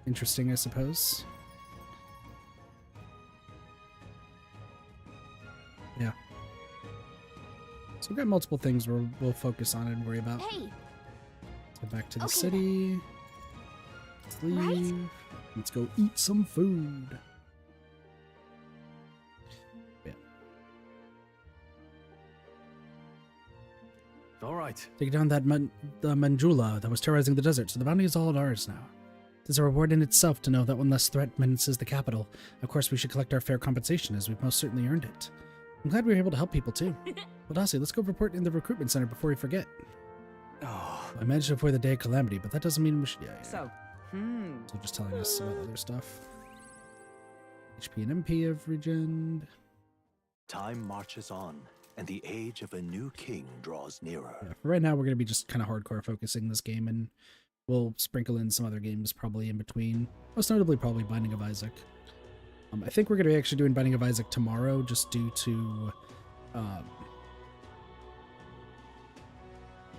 A: interesting, I suppose. Yeah. So we've got multiple things we'll focus on and worry about.
C: Hey,
A: Let's go back to the
C: Okay.
A: city. Let's leave.
C: Right?
A: Let's go eat some food. Yeah.
B: All right.
A: Take down that the Manjula that was terrorizing the desert, so the bounty is all ours now. It is a reward in itself to know that one less threat menaces the capital. Of course, we should collect our fair compensation, as we've most certainly earned it. I'm glad we were able to help people, too. Well, Darcy, let's go report in the recruitment center before we forget.
B: Oh,
A: I managed to avoid the day of calamity, but that doesn't mean we should... Yeah.
L: So,
A: So just telling us about other stuff. HP and MP have regened.
Q: Time marches on, and the age of a new king draws nearer.
A: Yeah, for right now, we're going to be just kind of hardcore focusing this game, and we'll sprinkle in some other games probably in between. Most notably, probably Binding of Isaac. I think we're going to be actually doing Binding of Isaac tomorrow, just due to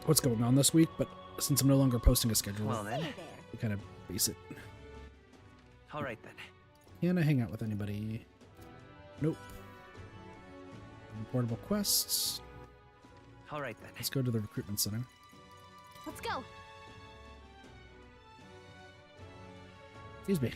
A: what's going on this week. But since I'm no longer posting a schedule,
G: Well then.
A: we kind of base it.
G: All right then.
A: Can I hang out with anybody? Nope. Portable quests.
G: All right then.
A: Let's go to the recruitment center.
C: let's go.
A: Excuse me.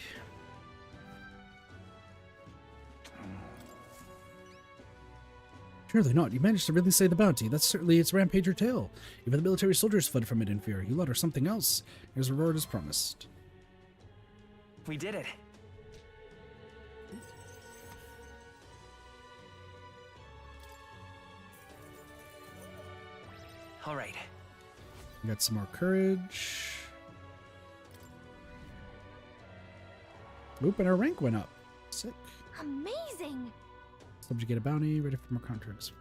A: Surely not. You managed to really say the bounty. That's certainly its rampager tale. Even the military soldiers fled from it in fear. You lot are something else. Here's a reward as promised.
G: We did it. All right.
A: We got some more courage. Oop, and our rank went up. Sick.
C: Amazing.
A: Subjugate a bounty. Ready for more contracts.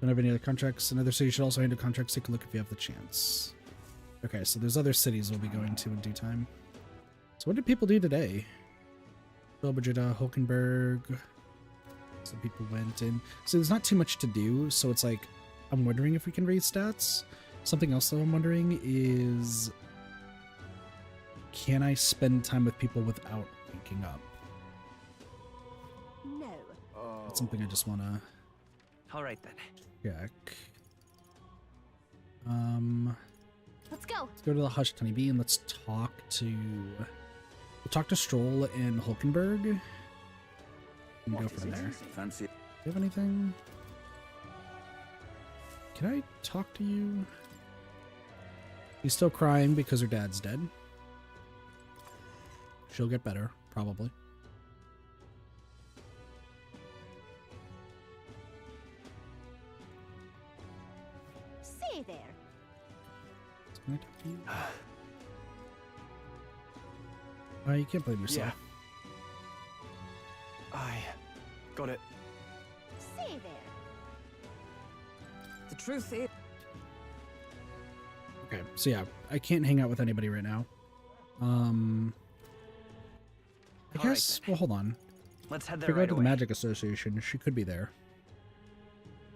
A: Don't have any other contracts. Another city should also handle contracts. Take a look if you have the chance. Okay, so there's other cities we'll be going to in due time. So what did people do today? Belbridgeda, Hulkenberg. Some people went in. So there's not too much to do, so it's like, I'm wondering if we can raise stats. Something else that I'm wondering is, can I spend time with people without waking up?
O: No.
A: That's something I just want to
G: All right then.
A: check.
C: Let's go.
A: Let's go to the Hushed Honeybee and let's talk to... We'll talk to Stroll and Hulkenberg. And go from there.
H: Fancy.
A: Do you have anything? Can I talk to you? She's still crying because her dad's dead. She'll get better, probably.
O: Say there.
A: Can I talk to you? You can't blame yourself.
B: I got it.
O: Say there.
D: The truth is...
A: Okay, so yeah, I can't hang out with anybody right now. I guess, well, hold on.
G: Let's head
A: If
G: there
A: we go
G: right
A: to the
G: away.
A: Magic Association, she could be there.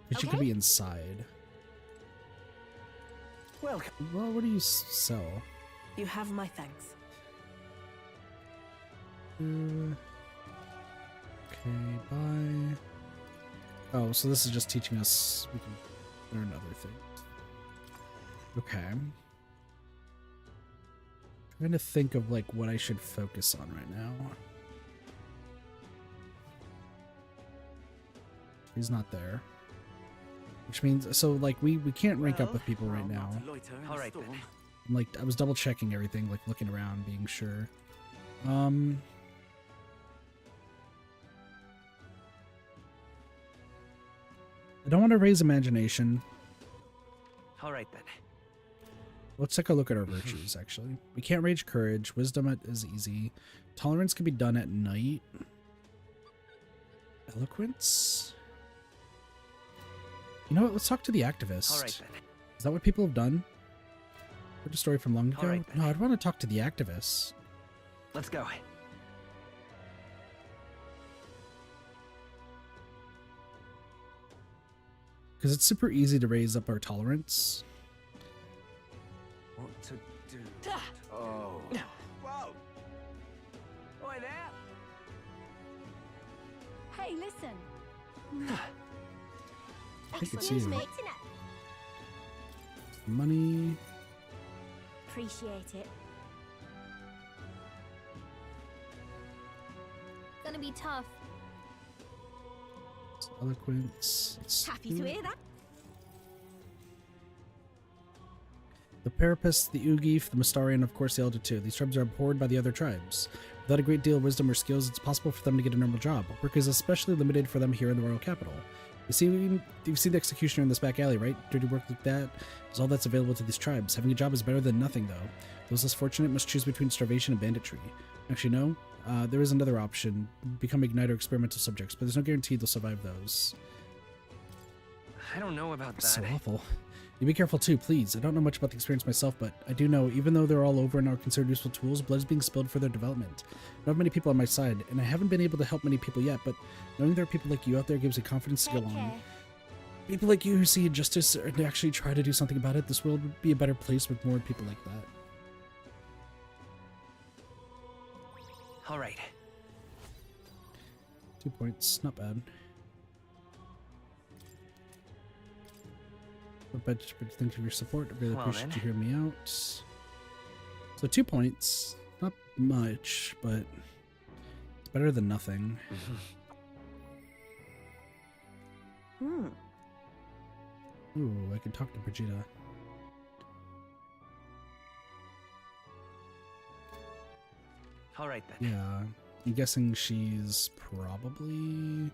A: But she could
O: Okay.
A: be inside.
R: Welcome.
A: Well, what do you sell?
R: You have my thanks.
A: Okay, bye. Oh, so this is just teaching us we can learn other things. Okay. Trying to think of like what I should focus on right now. He's not there. Which means, so like we can't rank up with people right now.
G: All right then.
A: Like I was double checking everything, like looking around, being sure. I don't want to raise imagination.
G: All right then.
A: Let's take a look at our virtues, actually. We can't rage courage. Wisdom is easy. Tolerance can be done at night. Eloquence? You know what? Let's talk to the activist.
G: All right then.
A: Is that what people have done? Heard a story from long ago?
G: All right, then.
A: No, I'd want to talk to the activists.
G: Let's go.
A: Because it's super easy to raise up our tolerance.
H: What to do? Oh.
P: Whoa! Oi there!
O: Hey, listen.
A: I think it's
O: Excuse
A: you.
O: me.
A: Money.
O: Appreciate it.
C: Gonna be tough.
A: Eloquence.
O: Happy to hear that.
A: The Parapus, the Ugif, the Mastari, and of course the Elder too. These tribes are abhorred by the other tribes. Without a great deal of wisdom or skills, it's possible for them to get a normal job. Work is especially limited for them here in the royal capital. You've seen the executioner in this back alley, right? Dirty work like that is all that's available to these tribes. Having a job is better than nothing, though. Those less fortunate must choose between starvation and banditry. Actually, no. There is another option. Become Igniter experimental subjects, but there's no guarantee they'll survive those.
G: I don't know about that.
A: So awful. You be careful too, please. I don't know much about the experience myself, but I do know, even though they're all over and are considered useful tools, blood is being spilled for their development. I don't have many people on my side, and I haven't been able to help many people yet, but knowing there are people like you out there gives me confidence to go on. People like you who see injustice and actually try to do something about it, this world would be a better place with more people like that.
G: All right.
A: 2 points, not bad. But thank you for your support. I really
G: Well,
A: appreciate
G: then.
A: you hearing me out. So 2 points, not much, but it's better than nothing. Ooh, I can talk to Brigida.
G: All right then.
A: Yeah, I'm guessing she's probably...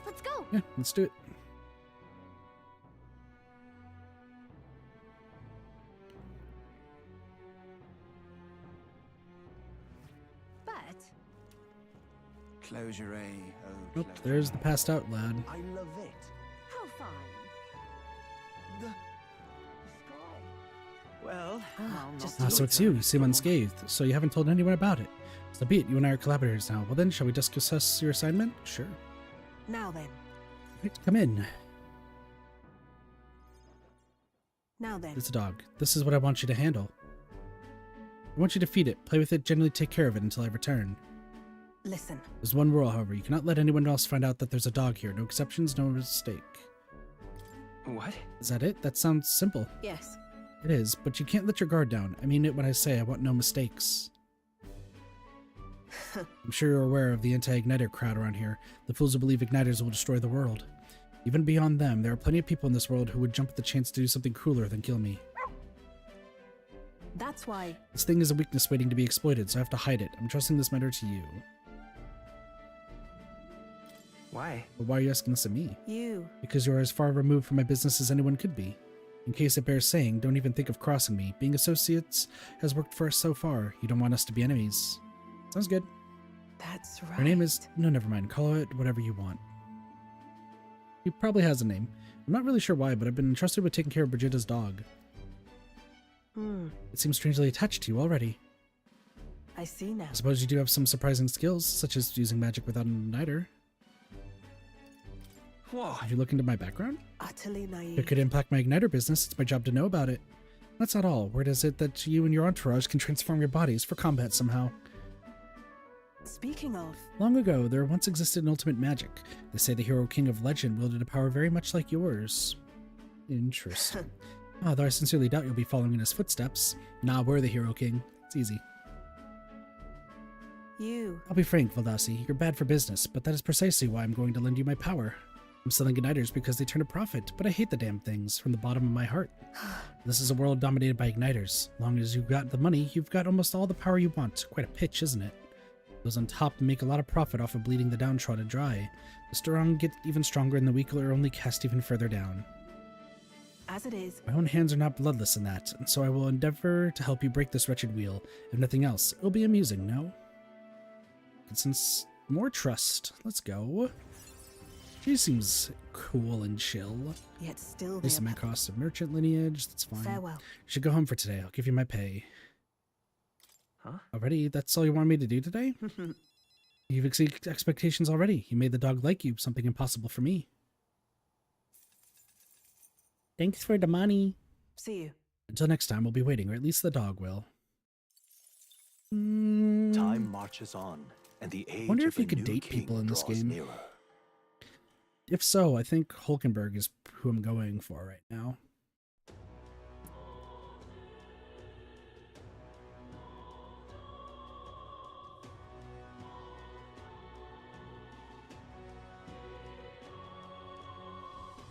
C: Let's go.
A: Yeah, let's do it.
O: But
P: Close your eye.
A: Oh, there's the passed out lad.
P: I love it.
O: how fine.
P: The sky. Well, I'll
O: just
P: not
A: So it's you. You seem unscathed, so you haven't told anyone about it. So be it, you and I are collaborators now. Well then, shall we discuss your assignment? Sure.
R: Now then.
A: Right, come in.
R: Now then.
A: It's a dog. This is what I want you to handle. I want you to feed it, play with it, generally take care of it until I return.
R: Listen.
A: There's one rule, however. You cannot let anyone else find out that there's a dog here. No exceptions, no mistake.
G: What?
A: Is that it? That sounds simple.
R: Yes.
A: It is, but you can't let your guard down. I mean it when I say I want no mistakes. I'm sure you're aware of the anti-Igniter crowd around here. The fools who believe Igniters will destroy the world. Even beyond them, there are plenty of people in this world who would jump at the chance to do something crueler than kill me.
R: That's why.
A: This thing is a weakness waiting to be exploited, so I have to hide it. I'm trusting this matter to you.
G: Why?
A: But why are you asking this of me?
R: You.
A: Because you're as far removed from my business as anyone could be. In case it bears saying, don't even think of crossing me. Being associates has worked for us so far. You don't want us to be enemies. Sounds good.
R: That's right.
A: Her name is... No, never mind. Call it whatever you want. He probably has a name. I'm not really sure why, but I've been entrusted with taking care of Brigida's dog. It seems strangely attached to you already.
R: I see now.
A: I suppose you do have some surprising skills, such as using magic without an igniter.
G: Whoa.
A: Have you looked into my background?
R: Utterly naive.
A: It could impact my igniter business. It's my job to know about it. That's not all. Word is it that you and your entourage can transform your bodies for combat somehow.
R: Speaking of...
A: Long ago, there once existed an ultimate magic. They say the hero king of legend wielded a power very much like yours. Interesting. Though I sincerely doubt you'll be following in his footsteps. Nah, we're the hero king. It's easy.
R: You.
A: I'll be frank, Valdasi, you're bad for business, but that is precisely why I'm going to lend you my power. I'm selling igniters because they turn a profit, but I hate the damn things from the bottom of my heart. This is a world dominated by igniters. As long as you've got the money, you've got almost all the power you want. Quite a pitch, isn't it? Those on top make a lot of profit off of bleeding the downtrodden dry. The strong get even stronger and the weak are only cast even further down.
R: As it is.
A: My own hands are not bloodless in that, and so I will endeavor to help you break this wretched wheel. If nothing else, it'll be amusing, no? Since more trust, let's go. She seems cool and chill.
R: Yet still
A: This is my cost of merchant lineage, that's fine.
R: Farewell.
A: You should go home for today, I'll give you my pay.
G: Huh?
A: Already? That's all you want me to do today? You've exceeded expectations already. You made the dog like you, something impossible for me. Thanks for the money.
R: See you.
A: Until next time, we'll be waiting, or at least the dog will.
Q: Time marches on, and the age
A: Wonder
Q: of
A: if you
Q: a
A: could
Q: new
A: date
Q: king
A: people in this
Q: draws
A: game.
Q: nearer.
A: If so, I think Hulkenberg is who I'm going for right now.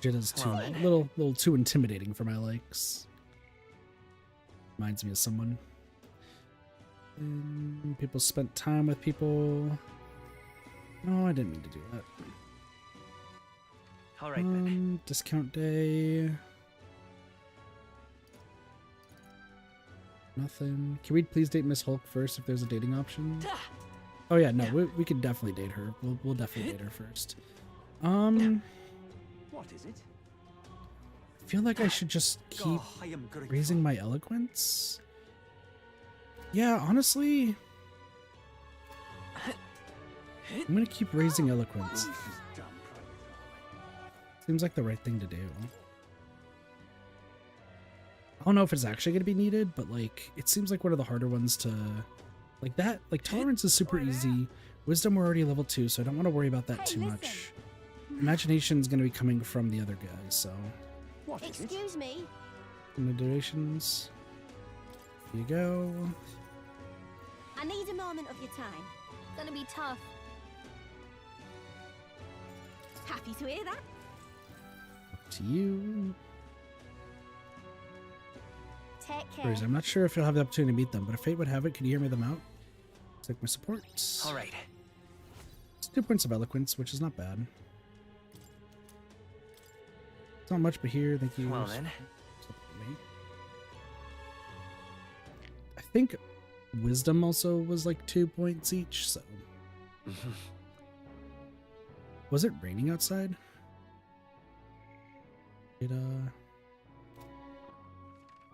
A: Jitta's too a little too intimidating for my likes. Reminds me of someone. People spent time with people. No, I didn't mean to do that.
G: All right then.
A: Discount day. Nothing. Can we please date Miss Hulk first if there's a dating option? Oh yeah, no, we could definitely date her. We'll definitely date her first.
P: What is it?
A: I feel like I should just keep raising my eloquence. Yeah, honestly, I'm gonna keep raising eloquence. Seems like the right thing to do. I don't know if it's actually gonna be needed, but like, it seems like one of the harder ones to, like that. Like tolerance is super easy. Wisdom we're already level 2, so I don't want to worry about that too much. Imagination's gonna be coming from the other guys, so.
O: Excuse me.
A: In the durations. Here you go.
O: I need a moment of your time.
C: Gonna be tough.
O: Happy to hear that.
A: Up to you.
O: Take care.
A: Whereas I'm not sure if you'll have the opportunity to meet them, but if fate would have it, could you hear me them out? Take my support.
G: All right.
A: It's 2 points of eloquence, which is not bad. It's not much, but here, thank you.
G: Well then.
A: I think wisdom also was like 2 points each, so. Was it raining outside?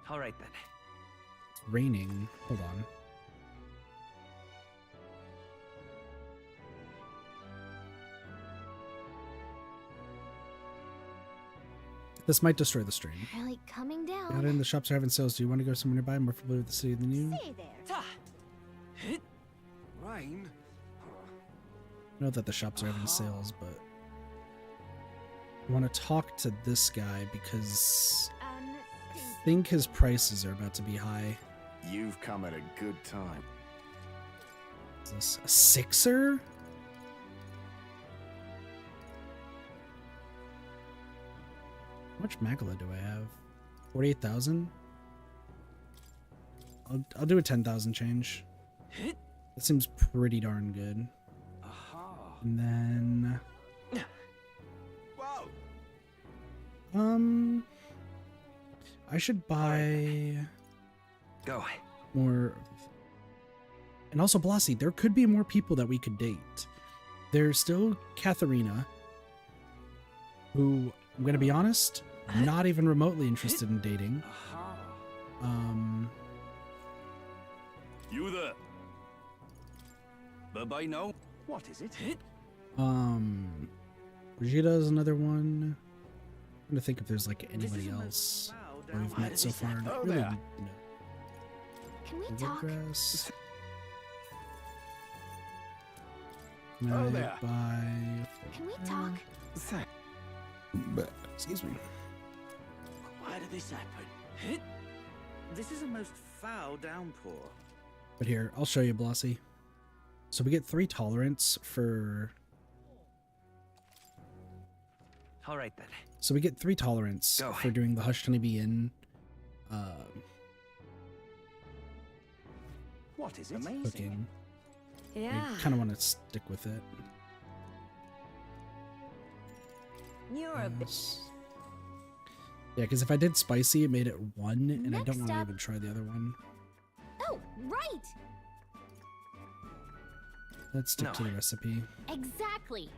G: All right then.
A: It's raining. Hold on. This might destroy the stream.
C: Really coming down.
A: Out in the shops are having sales. Do you want to go somewhere nearby, more familiar with the city than you?
O: Stay there.
P: Rain?
A: I know that the shops are having sales, but I want to talk to this guy because I think his prices are about to be high.
H: You've come at a good time.
A: Is this a 6er? How much Magala do I have? 48,000? I'll do a 10,000 change. That seems pretty darn good. And then I should buy more. And also Blasi, there could be more people that we could date. There's still Katharina, who I'm gonna be honest, not even remotely interested in dating.
H: You there? Bye-bye now.
P: What is it?
A: Brigitte is another one. I'm trying to think if there's like anybody else that we've met so far. Not really, no.
C: Can we talk?
A: Woodgrass.
P: there.
A: Bye.
C: Can we talk?
A: Excuse me.
P: Why did this happen? This is a most foul downpour.
A: But here, I'll show you, Blasi. So we get 3 tolerance for...
G: All right then.
A: So we get 3 tolerance
G: Go.
A: for doing the Hushed Honeybee Inn.
P: What is it?
A: Cooking.
M: Yeah.
A: I kind of want to stick with it.
M: You're a bit.
A: Yeah, because if I did spicy, it made it 1, and I don't
O: Next
A: want to
O: up-
A: even try the other one.
O: Oh, right!
A: Let's stick to the recipe.
O: Exactly!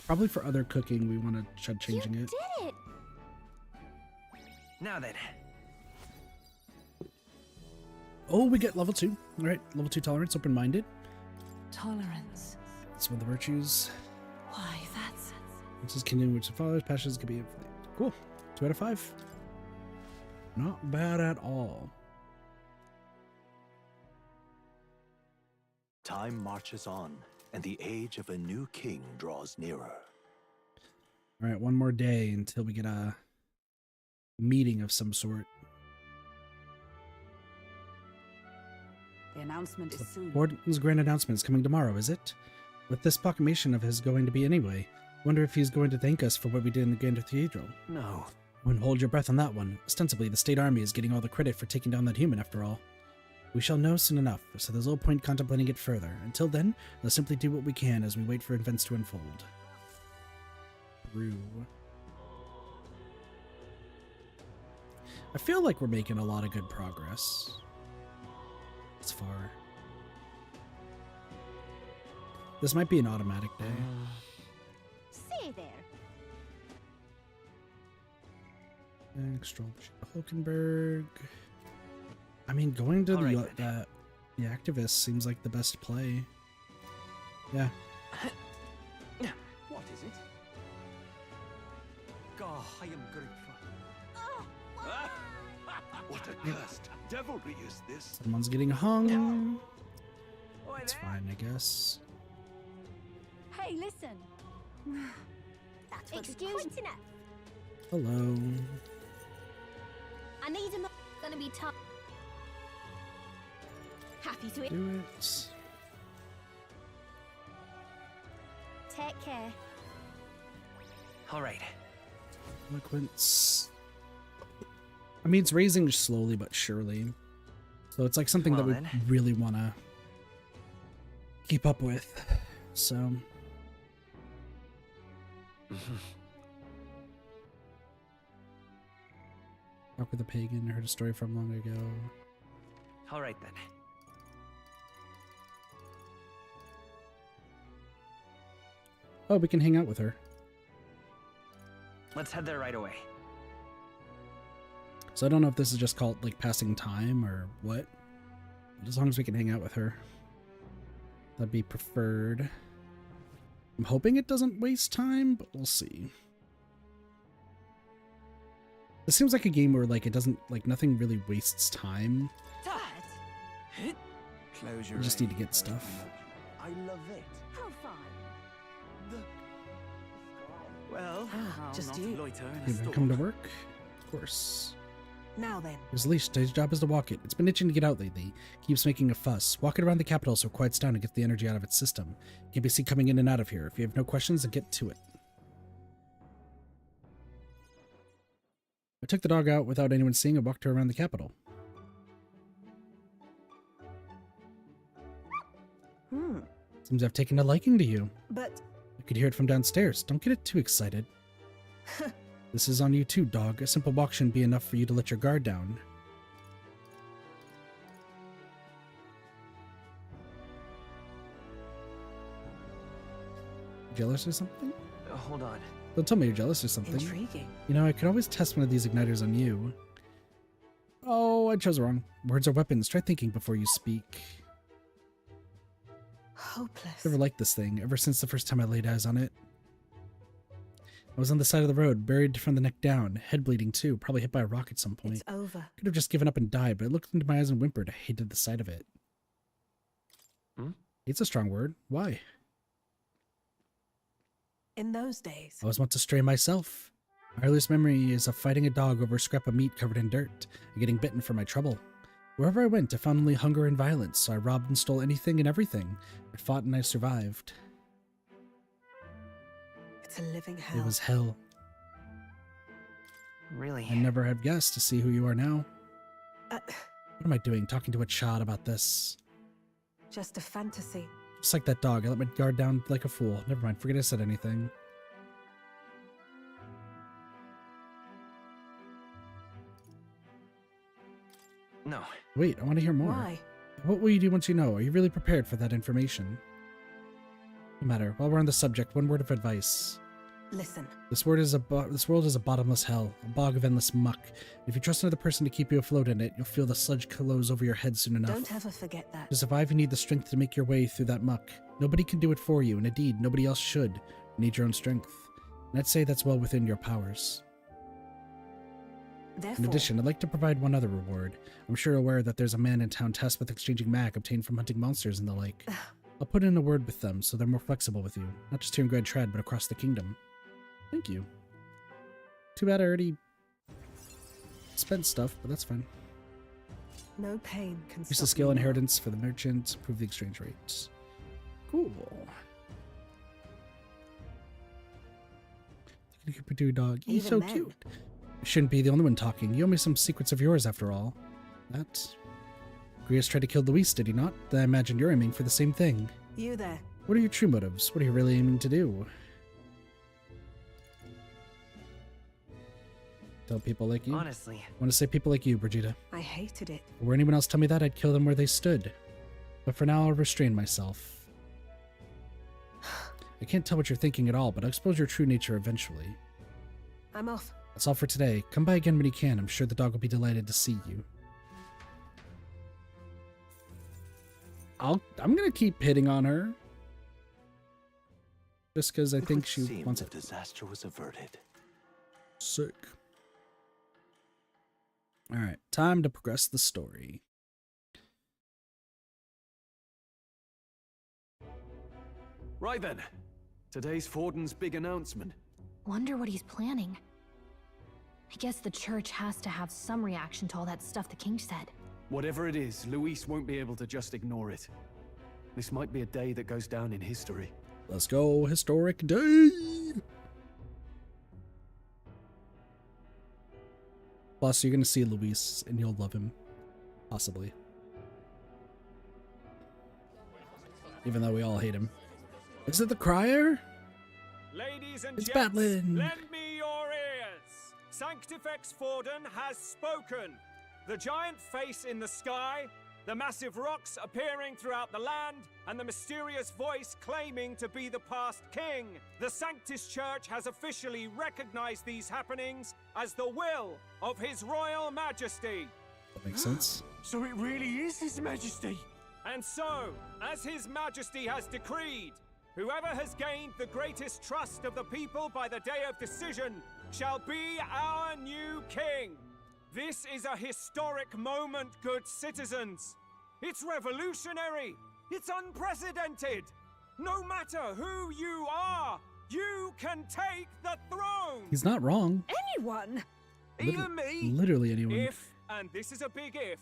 A: Probably for other cooking, we want to try changing it.
O: Did it!
G: Now then.
A: Oh, we get level 2. All right, level 2 tolerance, open-minded.
D: Tolerance.
A: That's one of the virtues.
D: Why, that's...
A: This is continuing which follows. Passions can be inflamed. Cool. 2 out of 5. Not bad at all.
Q: Time marches on, and the age of a new king draws nearer.
A: All right, one more day until we get a meeting of some sort.
D: The announcement is soon.
A: Warden's grand announcement is coming tomorrow, is it? With this proclamation of his going to be anyway. Wonder if he's going to thank us for what we did in the Grand Cathedral.
E: No.
A: Wouldn't hold your breath on that one. Ostensibly, the state army is getting all the credit for taking down that human after all. We shall know soon enough, so there's no point contemplating it further. Until then, let's simply do what we can as we wait for events to unfold. Brew. I feel like we're making a lot of good progress. It's far. This might be an automatic day.
O: Say there.
A: Extra Hulkenberg. I mean, going to
G: All right,
A: the activist seems like the best play. Yeah.
P: What is it? God, I am grateful.
F: What a cursed devilry is this?
A: Someone's getting hung. It's fine, I guess.
O: Hey, listen. That was quite enough.
A: Hello.
O: I need a gonna be tough. Happy to
A: Do it.
O: Take care.
G: All right.
A: Eloquence. I mean, it's raising slowly but surely. So it's like something that
G: Well,
A: we
G: then.
A: really want to keep up with. So. Talk with a pagan, heard a story from long ago.
G: All right then.
A: Oh, we can hang out with her.
G: Let's head there right away.
A: So I don't know if this is just called like passing time or what. But as long as we can hang out with her, that'd be preferred. I'm hoping it doesn't waste time, but we'll see. This seems like a game where like it doesn't like nothing really wastes time.
E: Close
A: You
E: your
A: just need to get stuff.
P: I love it.
O: How fun.
P: Well, I'll
D: just
P: not
D: you.
P: loiter in a
A: Anyone
P: store.
A: come to work? Of course.
R: Now then.
A: His leash. His job is to walk it. It's been itching to get out lately. Keeps making a fuss. Walk it around the capital so it quiets down and gets the energy out of its system. Can't be seen coming in and out of here. If you have no questions, then get to it. I took the dog out without anyone seeing and walked her around the capital. Seems I've taken a liking to you.
R: But
A: I could hear it from downstairs. Don't get it too excited. This is on you too, dog. A simple walk shouldn't be enough for you to let your guard down. Jealous or something?
G: Hold on.
A: Don't tell me you're jealous or something.
R: intriguing.
A: You know, I could always test one of these igniters on you. Oh, I chose wrong. Words are weapons. Try thinking before you speak.
R: Hopeless.
A: Never liked this thing, ever since the first time I laid eyes on it. I was on the side of the road, buried from the neck down, head bleeding too, probably hit by a rock at some point.
R: It's over.
A: Could have just given up and died, but I looked into my eyes and whimpered. I hated the sight of it. It's a strong word. Why?
R: In those days.
A: I was once a stray myself. My earliest memory is of fighting a dog over a scrap of meat covered in dirt and getting bitten for my trouble. Wherever I went, I found only hunger and violence, so I robbed and stole anything and everything. I fought and I survived.
R: It's a living hell.
A: It was hell.
G: Really?
A: I never have guessed to see who you are now. What am I doing, talking to a child about this?
R: Just a fantasy.
A: Just like that dog, I let my guard down like a fool. Never mind, forget I said anything.
G: No.
A: Wait, I want to hear more.
R: Why?
A: What will you do once you know? Are you really prepared for that information? No matter. While we're on the subject, one word of advice.
R: Listen.
A: This world is a bottomless hell, a bog of endless muck. If you trust another person to keep you afloat in it, you'll feel the sludge close over your head soon enough.
R: Don't ever forget that.
A: To survive, you need the strength to make your way through that muck. Nobody can do it for you, and indeed, nobody else should. You need your own strength. And I'd say that's well within your powers.
R: Therefore,
A: in addition, I'd like to provide one other reward. I'm sure you're aware that there's a man-in-town tasked with exchanging mag obtained from hunting monsters and the like. I'll put in a word with them so they're more flexible with you, not just here in Grand Trad, but across the kingdom. Thank you. Too bad I already spent stuff, but that's fine.
R: no pain can
A: Use the
R: stop
A: skill
R: me.
A: inheritance for the merchant, improve the exchange rates. Cool. Look at dog. He's so
R: Even then.
A: cute. You shouldn't be the only one talking. You owe me some secrets of yours, after all. That... Grius tried to kill Luis, did he not? Then I imagine you're aiming for the same thing.
R: You there.
A: What are your true motives? What are you really aiming to do? Tell people like you?
G: Honestly.
A: I want to say people like you, Brigitte.
R: I hated it.
A: Were anyone else tell me that, I'd kill them where they stood. But for now, I'll restrain myself. I can't tell what you're thinking at all, but I'll expose your true nature eventually.
R: I'm off.
A: That's all for today. Come by again when you can. I'm sure the dog will be delighted to see you. I'm gonna keep hitting on her. Just because I think she wants it.
Q: Disaster was averted.
A: Sick. Alright, time to progress the story.
B: Right then. Today's Forden's big announcement.
C: Wonder what he's planning. I guess the church has to have some reaction to all that stuff the king said.
B: Whatever it is, Luis won't be able to just ignore it. This might be a day that goes down in history.
A: Let's go, historic day! Plus, you're gonna see Luis, and you'll love him. Possibly. Even though we all hate him. Is it the crier?
J: Ladies and
A: It's
J: gents,
A: Batlin.
J: lend me your ears. Sanctifex Forden has spoken. The giant face in the sky, the massive rocks appearing throughout the land, and the mysterious voice claiming to be the past king. The Sanctus Church has officially recognized these happenings as the will of His Royal Majesty.
A: That makes sense.
J: So it really is His Majesty. And so, as His Majesty has decreed, whoever has gained the greatest trust of the people by the day of decision shall be our new king. This is a historic moment, good citizens. It's revolutionary. It's unprecedented. No matter who you are, you can take the throne.
A: He's not wrong.
J: Anyone?
A: Even me? Literally anyone.
J: If, and this is a big if,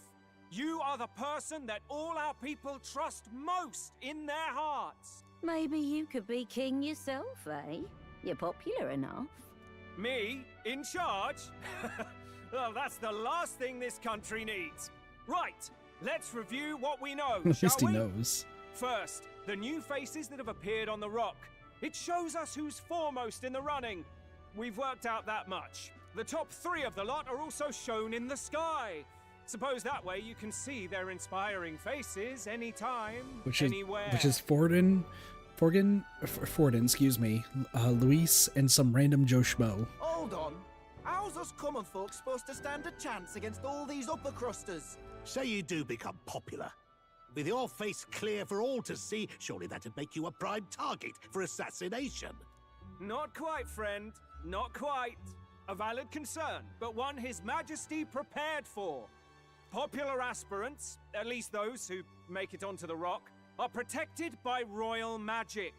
J: you are the person that all our people trust most in their hearts.
O: Maybe you could be king yourself, eh? You're popular enough.
J: Me? In charge? Well, that's the last thing this country needs. Right, let's review what we know,
A: At
J: shall
A: least he
J: we?
A: knows.
J: First, the new faces that have appeared on the rock. It shows us who's foremost in the running. We've worked out that much. The top 3 of the lot are also shown in the sky. Suppose that way you can see their inspiring faces anytime, anywhere.
A: Which is Forden, excuse me, Luis, and some random Joe Schmo.
K: Hold on. How's us common folk supposed to stand a chance against all these upper crusters?
S: Say you do become popular. With your face clear for all to see, surely that'd make you a prime target for assassination.
J: Not quite, friend. Not quite. A valid concern, but one His Majesty prepared for. Popular aspirants, at least those who make it onto the rock, are protected by royal magic.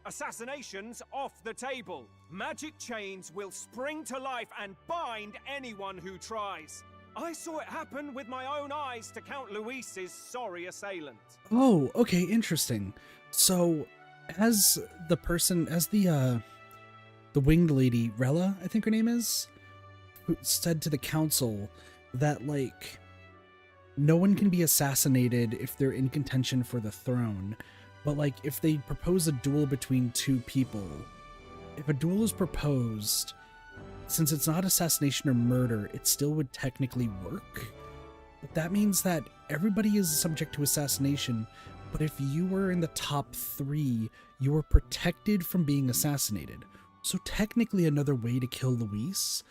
J: Assassinations off the table. Magic chains will spring to life and bind anyone who tries. I saw it happen with my own eyes to Count Luis's sorry assailant.
A: Oh, okay, interesting. So, as the winged lady, Rella, I think her name is, who said to the council that, like, no one can be assassinated if they're in contention for the throne, but, like, if they propose a duel between two people, if a duel is proposed, since it's not assassination or murder, it still would technically work. But that means that everybody is subject to assassination, but if you were in the top 3, you were protected from being assassinated. So technically another way to kill Luis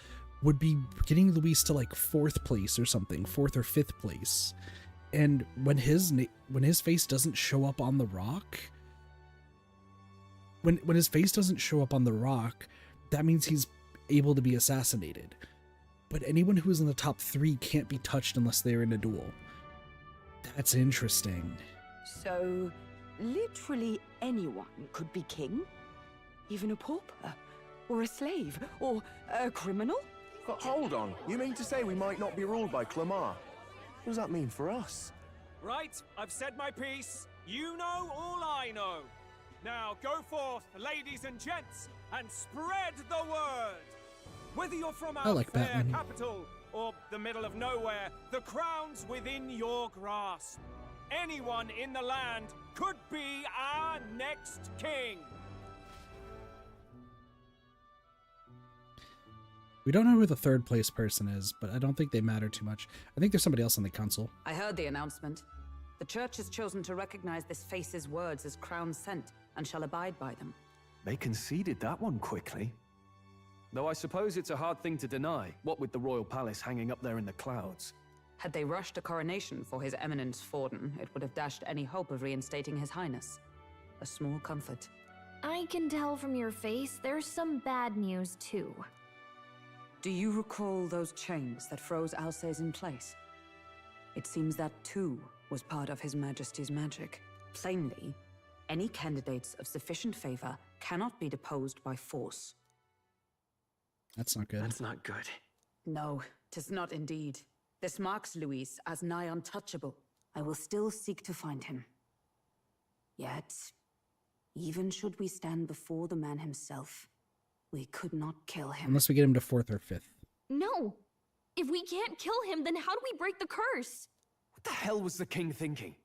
A: would be getting Luis to like 4th place or something, 4th or 5th place. And when his face doesn't show up on the rock, when his face doesn't show up on the rock, that means he's able to be assassinated. But anyone who is in the top 3 can't be touched unless they're in a duel. That's interesting.
T: So, literally anyone could be king? Even a pauper? Or a slave? Or a criminal?
U: But hold on, you mean to say we might not be ruled by Clamar? What does that mean for us?
J: Right, I've said my piece. You know all I know. Now go forth, ladies and gents, and spread the word. Whether you're from our
A: like
J: fair
A: Batman.
J: capital or the middle of nowhere, the crown's within your grasp. Anyone in the land could be our next king.
A: We don't know who the 3rd place person is, but I don't think they matter too much. I think there's somebody else on the council.
D: I heard the announcement. The church has chosen to recognize this face's words as crown sent and shall abide by them.
B: They conceded that one quickly. Though I suppose it's a hard thing to deny, what with the royal palace hanging up there in the clouds.
D: Had they rushed a coronation for His Eminence Forden, it would have dashed any hope of reinstating His Highness. A small comfort.
C: I can tell from your face there's some bad news too.
D: Do you recall those chains that froze Alces in place? It seems that too was part of His Majesty's magic. Plainly, any candidates of sufficient favor cannot be deposed by force.
A: That's not good.
G: That's not good.
D: No, 'tis not indeed. This marks Luis as nigh untouchable. I will still seek to find him. Yet, even should we stand before the man himself, we could not kill him.
A: Unless we get him to 4th or 5th.
C: No! If we can't kill him, then how do we break the curse?
B: What the hell was the king thinking?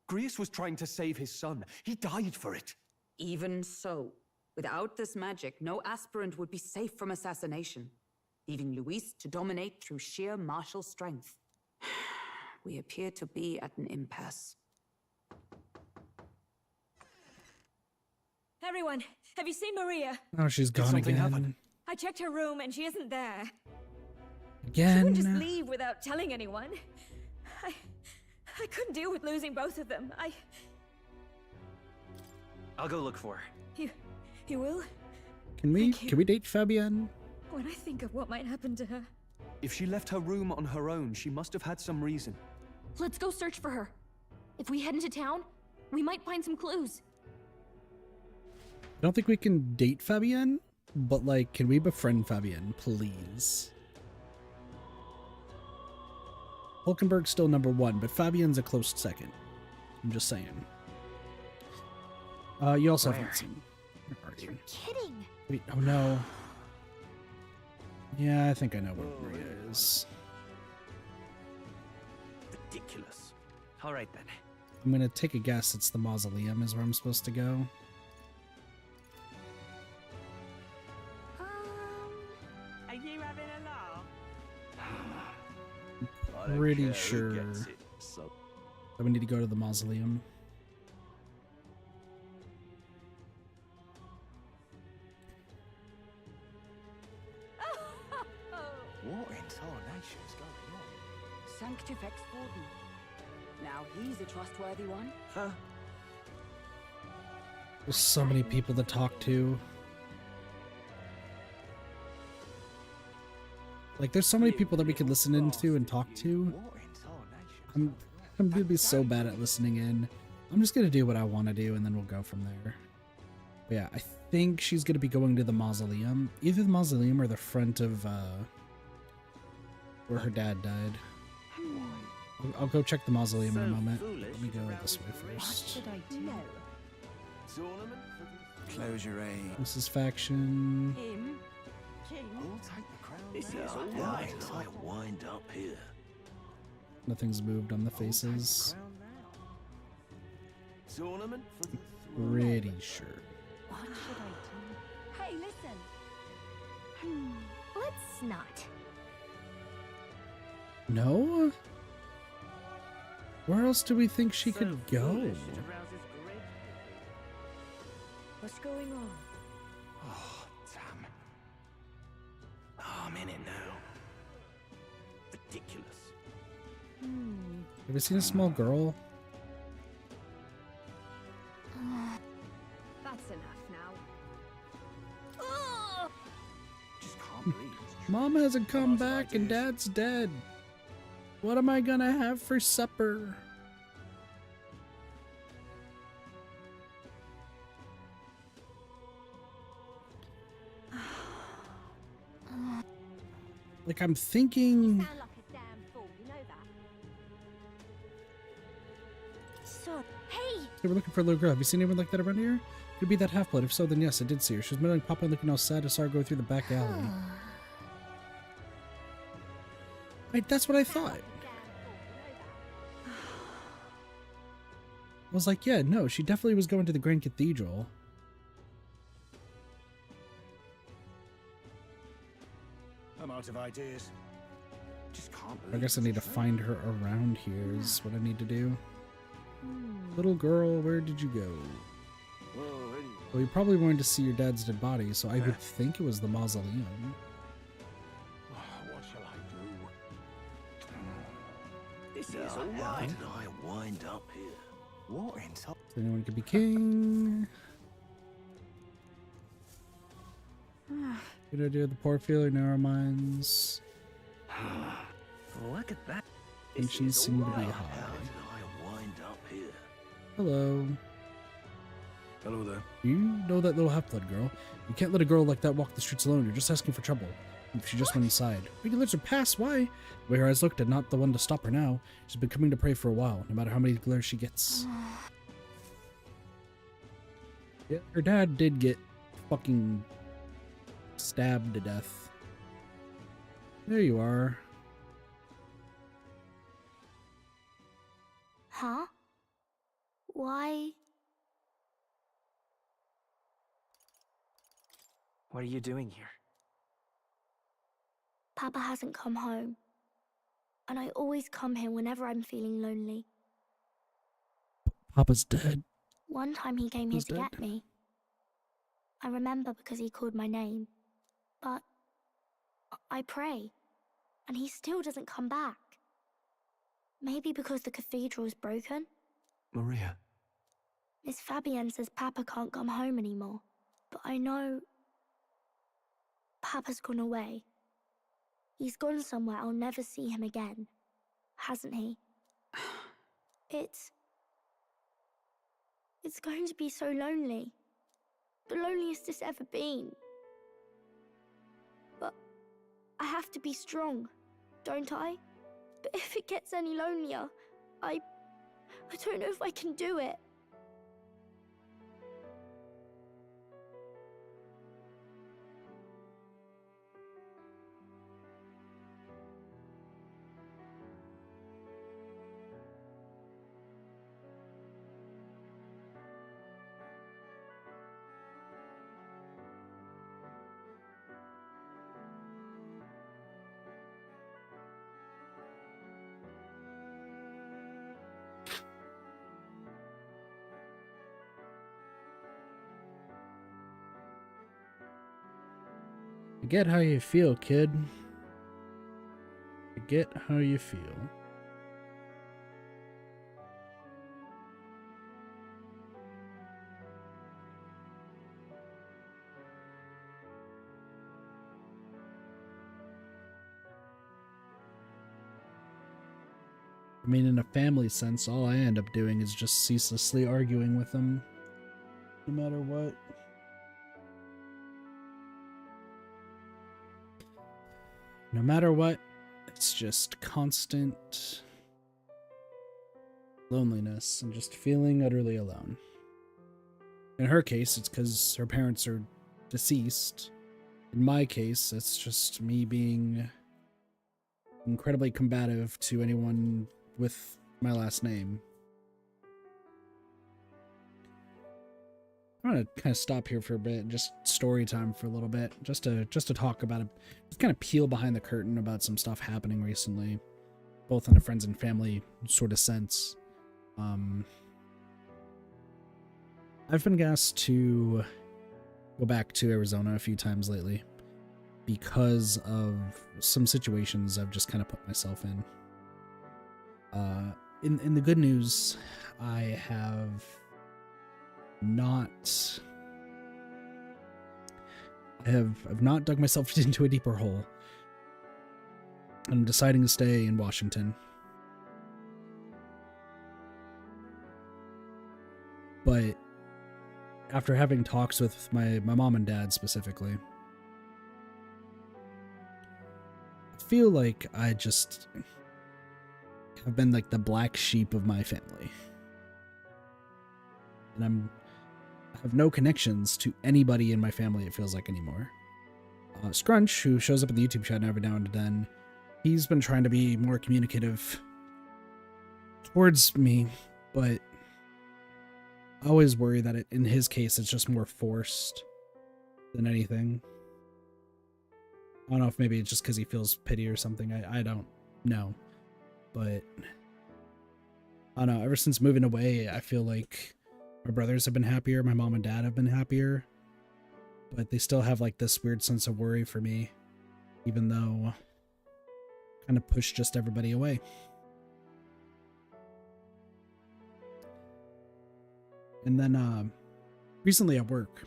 B: Grius was trying to save his son. He died for it.
D: Even so, without this magic, no aspirant would be safe from assassination, leaving Luis to dominate through sheer martial strength. We appear to be at an impasse.
V: Everyone, have you seen Maria?
A: Oh, she's gone again.
V: I checked her room and she isn't there.
A: Again?
V: She wouldn't just leave without telling anyone. I couldn't deal with losing both of them.
G: I'll go look for her.
V: You will?
A: Can we date Fabienne?
V: When I think of what might happen to her.
B: If she left her room on her own, she must have had some reason.
C: Let's go search for her. If we head into town, we might find some clues.
A: I don't think we can date Fabienne, but like, can we befriend Fabienne, please? Hulkenberg's still number 1, but Fabienne's a close second. I'm just saying. You also haven't seen. Where are you?
C: You're kidding.
A: Wait, oh no. Yeah, I think I know where Maria is.
G: Ridiculous. All right then.
A: I'm gonna take a guess. It's the mausoleum is where I'm supposed to go.
V: Are you having a laugh?
A: Pretty sure that we need to go to the mausoleum.
S: What in tarnation's going on?
D: Sanctifex Forden. Now he's a trustworthy one.
G: Huh?
A: There's so many people to talk to. Like, there's so many people that we could listen into and talk to. I'm gonna be so bad at listening in. I'm just gonna do what I want to do, and then we'll go from there. But yeah, I think she's gonna be going to the mausoleum. Either the mausoleum or the front of, where her dad died. I'll go check the mausoleum in a moment. Let me go this way first.
E: Close your aim.
A: This is faction.
T: Him? King?
H: This is all right. I wind up here.
A: Nothing's moved on the faces.
H: Tournament for the
A: Pretty sure.
V: What should I do? Hey, listen. Let's not.
A: No? Where else do we think she could go?
T: What's going on?
E: Oh, damn. Oh, I'm in it now. Ridiculous.
A: Have you seen a small girl?
V: That's enough now.
H: Just can't believe it's
A: Mom hasn't come back and Dad's dead. What am I gonna have for supper? Like, I'm thinking...
V: Sound like a damn fool, you know that. So, hey!
A: They were looking for a little girl. Have you seen anyone like that around here? Could be that half-blood. If so, then yes, I did see her. She was meddling Papa, looking all sad. I saw her go through the back alley. Right, that's what I thought. I was like, yeah, no, she definitely was going to the Grand Cathedral.
S: I'm out of ideas. Just can't
A: I
S: believe
A: guess I need to find her around here is what I need to do. Little girl, where did you go? Well, you probably wanted to see your dad's dead body, so I would think it was the mausoleum.
S: What shall I do?
H: This is all right. How did I wind up here?
S: What in top?
A: So anyone could be king. Good idea. The poor feeler narrow minds.
G: Look at that.
A: Tensions seem to be high.
H: How did I wind up here?
A: Hello.
H: Hello there.
A: You know that little half-blood girl. You can't let a girl like that walk the streets alone. You're just asking for trouble. If she just went inside. Regulars are past. Why? The way her eyes looked, and not the one to stop her now. She's been coming to pray for a while, no matter how many glares she gets. Yeah, her dad did get fucking stabbed to death. There you are.
C: Huh? Why?
G: What are you doing here?
C: Papa hasn't come home. And I always come here whenever I'm feeling lonely.
A: Papa's dead.
C: One time he came here to get me. I remember because he called my name. But I pray, and he still doesn't come back. Maybe because the cathedral is broken?
B: Maria.
C: Miss Fabienne says Papa can't come home anymore. But I know Papa's gone away. He's gone somewhere I'll never see him again. Hasn't he? It's going to be so lonely. The loneliest it's ever been. But I have to be strong, don't I? But if it gets any lonelier, I don't know if I can do it.
A: I get how you feel, kid. I get how you feel. I mean, in a family sense, all I end up doing is just ceaselessly arguing with them, no matter what. No matter what, it's just constant loneliness and just feeling utterly alone. In her case, it's because her parents are deceased. In my case, it's just me being incredibly combative to anyone with my last name. I'm gonna kind of stop here for a bit, just story time for a little bit, just to talk about it, just kind of peel behind the curtain about some stuff happening recently, both in a friends and family sort of sense. I've been asked to go back to Arizona a few times lately because of some situations I've just kind of put myself in. In the good news, I've not dug myself into a deeper hole. I'm deciding to stay in Washington. But after having talks with my mom and dad specifically, I feel like I just have been like the black sheep of my family. And I have no connections to anybody in my family, it feels like, anymore. Scrunch, who shows up in the YouTube chat every now and then, he's been trying to be more communicative towards me, but I always worry that in his case, it's just more forced than anything. I don't know if maybe it's just because he feels pity or something. I don't know. But I don't know. Ever since moving away, I feel like my brothers have been happier. My mom and dad have been happier. But they still have like this weird sense of worry for me, even though I kind of push just everybody away. And then recently at work,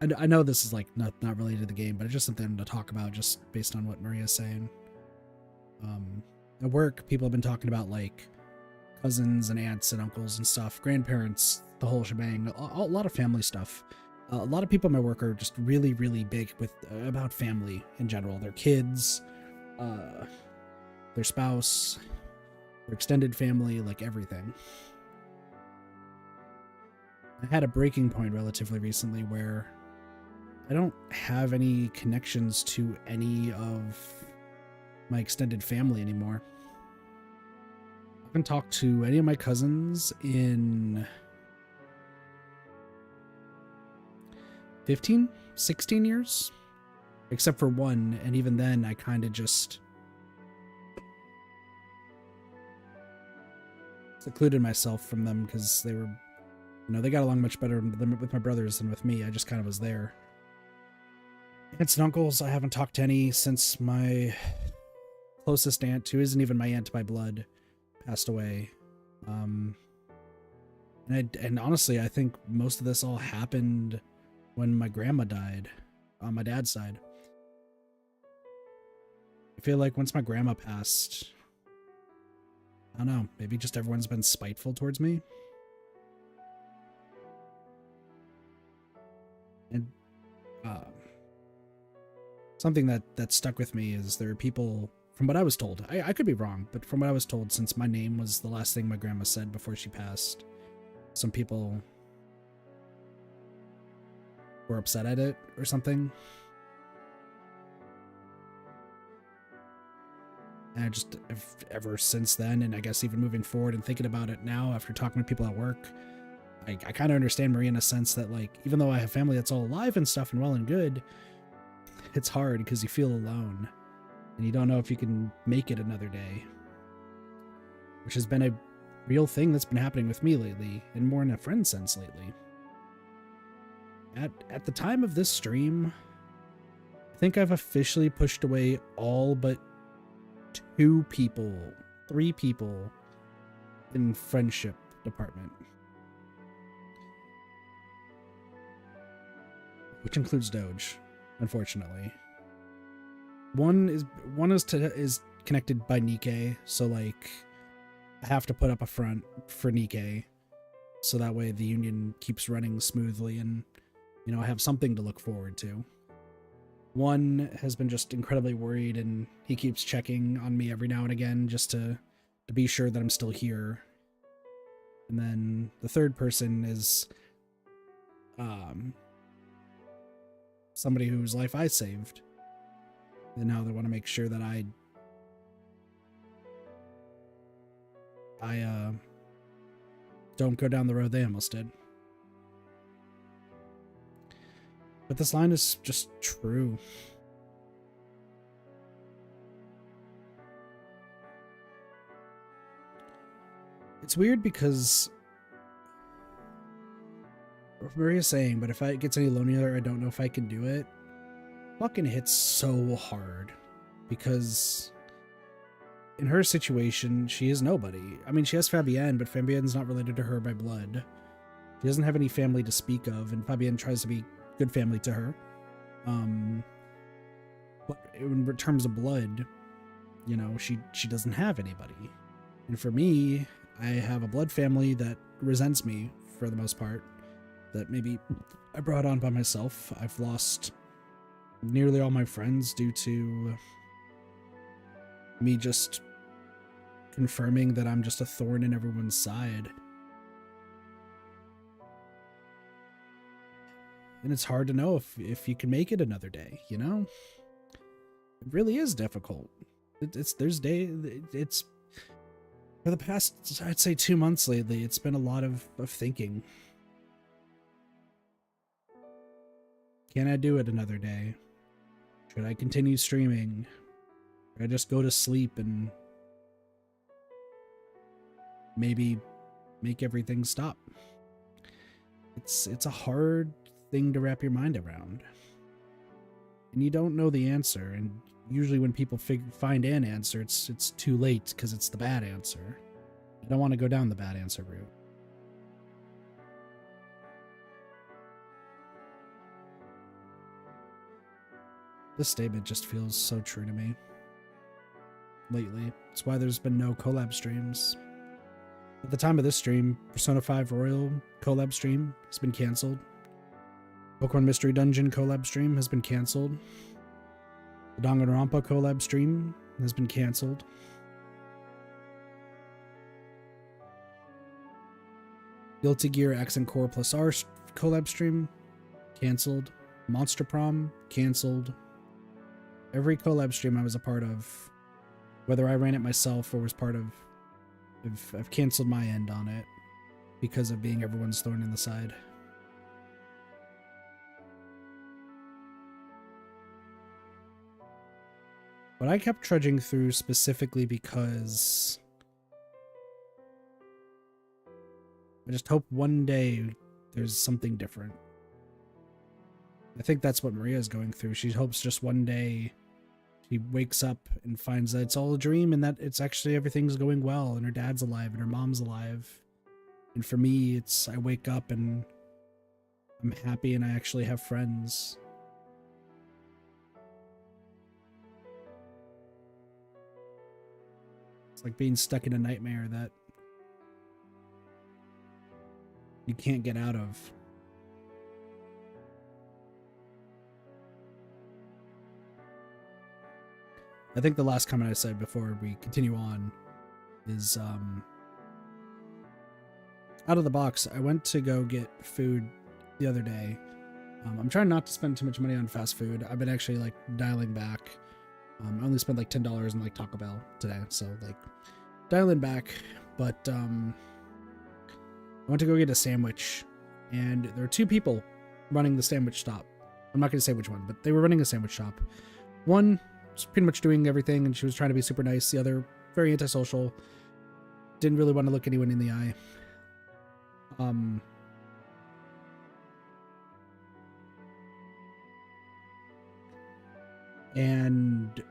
A: I know this is like not related to the game, but it's just something to talk about just based on what Maria's saying. At work, people have been talking about like cousins and aunts and uncles and stuff, grandparents, the whole shebang, a lot of family stuff. A lot of people at my work are just really, really big with about family in general. Their kids, their spouse, their extended family, like everything. I had a breaking point relatively recently where I don't have any connections to any of my extended family anymore. I haven't talked to any of my cousins in 15, 16 years, except for one, and even then I kind of just secluded myself from them because they were, they got along much better with my brothers than with me. I just kind of was there. Aunts and uncles, I haven't talked to any since my closest aunt, who isn't even my aunt by blood, passed away. And honestly, I think most of this all happened when my grandma died on my dad's side. I feel like once my grandma passed, I don't know, maybe just everyone's been spiteful towards me. And something that stuck with me is there are people, from what I was told, I could be wrong, but from what I was told, since my name was the last thing my grandma said before she passed, some people were upset at it or something. And I just, ever since then, and I guess even moving forward and thinking about it now after talking to people at work, I kind of understand Maria in a sense that, like, even though I have family that's all alive and stuff and well and good, it's hard because you feel alone and you don't know if you can make it another day, which has been a real thing that's been happening with me lately, and more in a friend sense lately. At the time of this stream, I think I've officially pushed away all but 3 people in friendship department, which includes Doge, unfortunately. One is connected by Nikke, so like I have to put up a front for Nikke, so that way the union keeps running smoothly and I have something to look forward to. One has been just incredibly worried, and he keeps checking on me every now and again just to be sure that I'm still here. And then the third person is somebody whose life I saved. And now they want to make sure that I don't go down the road they almost did. But this line is just true. It's weird because Maria's saying, but if it gets any lonelier, I don't know if I can do it. Fucking hits so hard because in her situation, she is nobody. I mean, she has Fabienne, but Fabienne's not related to her by blood. She doesn't have any family to speak of, and Fabienne tries to be good family to her. But in terms of blood, you know, she doesn't have anybody. And for me, I have a blood family that resents me for the most part, that maybe I brought on by myself. I've lost nearly all my friends due to me just confirming that I'm just a thorn in everyone's side. And it's hard to know if you can make it another day, you know? It really is difficult. It's for the past, I'd say 2 months lately, it's been a lot of thinking. Can I do it another day? Should I continue streaming? Should I just go to sleep and maybe make everything stop? It's a hard thing to wrap your mind around. And you don't know the answer, and usually when people find an answer, it's too late because it's the bad answer. I don't want to go down the bad answer route. This statement just feels so true to me lately. It's why there's been no collab streams. At the time of this stream, Persona 5 Royal collab stream has been cancelled. Pokemon Mystery Dungeon collab stream has been cancelled. The Danganronpa collab stream has been cancelled. Guilty Gear Accent Core Plus R collab stream cancelled. Monster Prom cancelled. Every collab stream I was a part of, whether I ran it myself or was part of, I've canceled my end on it because of being everyone's thorn in the side. But I kept trudging through specifically because I just hope one day there's something different. I think that's what Maria's going through. She hopes just one day she wakes up and finds that it's all a dream and that it's actually everything's going well and her dad's alive and her mom's alive. And for me, it's I wake up and I'm happy and I actually have friends. It's like being stuck in a nightmare that you can't get out of. I think the last comment I said before we continue on is, out of the box, I went to go get food the other day. I'm trying not to spend too much money on fast food. I've been actually, like, dialing back. I only spent, like, $10 on, like, Taco Bell today, so, like, dialing back. But, I went to go get a sandwich, and there were two people running the sandwich shop. I'm not going to say which one, but they were running a sandwich shop. One was pretty much doing everything, and she was trying to be super nice. The other, very antisocial. Didn't really want to look anyone in the eye. And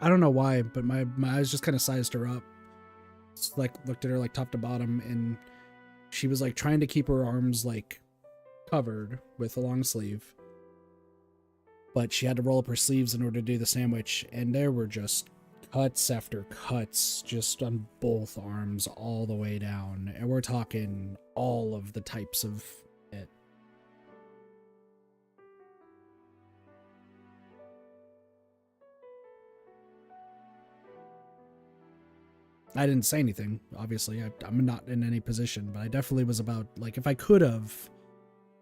A: I don't know why, but my eyes just kind of sized her up. Just, like, looked at her like top to bottom, and she was like trying to keep her arms like covered with a long sleeve, but she had to roll up her sleeves in order to do the sandwich, and there were just cuts after cuts just on both arms all the way down, and we're talking all of the types of it. I didn't say anything, obviously. I'm not in any position, but I definitely was about, like, if I could have,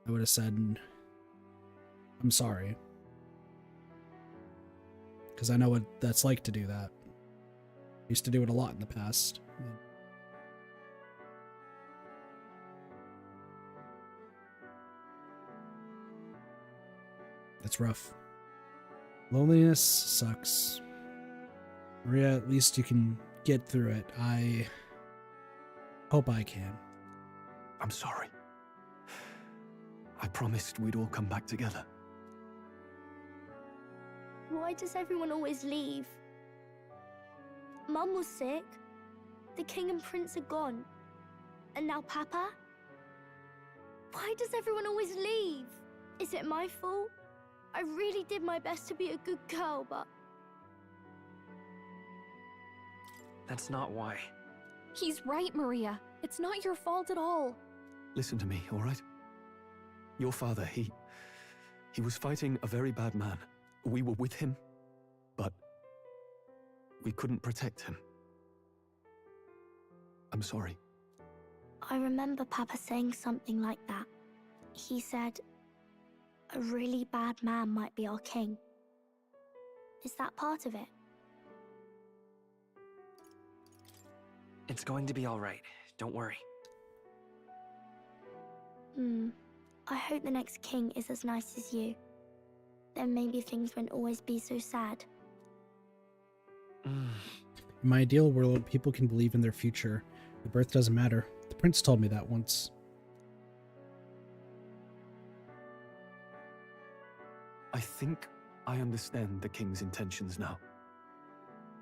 A: I would have said, I'm sorry. Because I know what that's like to do that. I used to do it a lot in the past. It's rough. Loneliness sucks. Maria, at least you can get through it. I hope I can.
B: I'm sorry. I promised we'd all come back together.
I: Why does everyone always leave? Mum was sick. The king and prince are gone. And now Papa? Why does everyone always leave? Is it my fault? I really did my best to be a good girl, but...
G: That's not why.
C: He's right, Maria. It's not your fault at all.
B: Listen to me, all right? Your father, he was fighting a very bad man. We were with him, but we couldn't protect him. I'm sorry.
I: I remember Papa saying something like that. He said, a really bad man might be our king. Is that part of it?
G: It's going to be all right. Don't worry.
I: I hope the next king is as nice as you. Then maybe things won't always be so sad.
A: In my ideal world, people can believe in their future. The birth doesn't matter. The prince told me that once.
B: I think I understand the king's intentions now.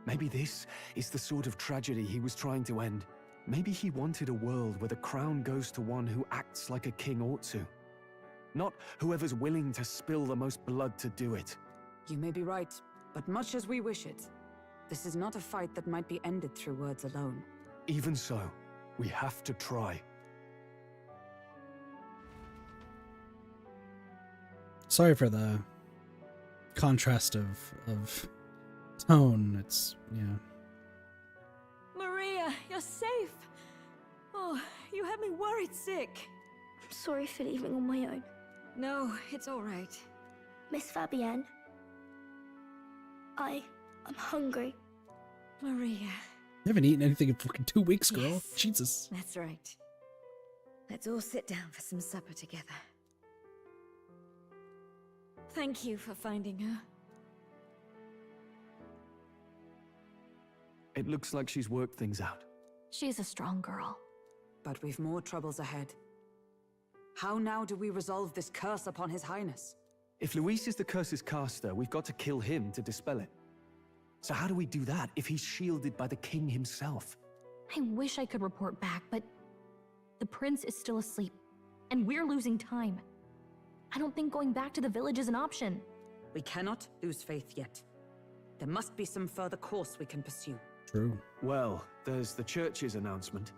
B: Maybe this is the sort of tragedy he was trying to end. Maybe he wanted a world where the crown goes to one who acts like a king ought to. Not whoever's willing to spill the most blood to do it.
D: You may be right, but much as we wish it, this is not a fight that might be ended through words alone.
B: Even so, we have to try.
A: Sorry for the contrast of tone. It's, yeah.
V: Maria, you're safe. Oh, you had me worried sick.
I: Sorry for leaving on my own.
V: No, it's all right.
I: Miss Fabienne, I'm hungry.
V: Maria.
A: You haven't eaten anything in fucking 2 weeks, girl.
V: Yes,
A: Jesus.
V: That's right. Let's all sit down for some supper together. Thank you for finding her.
B: It looks like she's worked things out.
C: She's a strong girl.
D: But we've more troubles ahead. How now do we resolve this curse upon His Highness?
B: If Luis is the curse's caster, we've got to kill him to dispel it. So how do we do that if he's shielded by the king himself?
C: I wish I could report back, but the prince is still asleep, and we're losing time. I don't think going back to the village is an option.
D: We cannot lose faith yet. There must be some further course we can pursue.
A: True.
B: Well, there's the church's announcement.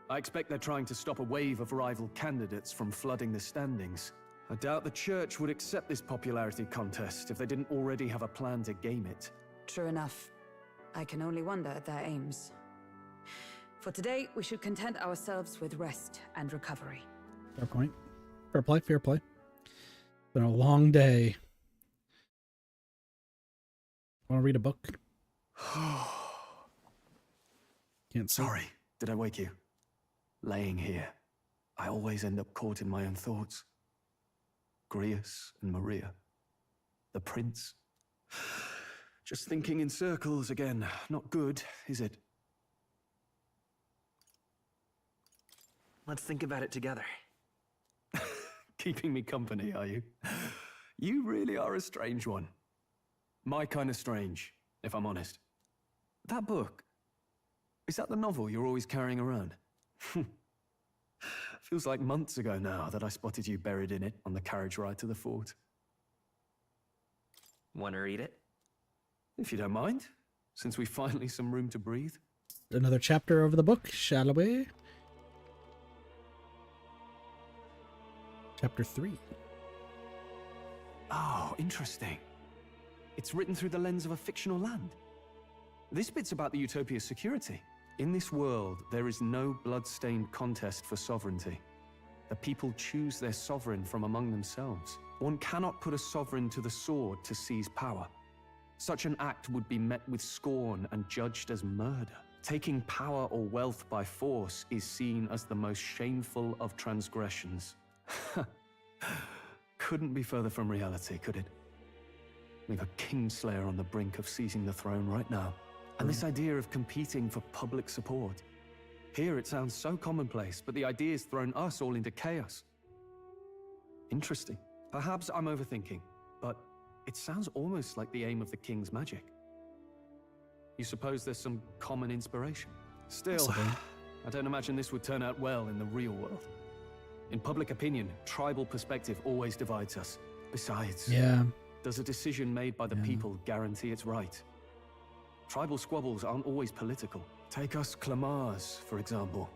B: I expect they're trying to stop a wave of rival candidates from flooding the standings. I doubt the church would accept this popularity contest if they didn't already have a plan to game it.
D: True enough. I can only wonder at their aims. For today, we should content ourselves with rest and recovery.
A: Fair point. Fair play, fair play. Been a long day. Want to read a book? Can't sleep.
B: Sorry, did I wake you? Laying here, I always end up caught in my own thoughts. Grius and Maria. The prince. Just thinking in circles again. Not good, is it?
G: Let's think about it together.
B: Keeping me company, are you? You really are a strange one. My kind of strange, if I'm honest. That book, is that the novel you're always carrying around? Feels like months ago now that I spotted you buried in it on the carriage ride to the fort.
G: Want to read it?
B: If you don't mind, since we finally some room to breathe.
A: Another chapter of the book, shall we? Chapter 3.
B: Oh, interesting. It's written through the lens of a fictional land. This bit's about the Utopia's security. In this world, there is no blood-stained contest for sovereignty. The people choose their sovereign from among themselves. One cannot put a sovereign to the sword to seize power. Such an act would be met with scorn and judged as murder. Taking power or wealth by force is seen as the most shameful of transgressions. Couldn't be further from reality, could it? We've a Kingslayer on the brink of seizing the throne right now. And this idea of competing for public support. Here it sounds so commonplace, but the idea's thrown us all into chaos. Interesting. Perhaps I'm overthinking, but it sounds almost like the aim of the king's magic. You suppose there's some common inspiration? Still, I don't imagine this would turn out well in the real world. In public opinion, tribal perspective always divides us. Besides, does a decision made by the people guarantee it's right? Tribal squabbles aren't always political. Take us Clamars, for example.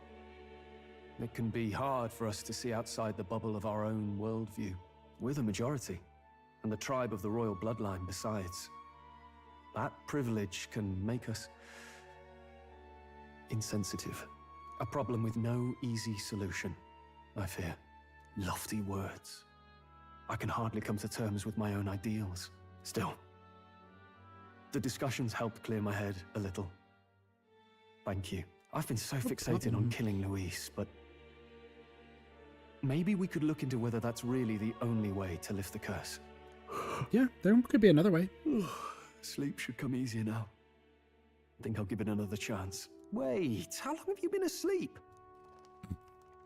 B: It can be hard for us to see outside the bubble of our own worldview. We're the majority, and the tribe of the royal bloodline besides. That privilege can make us insensitive. A problem with no easy solution, I fear. Lofty words. I can hardly come to terms with my own ideals. Still, the discussions helped clear my head a little. Thank you. I've been so fixated on killing Luis, but maybe we could look into whether that's really the only way to lift the curse.
A: Yeah, there could be another way.
B: Sleep should come easier now. I think I'll give it another chance. Wait, how long have you been asleep?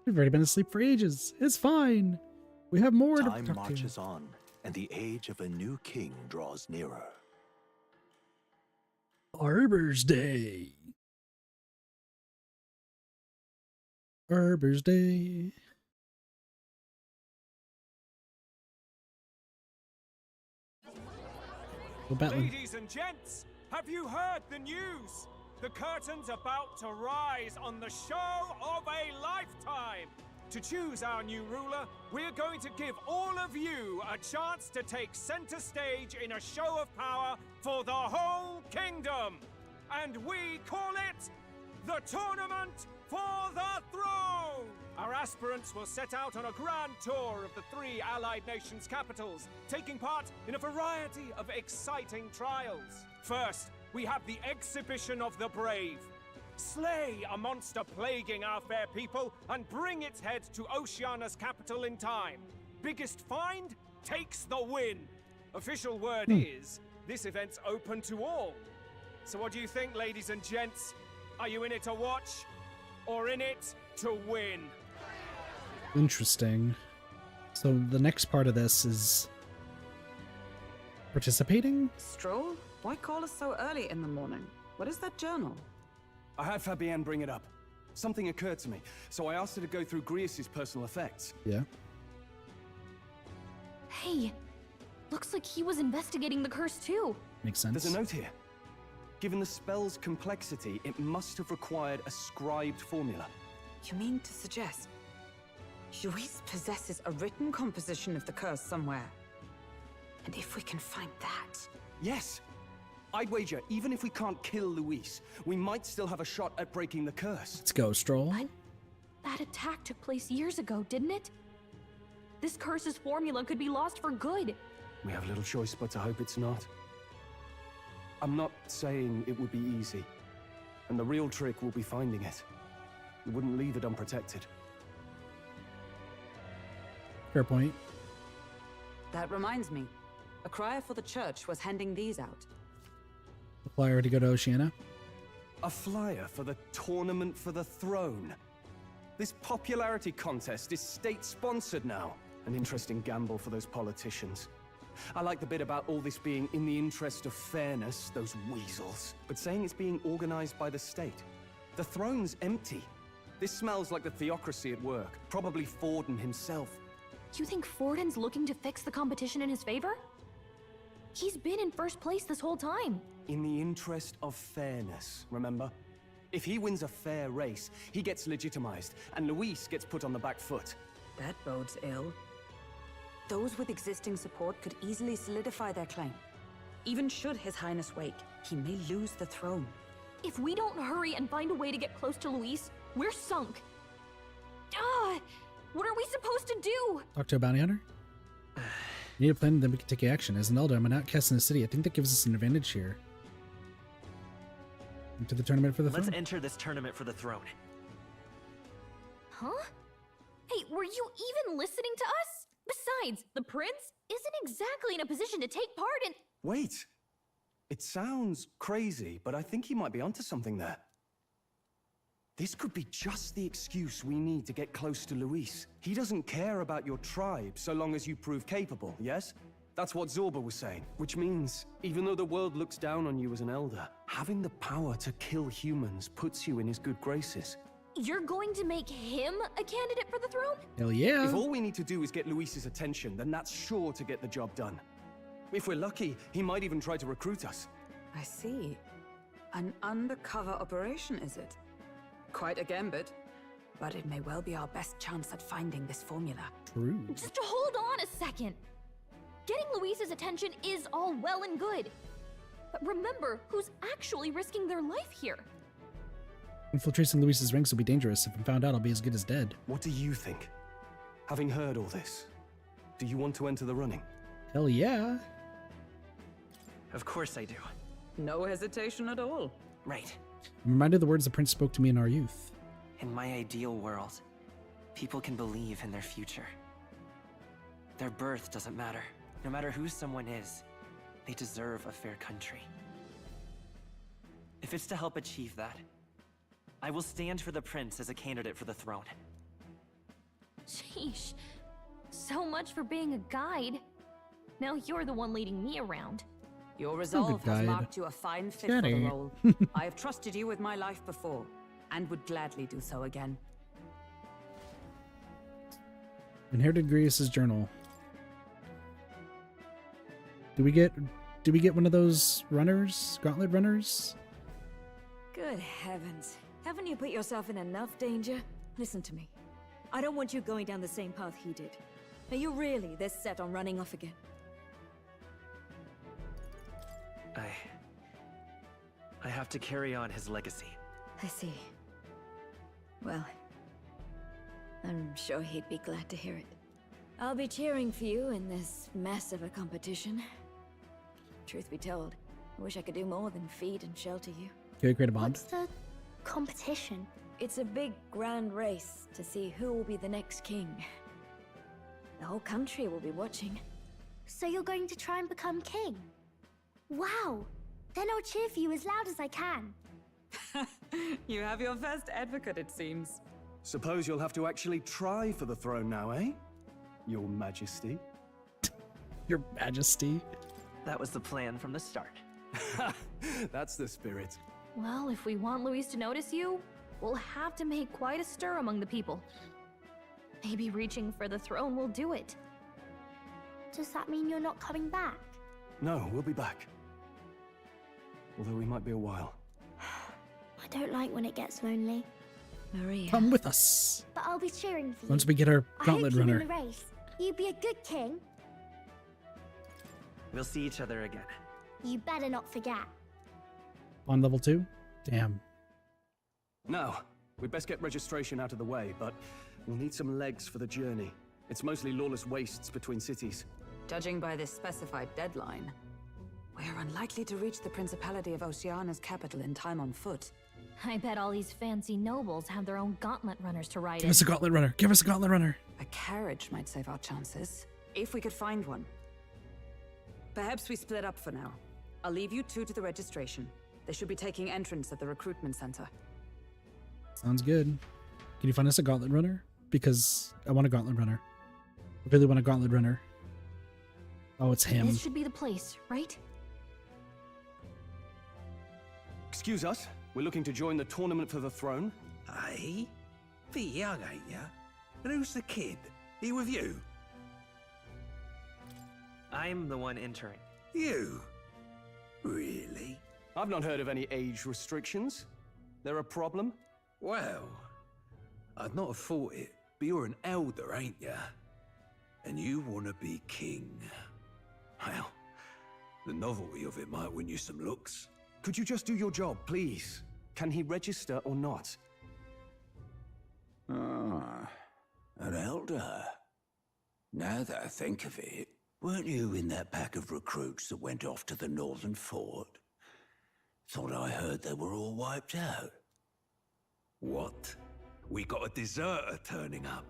A: We've already been asleep for ages. It's fine. We have more to
U: Time
A: talk
U: marches
A: to.
U: on, and the age of a new king draws nearer.
A: Arbor's Day. Arbor's Day.
J: Ladies and gents, have you heard the news? The curtain's about to rise on the show of a lifetime. To choose our new ruler, we're going to give all of you a chance to take center stage in a show of power for the whole kingdom. And we call it the Tournament for the Throne! Our aspirants will set out on a grand tour of the 3 allied nations' capitals, taking part in a variety of exciting trials. First, we have the Exhibition of the Brave. Slay a monster plaguing our fair people and bring its head to Oceania's capital in time. Biggest find takes the win. Official word is, this event's open to all. So what do you think, ladies and gents? Are you in it to watch, or in it to win?
A: Interesting. So the next part of this is participating?
D: Stroll? Why call us so early in the morning? What is that journal?
B: I had Fabienne bring it up. Something occurred to me, so I asked her to go through Grius' personal effects.
A: Yeah.
C: Hey, looks like he was investigating the curse too.
A: Makes sense.
B: There's a note here. Given the spell's complexity, it must have required a scribed formula.
D: You mean to suggest Luis possesses a written composition of the curse somewhere? And if we can find that...
B: Yes! I'd wager, even if we can't kill Luis, we might still have a shot at breaking the curse.
A: Let's go, Stroll.
C: That attack took place years ago, didn't it? This curse's formula could be lost for good.
B: We have little choice but to hope it's not. I'm not saying it would be easy, and the real trick will be finding it. We wouldn't leave it unprotected.
A: Fair point.
D: That reminds me. A crier for the church was handing these out.
A: The flyer to go to Oceania.
B: A flyer for the Tournament for the Throne. This popularity contest is state-sponsored now. An interesting gamble for those politicians. I like the bit about all this being in the interest of fairness, those weasels. But saying it's being organized by the state. The throne's empty. This smells like the theocracy at work. Probably Forden himself.
C: You think Forden's looking to fix the competition in his favor? He's been in first place this whole time.
B: In the interest of fairness, remember? If he wins a fair race, he gets legitimized, and Luis gets put on the back foot.
D: That bodes ill. Those with existing support could easily solidify their claim. Even should His Highness wake, he may lose the throne.
C: If we don't hurry and find a way to get close to Luis, we're sunk. What are we supposed to do?
A: Talk to a bounty hunter? Need a plan, then we can take action. As an elder, I'm an outcast in the city. I think that gives us an advantage here. Into the tournament for the throne?
G: Let's enter this tournament for the throne.
C: Huh? Hey, were you even listening to us? Besides, the prince isn't exactly in a position to take part in—
B: Wait! It sounds crazy, but I think he might be onto something there. This could be just the excuse we need to get close to Luis. He doesn't care about your tribe so long as you prove capable, yes? That's what Zorba was saying. Which means, even though the world looks down on you as an elder, having the power to kill humans puts you in his good graces.
C: You're going to make him a candidate for the throne?
A: Hell yeah.
B: If all we need to do is get Luis's attention, then that's sure to get the job done. If we're lucky, he might even try to recruit us.
D: I see. An undercover operation, is it? Quite a gambit, but it may well be our best chance at finding this formula.
A: True.
C: Just hold on a second. Getting Luis's attention is all well and good. But remember who's actually risking their life here.
A: Infiltrating Luis's ranks will be dangerous. If I'm found out, I'll be as good as dead.
B: What do you think? Having heard all this, do you want to enter the running?
A: Hell yeah.
G: Of course I do.
D: No hesitation at all.
G: Right.
A: I'm reminded of the words the prince spoke to me in our youth.
G: In my ideal world, people can believe in their future. Their birth doesn't matter. No matter who someone is, they deserve a fair country. If it's to help achieve that, I will stand for the prince as a candidate for the throne.
C: Sheesh. So much for being a guide. Now you're the one leading me around.
D: Your resolve has marked you a fine fit for the role. I have trusted you with my life before, and would gladly do so again.
A: Inherited Grievous' journal. Do we get one of those runners? Gauntlet runners?
V: Good heavens. Haven't you put yourself in enough danger? Listen to me. I don't want you going down the same path he did. Are you really this set on running off again?
G: I have to carry on his legacy.
V: I see. Well, I'm sure he'd be glad to hear it. I'll be cheering for you in this mess of a competition. Truth be told, I wish I could do more than feed and shelter you.
A: Can we create a bond?
I: What's the competition?
V: It's a big, grand race to see who will be the next king. The whole country will be watching.
I: So you're going to try and become king? Wow! Then I'll cheer for you as loud as I can.
D: You have your first advocate, it seems.
B: Suppose you'll have to actually try for the throne now, eh? Your Majesty.
A: Your Majesty.
G: That was the plan from the start.
B: That's the spirit.
C: Well, if we want Luis to notice you, we'll have to make quite a stir among the people. Maybe reaching for the throne will do it.
I: Does that mean you're not coming back?
B: No, we'll be back. Although we might be a while.
I: I don't like when it gets lonely.
V: Maria.
A: Come with us.
I: But I'll be cheering for you.
A: Once we get our gauntlet
I: I hope you
A: runner.
I: win the race. You be a good king.
G: We'll see each other again.
I: You better not forget.
A: On level 2? Damn.
B: Now, we'd best get registration out of the way, but we'll need some legs for the journey. It's mostly lawless wastes between cities.
D: Judging by this specified deadline, we're unlikely to reach the Principality of Oceana's capital in time on foot.
C: I bet all these fancy nobles have their own gauntlet runners to ride in.
A: Give us a gauntlet runner. Give us a gauntlet runner.
D: A carriage might save our chances, if we could find one. Perhaps we split up for now. I'll leave you two to the registration. They should be taking entrance at the recruitment center.
A: Sounds good. Can you find us a gauntlet runner? Because I want a gauntlet runner. I really want a gauntlet runner. Oh, it's him.
C: This should be the place, right?
B: Excuse us, we're looking to join the tournament for the throne.
H: Aye? Bit young, ain't ya? And who's the kid? He with you?
G: I'm the one entering.
H: You? Really?
B: I've not heard of any age restrictions. There a problem?
H: Well, I'd not have thought it, but you're an elder, ain't ya? And you want to be king. Well, the novelty of it might win you some looks.
B: Could you just do your job, please?
J: Can he register or not?
F: Ah, an elder. Now that I think of it, weren't you in that pack of recruits that went off to the northern fort? Thought I heard they were all wiped out. What? We got a deserter turning up?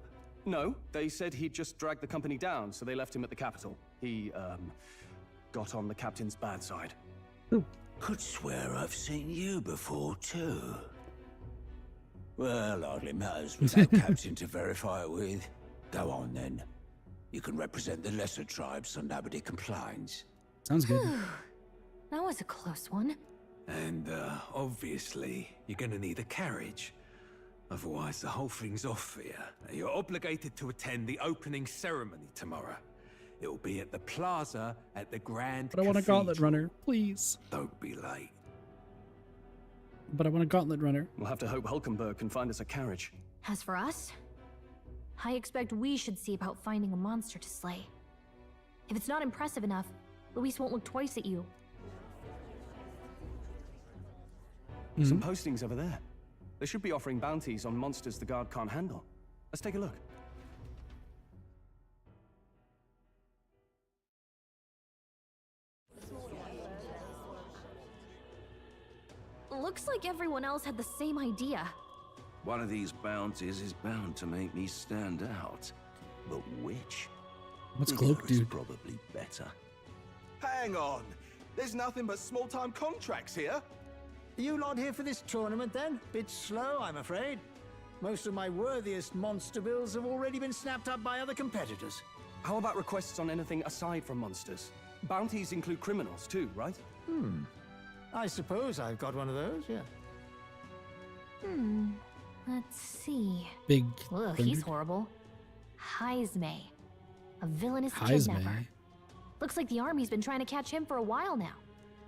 J: No, they said he'd just dragged the company down, so they left him at the capital. He, got on the captain's bad side.
F: Could swear I've seen you before, too. Well, hardly matters without captain to verify it with. Go on, then. You can represent the lesser tribes so nobody complains.
A: Sounds good.
C: That was a close one.
F: And, obviously, you're gonna need a carriage. Otherwise, the whole thing's off for you. You're obligated to attend the opening ceremony tomorrow. It'll be at the plaza at the Grand
A: But I want a
F: Cathedral.
A: gauntlet runner, please.
F: Don't be late.
A: But I want a gauntlet runner.
J: We'll have to hope Hulkenberg can find us a carriage.
C: As for us, I expect we should see about finding a monster to slay. If it's not impressive enough, Luis won't look twice at you.
J: Some postings over there. They should be offering bounties on monsters the guard can't handle. Let's take a look.
C: Looks like everyone else had the same idea.
H: One of these bounties is bound to make me stand out.
F: But which?
A: What's cloak, dude?
F: Probably better.
K: Hang on. There's nothing but small-time contracts here.
L: Are you lot here for this tournament then? Bit slow, I'm afraid. Most of my worthiest monster bills have already been snapped up by other competitors.
J: How about requests on anything aside from monsters? Bounties include criminals too, right?
L: I suppose I've got one of those, yeah.
C: Let's see.
A: Big.
C: Ugh, he's horrible. Heisme. A villainous
A: Heisme.
C: kidnapper. Looks like the army's been trying to catch him for a while now.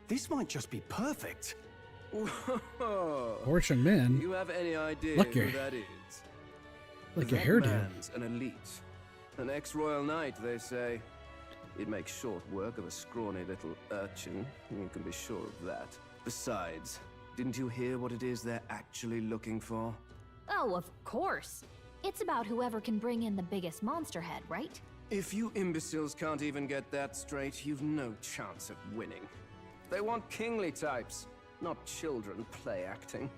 J: This might just be perfect.
A: Poor young man.
H: You have any idea
A: Look
H: who
A: your-
H: that is?
A: Like your
H: That
A: hairdo.
H: man's an elite. An ex-royal knight, they say. He'd make short work of a scrawny little urchin. You can be sure of that. Besides, didn't you hear what it is they're actually looking for?
C: Oh, of course. It's about whoever can bring in the biggest monster head, right?
H: If you imbeciles can't even get that straight, you've no chance of winning. They want kingly types, not children play acting.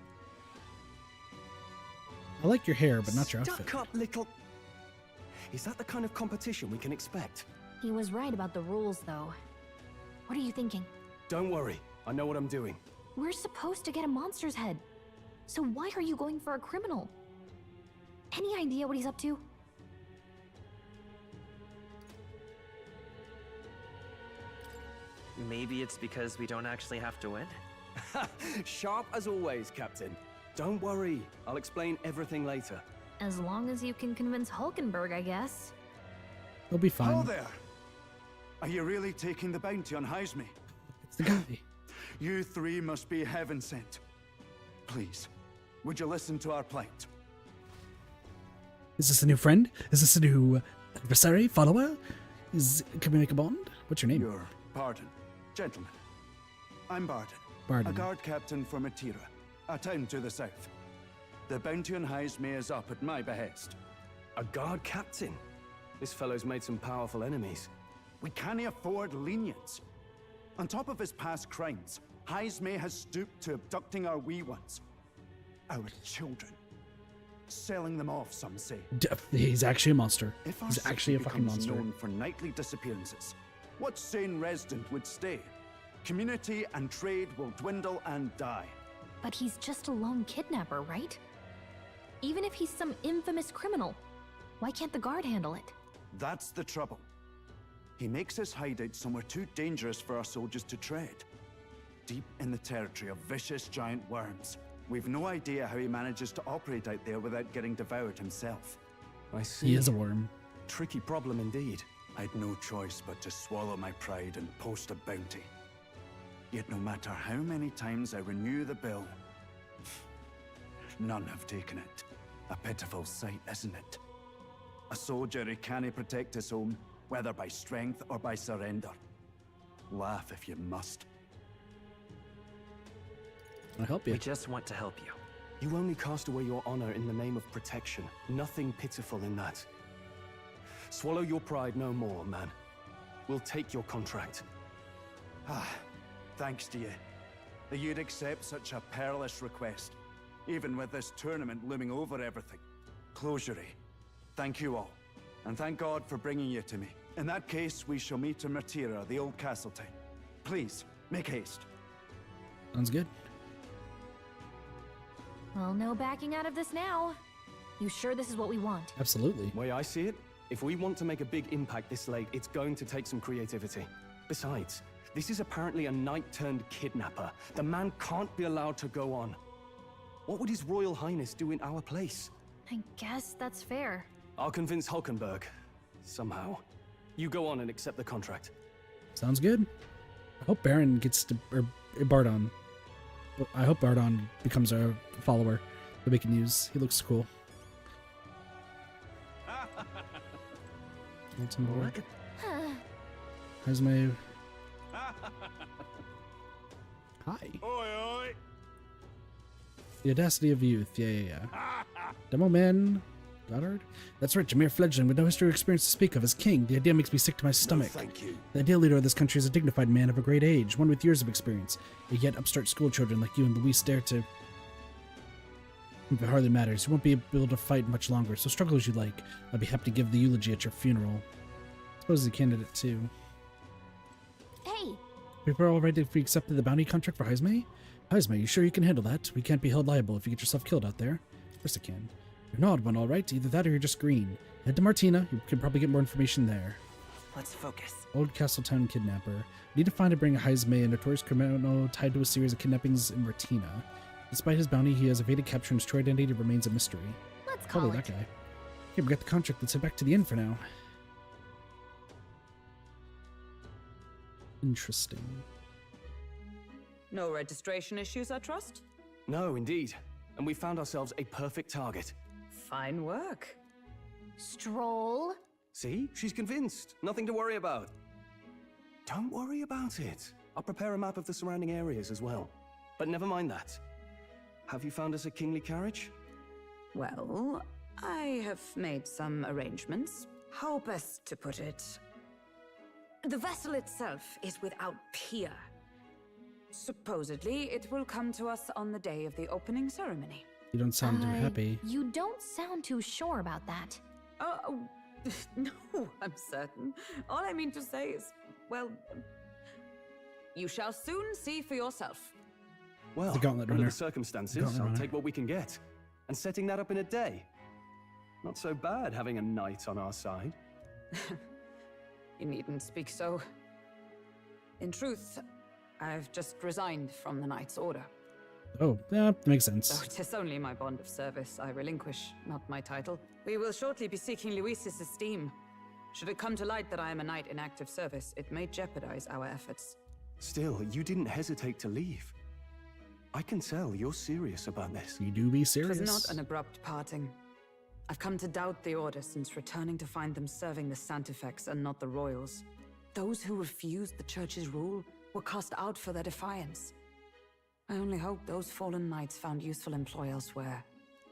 A: I like your hair, but not your outfit.
J: Stuck-up little... Is that the kind of competition we can expect?
C: He was right about the rules, though. What are you thinking?
J: Don't worry, I know what I'm doing.
C: We're supposed to get a monster's head. So why are you going for a criminal? Any idea what he's up to?
G: Maybe it's because we don't actually have to win?
J: Sharp as always, Captain. Don't worry, I'll explain everything later.
C: As long as you can convince Hulkenberg, I guess.
A: He'll be fine.
N: Hello there. Are you really taking the bounty on Heisme?
A: It's the guy.
N: You three must be heaven sent. Please, would you listen to our plight?
A: Is this a new friend? Is this a new adversary, follower? Can we make a bond? What's your name?
N: Your pardon, gentlemen. I'm Barden.
A: Barden.
N: A guard captain for Matira, a town to the south. The bounty on Heisme is up at my behest.
J: A guard captain? This fellow's made some powerful enemies.
N: We can't afford lenience. On top of his past crimes, Heisme has stooped to abducting our wee ones. Our children. Selling them off, some say.
A: He's actually a monster.
N: If our
A: He's actually a
N: city
A: fucking
N: becomes
A: monster.
N: known for nightly disappearances, what sane resident would stay? Community and trade will dwindle and die.
C: But he's just a lone kidnapper, right? Even if he's some infamous criminal, why can't the guard handle it?
N: That's the trouble. He makes his hideout somewhere too dangerous for our soldiers to tread. Deep in the territory of vicious giant worms. We've no idea how he manages to operate out there without getting devoured himself.
J: I see.
A: He is a worm.
J: Tricky problem indeed.
N: I'd no choice but to swallow my pride and post a bounty. Yet no matter how many times I renew the bill, none have taken it. A pitiful sight, isn't it? A soldier who can't protect his home, whether by strength or by surrender. Laugh if you must.
A: I'll help you.
G: We just want to help you.
B: You only cast away your honor in the name of protection. Nothing pitiful in that. Swallow your pride no more, man. We'll take your contract.
N: Ah, thanks to you. That you'd accept such a perilous request, even with this tournament looming over everything. Closury, thank you all, and thank God for bringing you to me. In that case, we shall meet in Martira, the old castle town. Please, make haste.
A: Sounds good.
C: Well, no backing out of this now. You sure this is what we want?
A: Absolutely.
B: The way I see it, if we want to make a big impact this late, it's going to take some creativity. Besides, this is apparently a knight-turned-kidnapper. The man can't be allowed to go on. What would His Royal Highness do in our place?
C: I guess that's fair.
B: I'll convince Hulkenberg. Somehow. You go on and accept the contract.
A: Sounds good. I hope Baron gets to... or Bardon. I hope Bardon becomes a follower that we can use. He looks cool.
G: Look at...
A: Resume. Hi.
S: Oi, oi.
A: The audacity of youth. Yeah. Demo man. Goddard? That's right, Jameer fledgling with no history or experience to speak of. As king, the idea makes me sick to my stomach.
S: No, thank you.
A: The ideal leader of this country is a dignified man of a great age, one with years of experience. Yet upstart schoolchildren like you and Luis dare to... It hardly matters. You won't be able to fight much longer, so struggle as you like. I'd be happy to give the eulogy at your funeral. I suppose he's a candidate too.
C: Hey!
A: People are all right if we accepted the bounty contract for Heisme? Heisme, you sure you can handle that? We can't be held liable if you get yourself killed out there. Of course I can. You're an odd one, all right. Either that or you're just green. Head to Martina. You can probably get more information there.
G: Let's focus.
A: Old Castletown kidnapper. Need to find and bring a Heisme, a notorious criminal tied to a series of kidnappings in Martina. Despite his bounty, he has evaded capture and his true identity remains a mystery.
C: Let's call
A: Probably
C: it.
A: that guy. Here, we got the contract. Let's head back to the inn for now. Interesting.
D: No registration issues, I trust?
B: No, indeed. And we found ourselves a perfect target.
D: Fine work.
C: Stroll.
B: See? She's convinced. Nothing to worry about. Don't worry about it. I'll prepare a map of the surrounding areas as well. But never mind that. Have you found us a kingly carriage?
D: Well, I have made some arrangements. How best to put it? The vessel itself is without peer. Supposedly, it will come to us on the day of the opening ceremony.
A: You don't sound too happy.
C: You don't sound too sure about that.
D: No, I'm certain. All I mean to say is, well, you shall soon see for yourself.
B: Well,
A: The Gauntlet
B: under
A: Runner.
B: the circumstances,
A: Gauntlet
B: I'll
A: Runner.
B: take what we can get. And setting that up in a day. Not so bad having a knight on our side.
D: You needn't speak so. In truth, I've just resigned from the Knight's Order.
A: Oh, yeah, makes
D: Though
A: sense.
D: 'tis only my bond of service I relinquish, not my title. We will shortly be seeking Luis's esteem. Should it come to light that I am a knight in active service, it may jeopardize our efforts.
B: Still, you didn't hesitate to leave. I can tell you're serious about this.
A: You do be
D: It
A: serious.
D: was not an abrupt parting. I've come to doubt the Order since returning to find them serving the Santifex and not the Royals. Those who refused the Church's rule were cast out for their defiance. I only hope those fallen knights found useful employ elsewhere.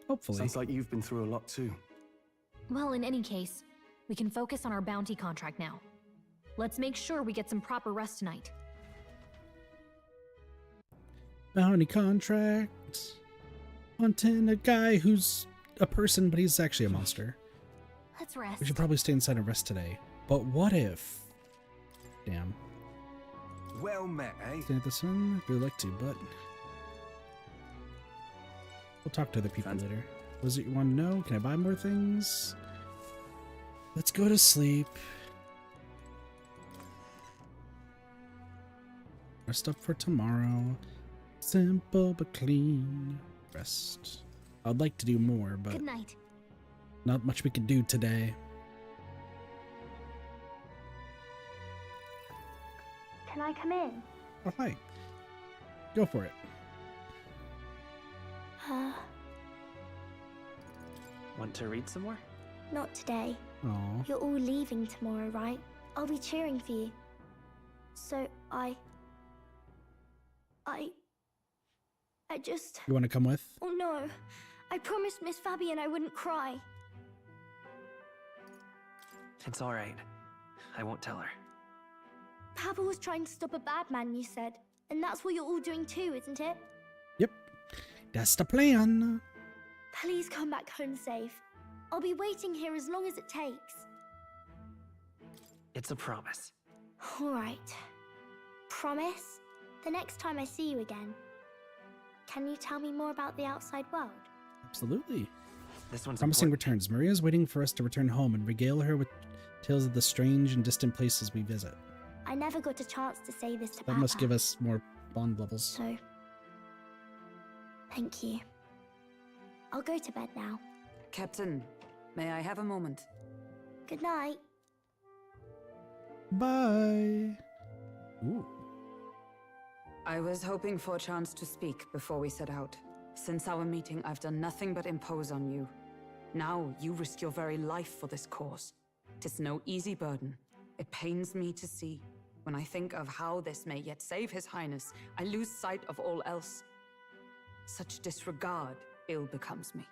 A: Hopefully.
B: Sounds like you've been through a lot too.
C: Well, in any case, we can focus on our bounty contract now. Let's make sure we get some proper rest tonight.
A: Bounty contract. Hunting a guy who's a person, but he's actually a monster.
C: Let's rest.
A: We should probably stay inside and rest today. But what if... Damn.
E: Well met, eh?
A: Stay at this one? I'd really like to, but... We'll talk to other people later. What is it you want to know? Can I buy more things? Let's go to sleep. Rest up for tomorrow. Simple but clean. Rest. I'd like to do more, but
C: Good night.
A: not much we can do today.
I: Can I come in?
A: Oh, hi. Go for it.
G: Want to read some more?
I: Not today.
A: Aw.
I: You're all leaving tomorrow, right? I'll be cheering for you. So I just...
A: You want to come with?
I: Oh no. I promised Miss Fabian I wouldn't cry.
G: It's all right. I won't tell her.
I: Papa was trying to stop a bad man, you said. And that's what you're all doing too, isn't it?
A: Yep. That's the plan.
I: Please come back home safe. I'll be waiting here as long as it takes.
G: It's a promise.
I: All right. Promise? The next time I see you again. Can you tell me more about the outside world?
A: Absolutely.
G: This one's
A: Promising
G: important.
A: returns. Maria's waiting for us to return home and regale her with tales of the strange and distant places we visit.
I: I never got a chance to say this to
A: That
I: Papa.
A: must give us more bond levels.
I: So, thank you. I'll go to bed now.
D: Captain, may I have a moment?
I: Good night.
A: Bye. Ooh.
D: I was hoping for a chance to speak before we set out. Since our meeting, I've done nothing but impose on you. Now you risk your very life for this cause. 'Tis no easy burden. It pains me to see. When I think of how this may yet save His Highness, I lose sight of all else. Such disregard ill becomes me.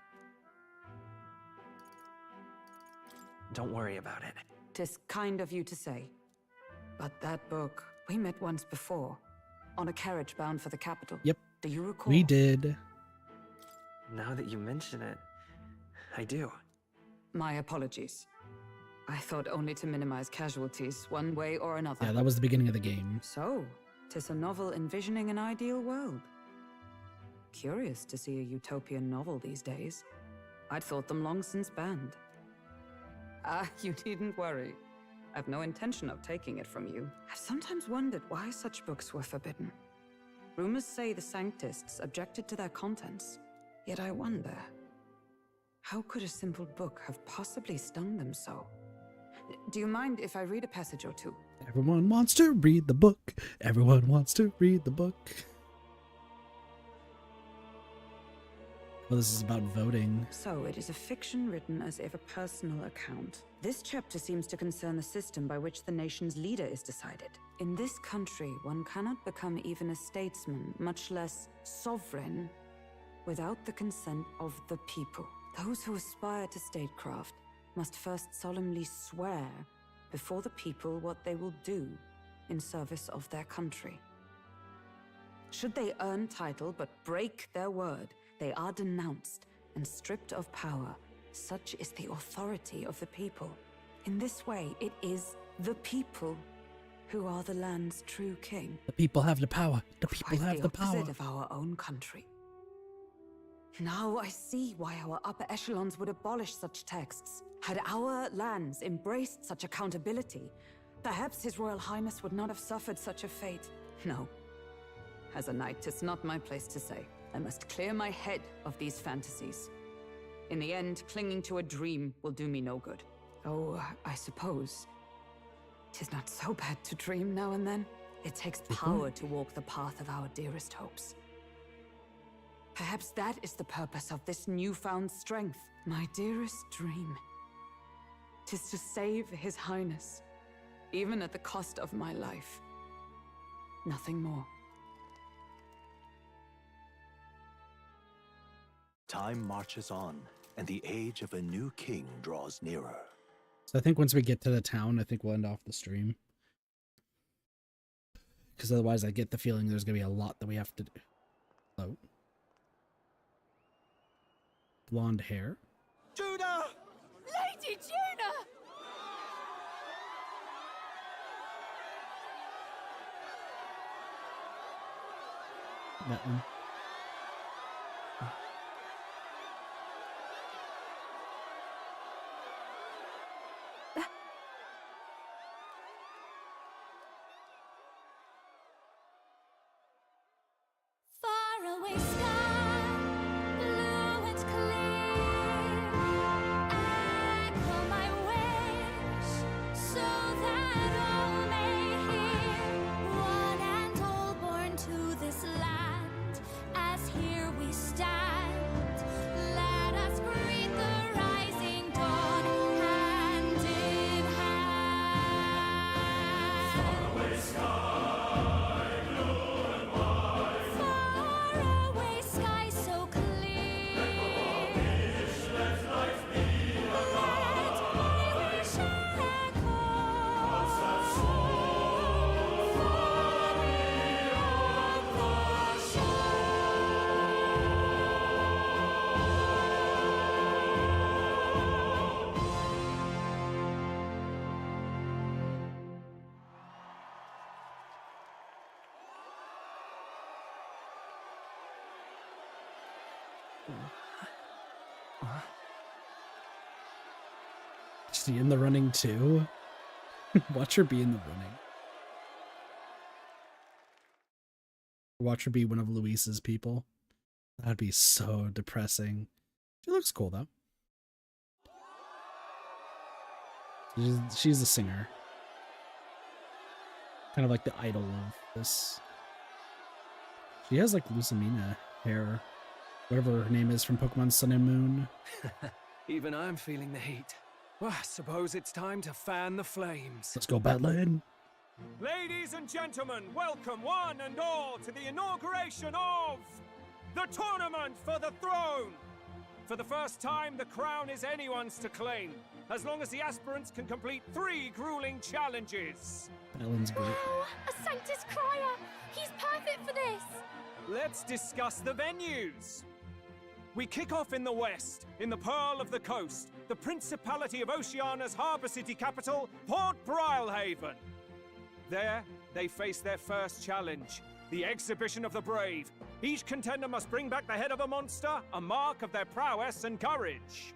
G: Don't worry about it.
D: 'Tis kind of you to say. But that book, we met once before. On a carriage bound for the capital.
A: Yep.
D: Do you recall?
A: We did.
G: Now that you mention it, I do.
D: My apologies. I thought only to minimize casualties, one way or another.
A: Yeah, that was the beginning of the game.
D: So, 'tis a novel envisioning an ideal world. Curious to see a utopian novel these days. I'd thought them long since banned. Ah, you needn't worry. I've no intention of taking it from you. I've sometimes wondered why such books were forbidden. Rumors say the Sanctists objected to their contents. Yet I wonder, how could a simple book have possibly stung them so? Do you mind if I read a passage or two?
A: Everyone wants to read the book. Everyone wants to read the book. Well, this is about voting.
D: So it is a fiction written as if a personal account. This chapter seems to concern the system by which the nation's leader is decided. In this country, one cannot become even a statesman, much less sovereign, without the consent of the people. Those who aspire to statecraft must first solemnly swear before the people what they will do in service of their country. Should they earn title but break their word, they are denounced and stripped of power. Such is the authority of the people. In this way, it is the people who are the land's true king.
A: The people have the power. The people have the power.
D: Opposite of our own country. Now I see why our upper echelons would abolish such texts. Had our lands embraced such accountability, perhaps His Royal Highness would not have suffered such a fate. No. As a knight, 'tis not my place to say. I must clear my head of these fantasies. In the end, clinging to a dream will do me no good. Oh, I suppose 'tis not so bad to dream now and then. It takes power to walk the path of our dearest hopes. Perhaps that is the purpose of this newfound strength. My dearest dream. 'Tis to save His Highness, even at the cost of my life. Nothing more.
Q: Time marches on, and the age of a new king draws nearer.
A: So I think once we get to the town, I think we'll end off the stream. Because otherwise I get the feeling there's going to be a lot that we have to do. Oh. Blonde hair.
K: Judah!
T: Lady Judah!
A: That one.
M: Far away sky, blue and clear. Echo my wish, so that all may hear. One and all born to this land,
A: Is he in the running too? Watch her be in the running. Watch her be one of Luis's people. That'd be so depressing. She looks cool though. She's a singer. Kind of like the idol of this. She has like Lucamina hair. Whatever her name is from Pokemon Sun and Moon.
J: Even I'm feeling the heat. Well, I suppose it's time to fan the flames.
A: Let's go, Badland.
J: Ladies and gentlemen, welcome one and all to the inauguration of the Tournament for the Throne! For the first time, the crown is anyone's to claim, as long as the aspirants can complete 3 grueling challenges.
A: Badland's great.
I: Wow, a Sanctus Crier! He's perfect for this!
J: Let's discuss the venues. We kick off in the west, in the Pearl of the Coast, the Principality of Oceania's harbour city capital, Port Brilehaven. There, they face their first challenge, the Exhibition of the Brave. Each contender must bring back the head of a monster, a mark of their prowess and courage.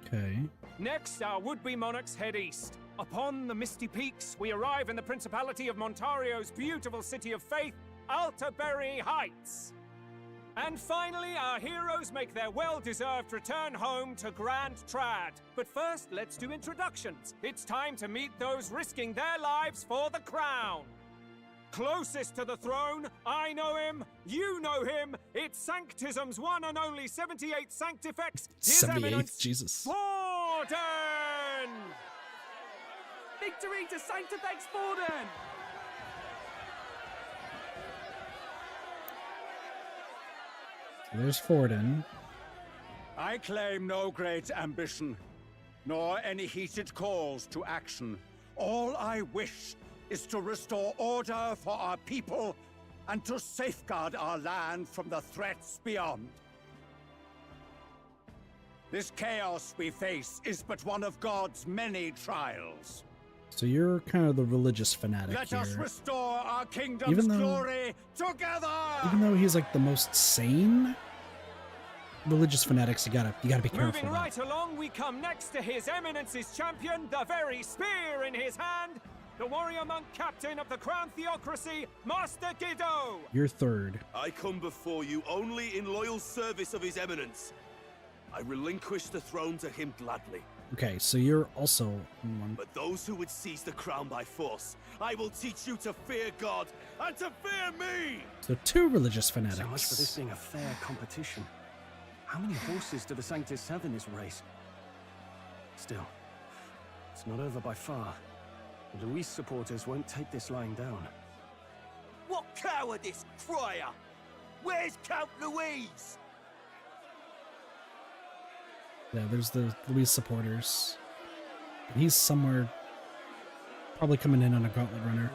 A: Okay.
J: Next, our would-be monarchs head east. Upon the misty peaks, we arrive in the Principality of Montario's beautiful city of faith, Altaberry Heights. And finally, our heroes make their well-deserved return home to Grand Trad. But first, let's do introductions. It's time to meet those risking their lives for the crown. Closest to the throne, I know him, you know him. It's Sanctism's one and only 78th Sanctifex, His
A: 78th,
J: Eminence,
A: Jesus.
J: Borden!
P: Victory to Sanctifex Borden!
A: There's Forden.
F: I claim no great ambition, nor any heated calls to action. All I wish is to restore order for our people and to safeguard our land from the threats beyond. This chaos we face is but one of God's many trials.
A: So you're kind of the religious fanatic
F: Let
A: here.
F: us restore our kingdom's glory together!
A: Even though he's like the most sane religious fanatics, you gotta be careful.
J: Moving right along, we come next to His Eminence's champion, the very spear in his hand, the warrior monk captain of the Crown Theocracy, Master Guido!
A: You're third.
R: I come before you only in loyal service of His Eminence. I relinquish the throne to him gladly.
A: Okay, so you're also one.
R: But those who would seize the crown by force, I will teach you to fear God and to fear me!
A: So 2 religious fanatics.
B: So much for this being a fair competition. How many horses do the Sanctus have in this race? Still, it's not over by far. The Luis supporters won't take this lying down.
K: What cowardice, Crier! Where's Count Louise?
A: Yeah, there's the Luis supporters. He's somewhere, probably coming in on a gauntlet runner.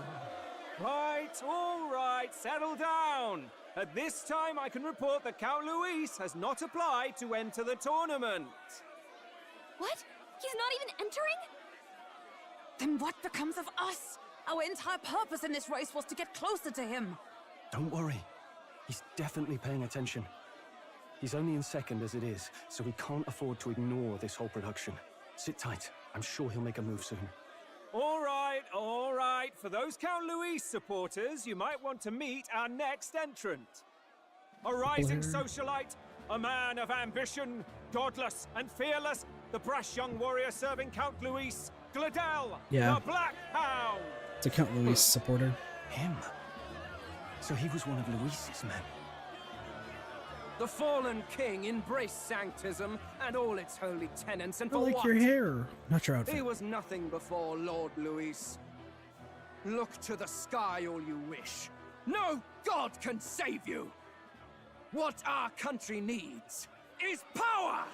J: Right, all right, settle down. At this time, I can report that Count Luis has not applied to enter the tournament.
C: What? He's not even entering?
D: Then what becomes of us? Our entire purpose in this race was to get closer to him.
B: Don't worry. He's definitely paying attention. He's only in second as it is, so we can't afford to ignore this whole production. Sit tight. I'm sure he'll make a move soon.
J: All right, all right. For those Count Luis supporters, you might want to meet our next entrant. A rising socialite, a man of ambition, godless and fearless, the brash young warrior serving Count Luis, Gladel,
A: Yeah.
J: the Black Hound.
A: It's a Count Luis supporter.
B: Him? So he was one of Luis's men.
P: The fallen king embraced Sanctism and all its holy tenets, and
A: I
P: for
A: like
P: what?
A: your hair, not your outfit.
P: He was nothing before Lord Luis. Look to the sky all you wish. No god can save you! What our country needs is power!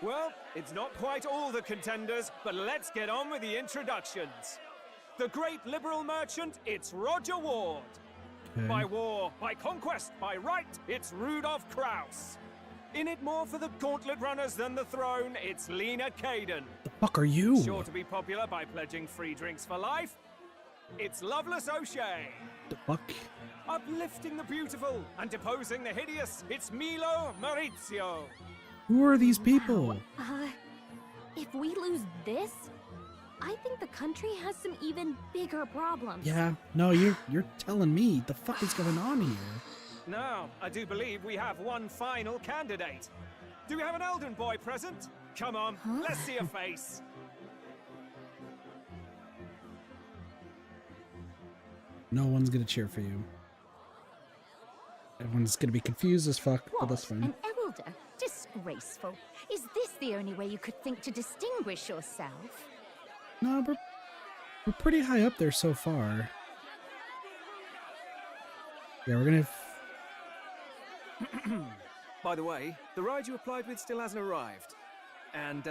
J: Well, it's not quite all the contenders, but let's get on with the introductions. The great liberal merchant, it's Roger Ward.
A: Okay.
J: By war, by conquest, by right, it's Rudolph Kraus. In it more for the gauntlet runners than the throne, it's Lena Caden.
A: The fuck are you?
J: Sure to be popular by pledging free drinks for life, it's Loveless O'Shea.
A: The fuck?
J: uplifting the beautiful and deposing the hideous. It's Milo Maurizio.
A: Who are these people?
C: If we lose this, I think the country has some even bigger problems.
A: Yeah, no, you're telling me. The fuck is going on here?
J: Now, I do believe we have one final candidate. Do we have an Elden boy present? Come on, let's see a face.
A: No one's gonna cheer for you. Everyone's gonna be confused as fuck, but that's fine.
O: An elder? Disgraceful. Is this the only way you could think to distinguish yourself?
A: No, we're pretty high up there so far. Yeah, we're gonna...
J: By the way, the ride you applied with still hasn't arrived. And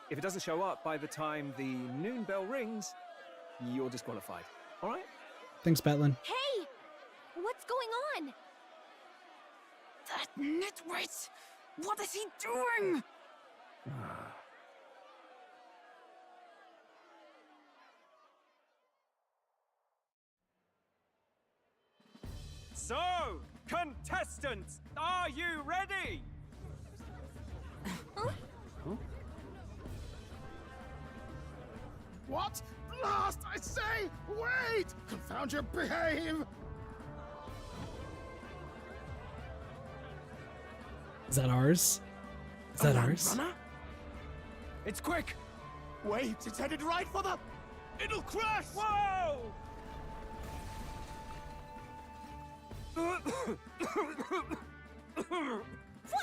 J: if it doesn't show up by the time the noon bell rings, you're disqualified. All right?
A: Thanks, Batlin.
C: Hey! What's going on?
D: That nitwit! What is he doing?
J: So, contestants, are you ready?
K: What? Blast, I say! Wait! Confound you, behave!
A: Is that ours? Is that ours?
K: Runner?
J: It's quick!
K: Wait, it's headed right for the... It'll crash!
J: Whoa!
I: What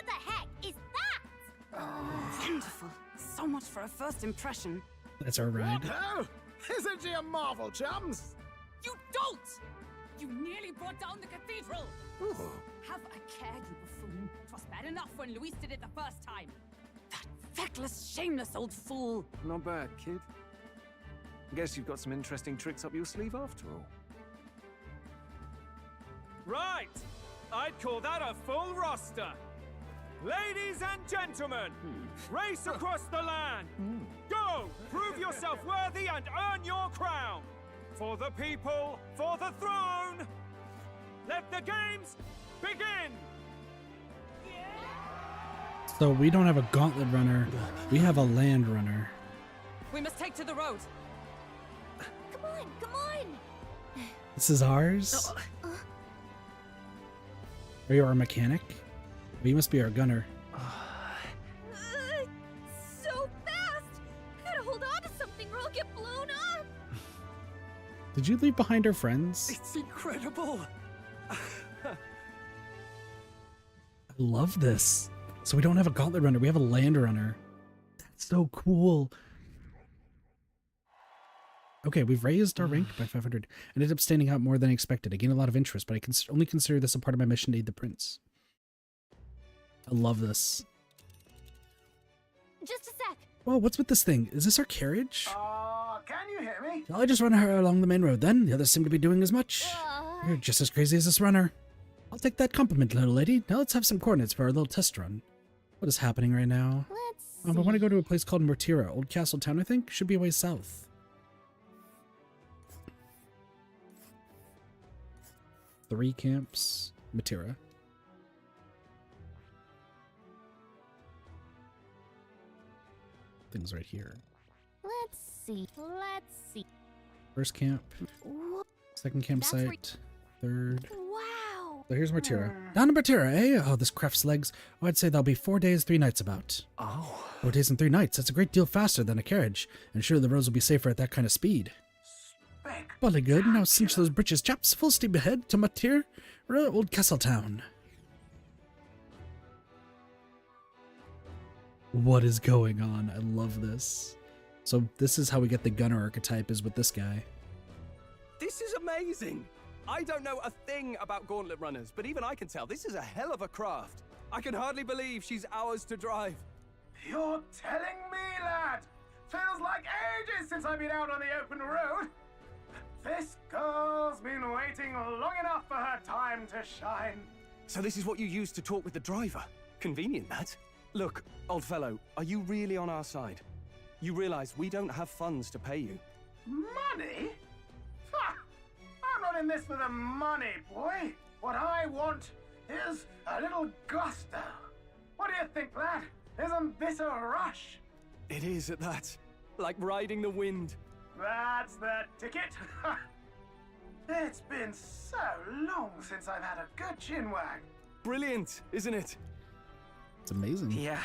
I: the heck is that?
D: Wonderful. So much for a first impression.
A: That's our ride.
K: Oh, isn't she a marvel, chums?
D: You don't! You nearly brought down the cathedral! Have a care, you buffoon. 'Twas bad enough when Luis did it the first time. That feckless, shameless old fool.
J: Not bad, kid. Guess you've got some interesting tricks up your sleeve after all. Right! I'd call that a full roster. Ladies and gentlemen, race across the land. Go! Prove yourself worthy and earn your crown. For the people, for the throne. Let the games begin!
A: So we don't have a gauntlet runner. We have a land runner.
D: We must take to the road.
C: Come on, come on!
A: This is ours? Are you our mechanic? We must be our gunner.
C: So fast! Gotta hold on to something or I'll get blown up!
A: Did you leave behind our friends?
J: It's incredible!
A: I love this. So we don't have a gauntlet runner, we have a land runner. That's so cool. Okay, we've raised our rank by 500. Ended up standing out more than expected. I gained a lot of interest, but I can only consider this a part of my mission to aid the prince. I love this.
C: Just a sec.
A: Whoa, what's with this thing? Is this our carriage?
K: Can you hear me?
A: I'll just run her along the main road then. The others seem to be doing as much. You're just as crazy as this runner. I'll take that compliment, little lady. Now let's have some coordinates for our little test run. What is happening right now?
C: Let's
A: I want to go to a place called Mortira. Old Castle Town, I think. Should be a way south. Three camps. Mortira. Things right here.
C: Let's see. Let's see.
A: First camp. Second campsite. Third.
C: Wow.
A: So here's Mortira. Down to Mortira, eh? Oh, this craft's legs. Oh, I'd say that'll be 4 days, 3 nights about.
J: Oh.
A: 4 days and 3 nights. That's a great deal faster than a carriage. And surely the roads will be safer at that kind of speed. Bully good. Now cinch those britches, chaps. Full steam ahead to Mortira, Old Castle Town. What is going on? I love this. So this is how we get the gunner archetype, is with this guy.
J: This is amazing! I don't know a thing about gauntlet runners, but even I can tell this is a hell of a craft. I can hardly believe she's ours to drive.
K: You're telling me, lad? Feels like ages since I've been out on the open road. This girl's been waiting long enough for her time to shine.
J: So this is what you use to talk with the driver? Convenient, that. Look, old fellow, are you really on our side? You realize we don't have funds to pay you.
K: Money? Ha! I'm not in this for the money, boy. What I want is a little gusto. What do you think, lad? Isn't this a rush?
B: It is at that. Like riding the wind.
K: That's the ticket. It's been so long since I've had a good chinwag.
B: Brilliant, isn't it?
A: It's amazing.
G: Yeah,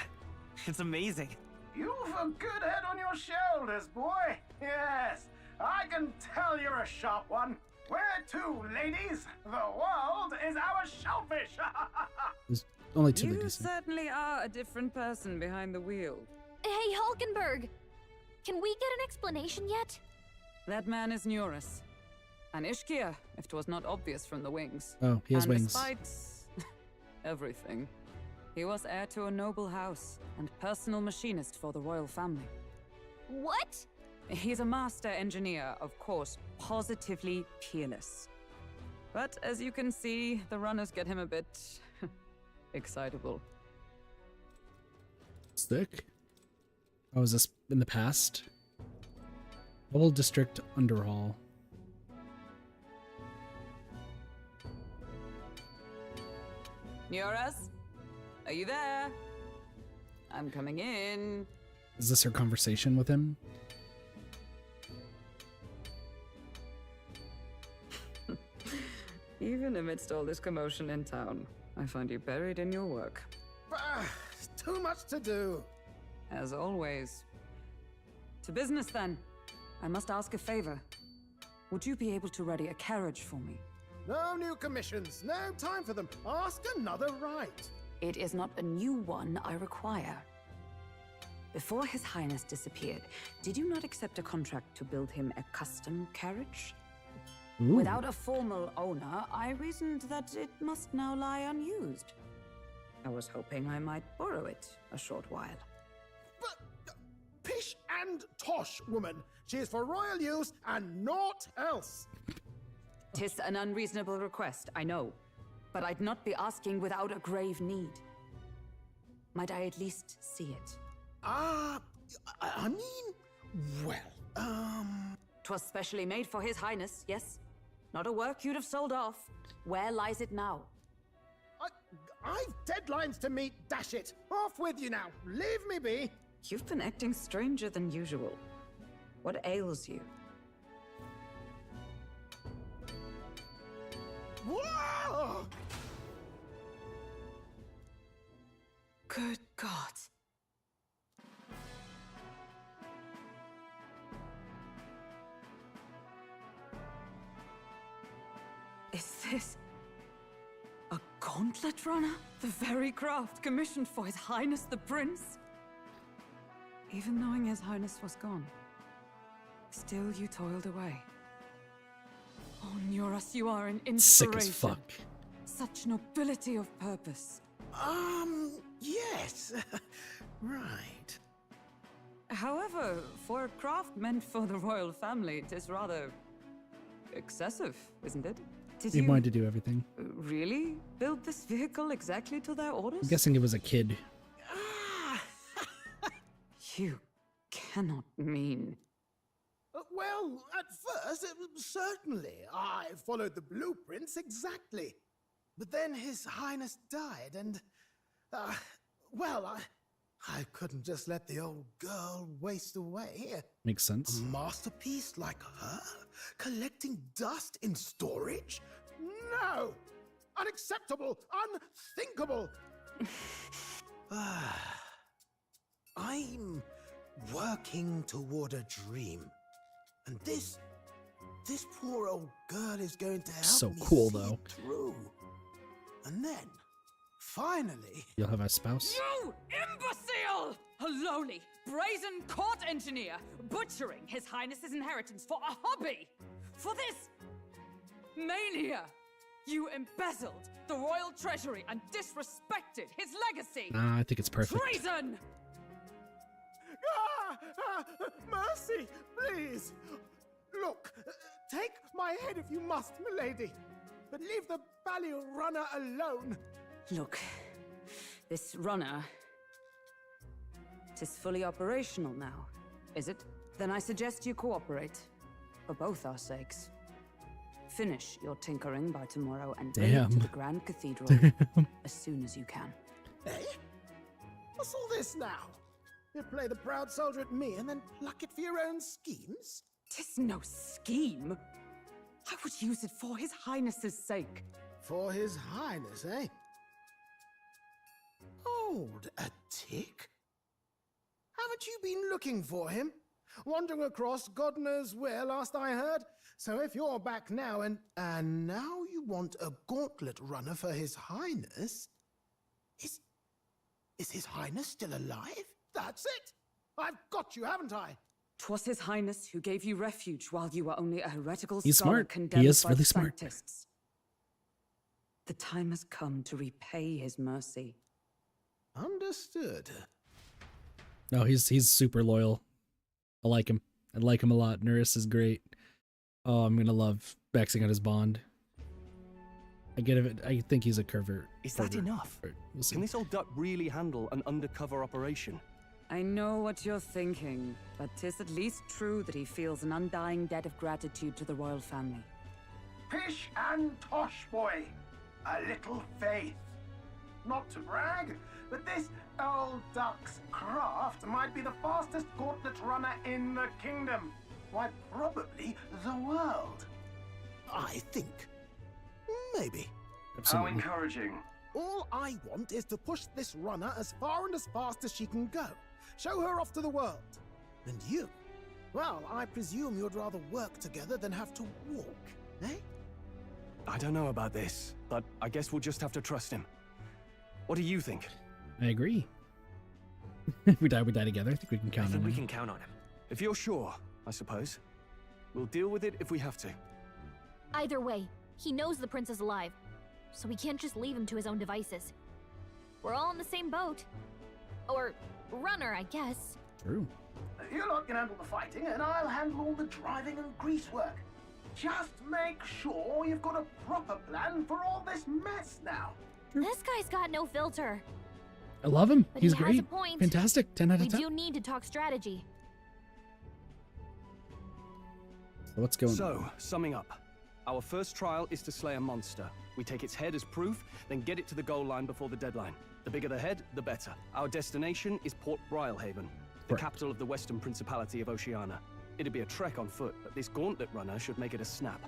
G: it's amazing.
K: You've a good head on your shoulders, boy. Yes, I can tell you're a sharp one. Where to, ladies? The world is our shellfish.
A: There's only two
D: You
A: ladies.
D: certainly are a different person behind the wheel.
C: Hey, Hulkenberg! Can we get an explanation yet?
D: That man is Neurus. An Ishkia, if 'twas not obvious from the wings.
A: Oh, he has
D: and
A: wings.
D: Despite everything, he was heir to a noble house and personal machinist for the royal family.
C: What?
D: He's a master engineer, of course, positively peerless. But as you can see, the runners get him a bit excitable.
A: Stick? Oh, is this in the past? Whole district underhaul.
D: Neurus? Are you there? I'm coming in.
A: Is this her conversation with him?
D: Even amidst all this commotion in town, I find you buried in your work.
L: Too much to do.
D: As always. To business then. I must ask a favor. Would you be able to ready a carriage for me?
L: No new commissions. No time for them. Ask another right.
D: It is not a new one I require. Before His Highness disappeared, did you not accept a contract to build him a custom carriage?
A: Ooh.
D: Without a formal owner, I reasoned that it must now lie unused. I was hoping I might borrow it a short while.
L: But pish and tosh, woman. She is for royal use and naught else.
D: 'Tis an unreasonable request, I know. But I'd not be asking without a grave need. Might I at least see it?
L: I mean, well,
D: 'Twas specially made for His Highness, yes? Not a work you'd have sold off. Where lies it now?
L: I've deadlines to meet, dash it. Off with you now. Leave me be.
D: You've been acting stranger than usual. What ails you?
L: Whoa!
D: Good God. Is this a gauntlet runner? The very craft commissioned for His Highness the Prince? Even knowing His Highness was gone, still you toiled away. Oh, Neurus, you are an inspiration.
A: Sick as fuck.
D: Such nobility of purpose.
L: Yes. Right.
D: However, for a craft meant for the royal family, it is rather excessive, isn't it? Did
A: He
D: you
A: wanted to do everything.
D: really build this vehicle exactly to their orders?
A: I'm guessing it was a kid.
D: You cannot mean.
L: Well, at first, certainly. I followed the blueprints exactly. But then His Highness died, and, I couldn't just let the old girl waste away.
A: Makes sense.
L: A masterpiece like her? Collecting dust in storage? No! Unacceptable! Unthinkable! I'm working toward a dream. And this poor old girl is going to help
A: So
L: me
A: cool,
L: see
A: though.
L: it through. And then, finally...
A: You'll have a spouse?
D: You imbecile! A lowly, brazen court engineer butchering His Highness's inheritance for a hobby! For this mania! You embezzled the royal treasury and disrespected his legacy!
A: I think it's perfect.
D: Treason!
L: Mercy, please! Look, take my head if you must, milady. But leave the Balliol runner alone.
D: Look, this runner... 'tis fully operational now, is it? Then I suggest you cooperate. For both our sakes. Finish your tinkering by tomorrow and bring it
A: Damn.
D: to the Grand Cathedral as soon as you can.
L: Eh? What's all this now? You play the proud soldier at me and then pluck it for your own schemes?
D: 'Tis no scheme. I would use it for His Highness's sake.
L: For His Highness, eh? Hold a tick. Haven't you been looking for him? Wandering across God knows where last I heard? So if you're back now and now you want a gauntlet runner for His Highness? Is His Highness still alive? That's it! I've got you, haven't I?
D: 'Twas His Highness who gave you refuge while you were only a heretical
A: He's
D: scholar
A: smart.
D: condemned
A: He is
D: by
A: really
D: the
A: smart.
D: scientists. The time has come to repay His mercy.
L: Understood.
A: No, he's super loyal. I like him. I like him a lot. Nerys is great. Oh, I'm gonna love maxing out his bond. I get it. I think he's a pervert.
B: Is that enough?
A: We'll see.
B: Can this old duck really handle an undercover operation?
D: I know what you're thinking, but 'tis at least true that he feels an undying debt of gratitude to the royal family.
K: Pish and tosh, boy. A little faith. Not to brag, but this old duck's craft might be the fastest gauntlet runner in the kingdom. Why, probably the world.
L: I think. Maybe.
K: How encouraging.
L: All I want is to push this runner as far and as fast as she can go. Show her off to the world. And you? Well, I presume you'd rather work together than have to walk, eh?
B: I don't know about this, but I guess we'll just have to trust him. What do you think?
A: I agree. If we die together. I think we can count on him.
G: We can count on him.
B: If you're sure, I suppose. We'll deal with it if we have to.
C: Either way, he knows the prince is alive, so we can't just leave him to his own devices. We're all in the same boat. Or runner, I guess.
A: True.
K: You lot can handle the fighting, and I'll handle all the driving and grease work. Just make sure you've got a proper plan for all this mess now.
C: This guy's got no filter.
A: I love him.
C: But
A: He's
C: he has
A: great.
C: a point.
A: Fantastic. 10 out
C: We
A: of 10.
C: do need to talk strategy.
A: So what's going on?
B: So, summing up. Our first trial is to slay a monster. We take its head as proof, then get it to the goal line before the deadline. The bigger the head, the better. Our destination is Port Brylehaven, the capital of the Western Principality of Oceania. It'd be a trek on foot, but this gauntlet runner should make it a snap.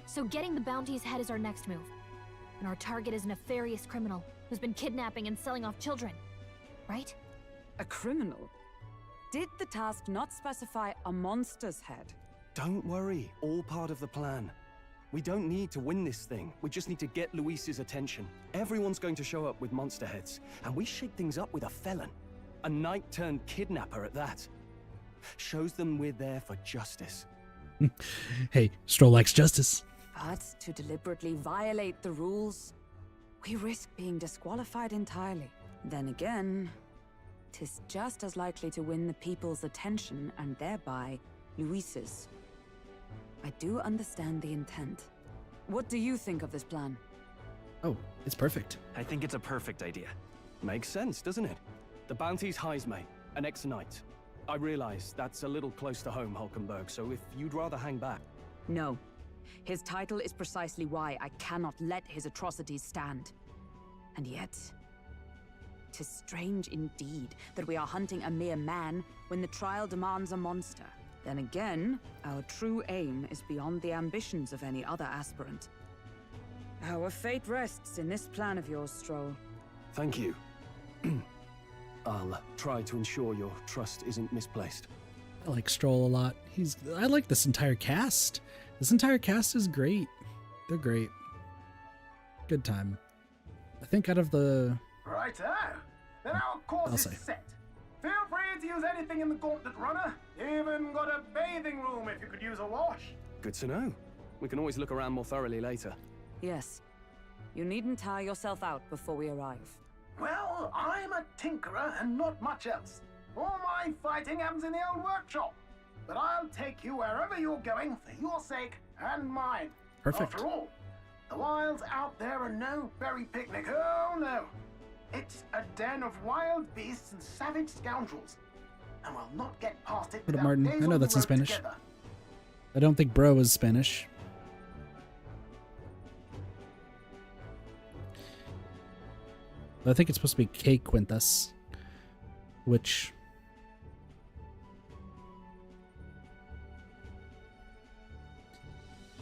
C: So getting the bounty's head is our next move. And our target is a nefarious criminal who's been kidnapping and selling off children. Right?
D: A criminal? Did the task not specify a monster's head?
B: Don't worry, all part of the plan. We don't need to win this thing. We just need to get Luis's attention. Everyone's going to show up with monster heads, and we shake things up with a felon. A knight-turned-kidnapper at that. Shows them we're there for justice.
A: Hey, Stroll likes justice.
D: But to deliberately violate the rules, we risk being disqualified entirely. Then again, 'tis just as likely to win the people's attention and thereby Luis's. I do understand the intent. What do you think of this plan?
A: Oh, it's perfect.
G: I think it's a perfect idea.
B: Makes sense, doesn't it? The bounty's Heismay, an ex-knight. I realize that's a little close to home, Hulkenberg, so if you'd rather hang back...
D: No. His title is precisely why I cannot let his atrocities stand. And yet, 'tis strange indeed that we are hunting a mere man when the trial demands a monster. Then again, our true aim is beyond the ambitions of any other aspirant. Our fate rests in this plan of yours, Stroll.
B: Thank you. I'll try to ensure your trust isn't misplaced.
A: I like Stroll a lot. I like this entire cast. This entire cast is great. They're great. Good time. I think out of the...
K: Righto. Then our course is set. Feel free to use anything in the gauntlet runner. Even got a bathing room if you could use a wash.
B: Good to know. We can always look around more thoroughly later.
D: Yes. You needn't tire yourself out before we arrive.
K: Well, I'm a tinkerer and not much else. All my fighting happens in the old workshop. But I'll take you wherever you're going for your sake and mine.
A: Perfect.
K: After all, the wilds out there are no berry picnic. Oh no. It's a den of wild beasts and savage scoundrels. And we'll not get past it
A: Put it,
K: without
A: Martin.
K: days
A: I know
K: on
A: that's
K: the
A: in
K: road
A: Spanish.
K: together.
A: I don't think bro is Spanish. I think it's supposed to be K Quintus, which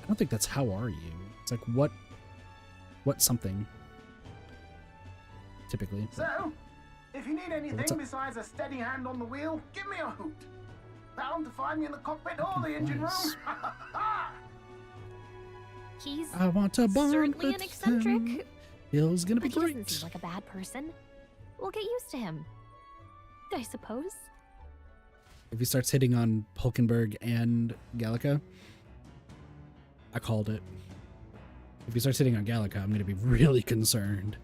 A: I don't think that's how are you. It's like what something typically.
K: So, if you need anything besides a steady hand on the wheel, give me a hoot. Bound to find me in the cockpit or the engine room.
C: He's
A: I want to bond
C: certainly
A: with
C: an eccentric,
A: him. Feels gonna be
C: but he doesn't
A: great.
C: seem like a bad person. We'll get used to him, I suppose.
A: If he starts hitting on Hulkenberg and Gallica, I called it. If he starts hitting on Gallica, I'm going to be really concerned.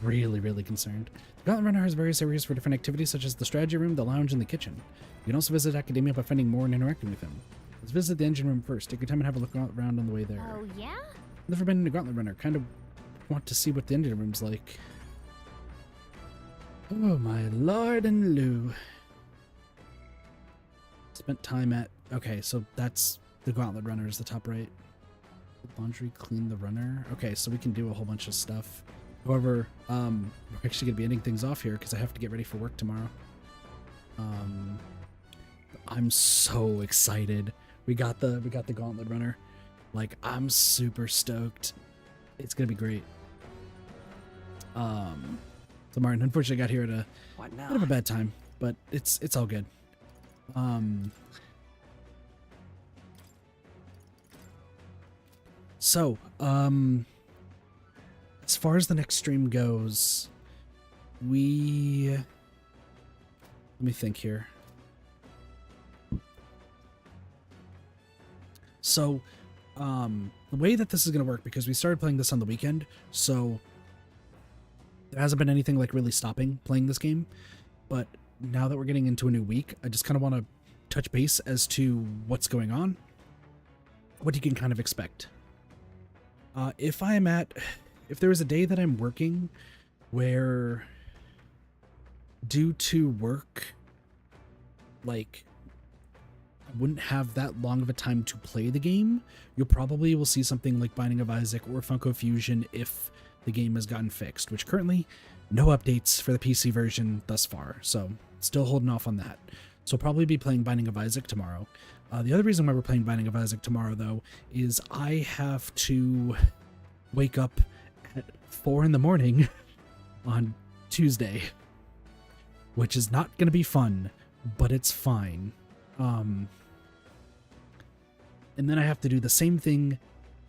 A: Really, really concerned. The Gauntlet Runner has various areas for different activities, such as the strategy room, the lounge, and the kitchen. You can also visit Academia by finding more and interacting with him. Let's visit the engine room first. Take your time and have a look around on the way there.
C: Oh, yeah?
A: Never been in a Gauntlet Runner. Kind of want to see what the engine room's like. Oh, my lord and Lou. Spent time at... Okay, so that's the Gauntlet Runner is the top right. Laundry, clean the runner. Okay, so we can do a whole bunch of stuff. However, we're actually going to be ending things off here because I have to get ready for work tomorrow. I'm so excited. We got the Gauntlet Runner. Like, I'm super stoked. It's going to be great. So Martin, unfortunately, got here at a bit of a bad time, but it's all good. So, as far as the next stream goes, let me think here. So, the way that this is going to work, because we started playing this on the weekend, so there hasn't been anything like really stopping playing this game, but now that we're getting into a new week, I just kind of want to touch base as to what's going on, what you can kind of expect. If there is a day that I'm working where, due to work, like, I wouldn't have that long of a time to play the game, you'll probably will see something like Binding of Isaac or Funko Fusion if the game has gotten fixed, which currently no updates for the PC version thus far, so still holding off on that. So I'll probably be playing Binding of Isaac tomorrow. The other reason why we're playing Binding of Isaac tomorrow, though, is I have to wake up at 4 in the morning on Tuesday, which is not going to be fun, but it's fine. And then I have to do the same thing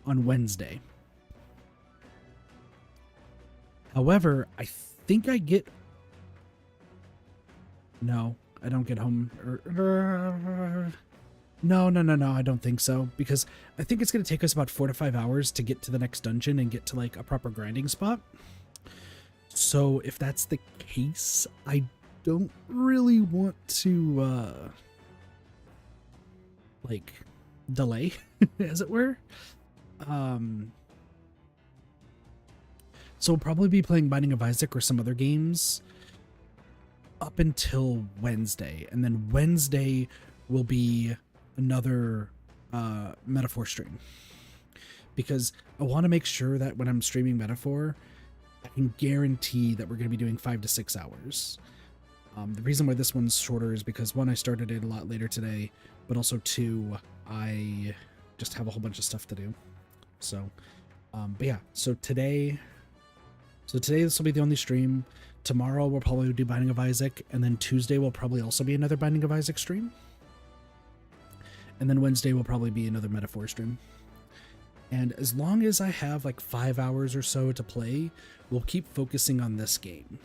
A: on Wednesday. However, I think I get... No, I don't get home... No, I don't think so, because I think it's going to take us about 4 to 5 hours to get to the next dungeon and get to, like, a proper grinding spot. So, if that's the case, I don't really want to, like, delay, as it were. So we'll probably be playing Binding of Isaac or some other games up until Wednesday, and then Wednesday will be another Metaphor stream, because I want to make sure that when I'm streaming Metaphor, I can guarantee that we're going to be doing 5 to 6 hours. The reason why this one's shorter is because, one, I started it a lot later today, but also, two, I just have a whole bunch of stuff to do. So, but yeah, so today this will be the only stream. Tomorrow we'll probably do Binding of Isaac, and then Tuesday will probably also be another Binding of Isaac stream. And then Wednesday will probably be another Metaphor stream. And as long as I have like 5 hours or so to play, we'll keep focusing on this game.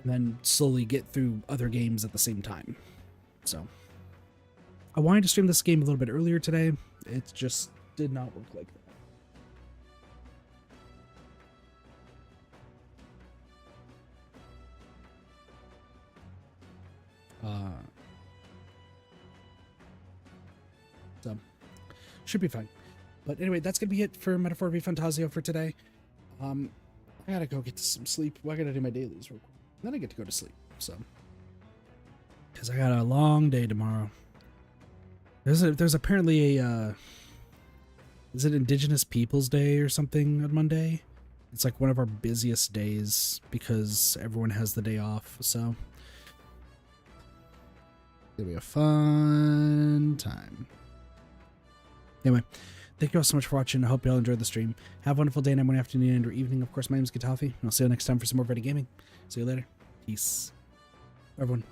A: And then slowly get through other games at the same time. So, I wanted to stream this game a little bit earlier today. It just did not work like that. So, should be fine. But anyway, that's going to be it for Metaphor ReFantazio for today. I gotta go get some sleep. Well, I gotta do my dailies real quick. Then I get to go to sleep, so. Because I got a long day tomorrow. There's apparently a Is it Indigenous Peoples Day or something on Monday? It's like one of our busiest days because everyone has the day off, so it'll be a fun time. Anyway, thank you all so much for watching. I hope you all enjoyed the stream. Have a wonderful day, night, morning, afternoon, and or evening. Of course, my name is Gatafi, and I'll see you next time for some more Reddit gaming. See you later. Peace. Everyone.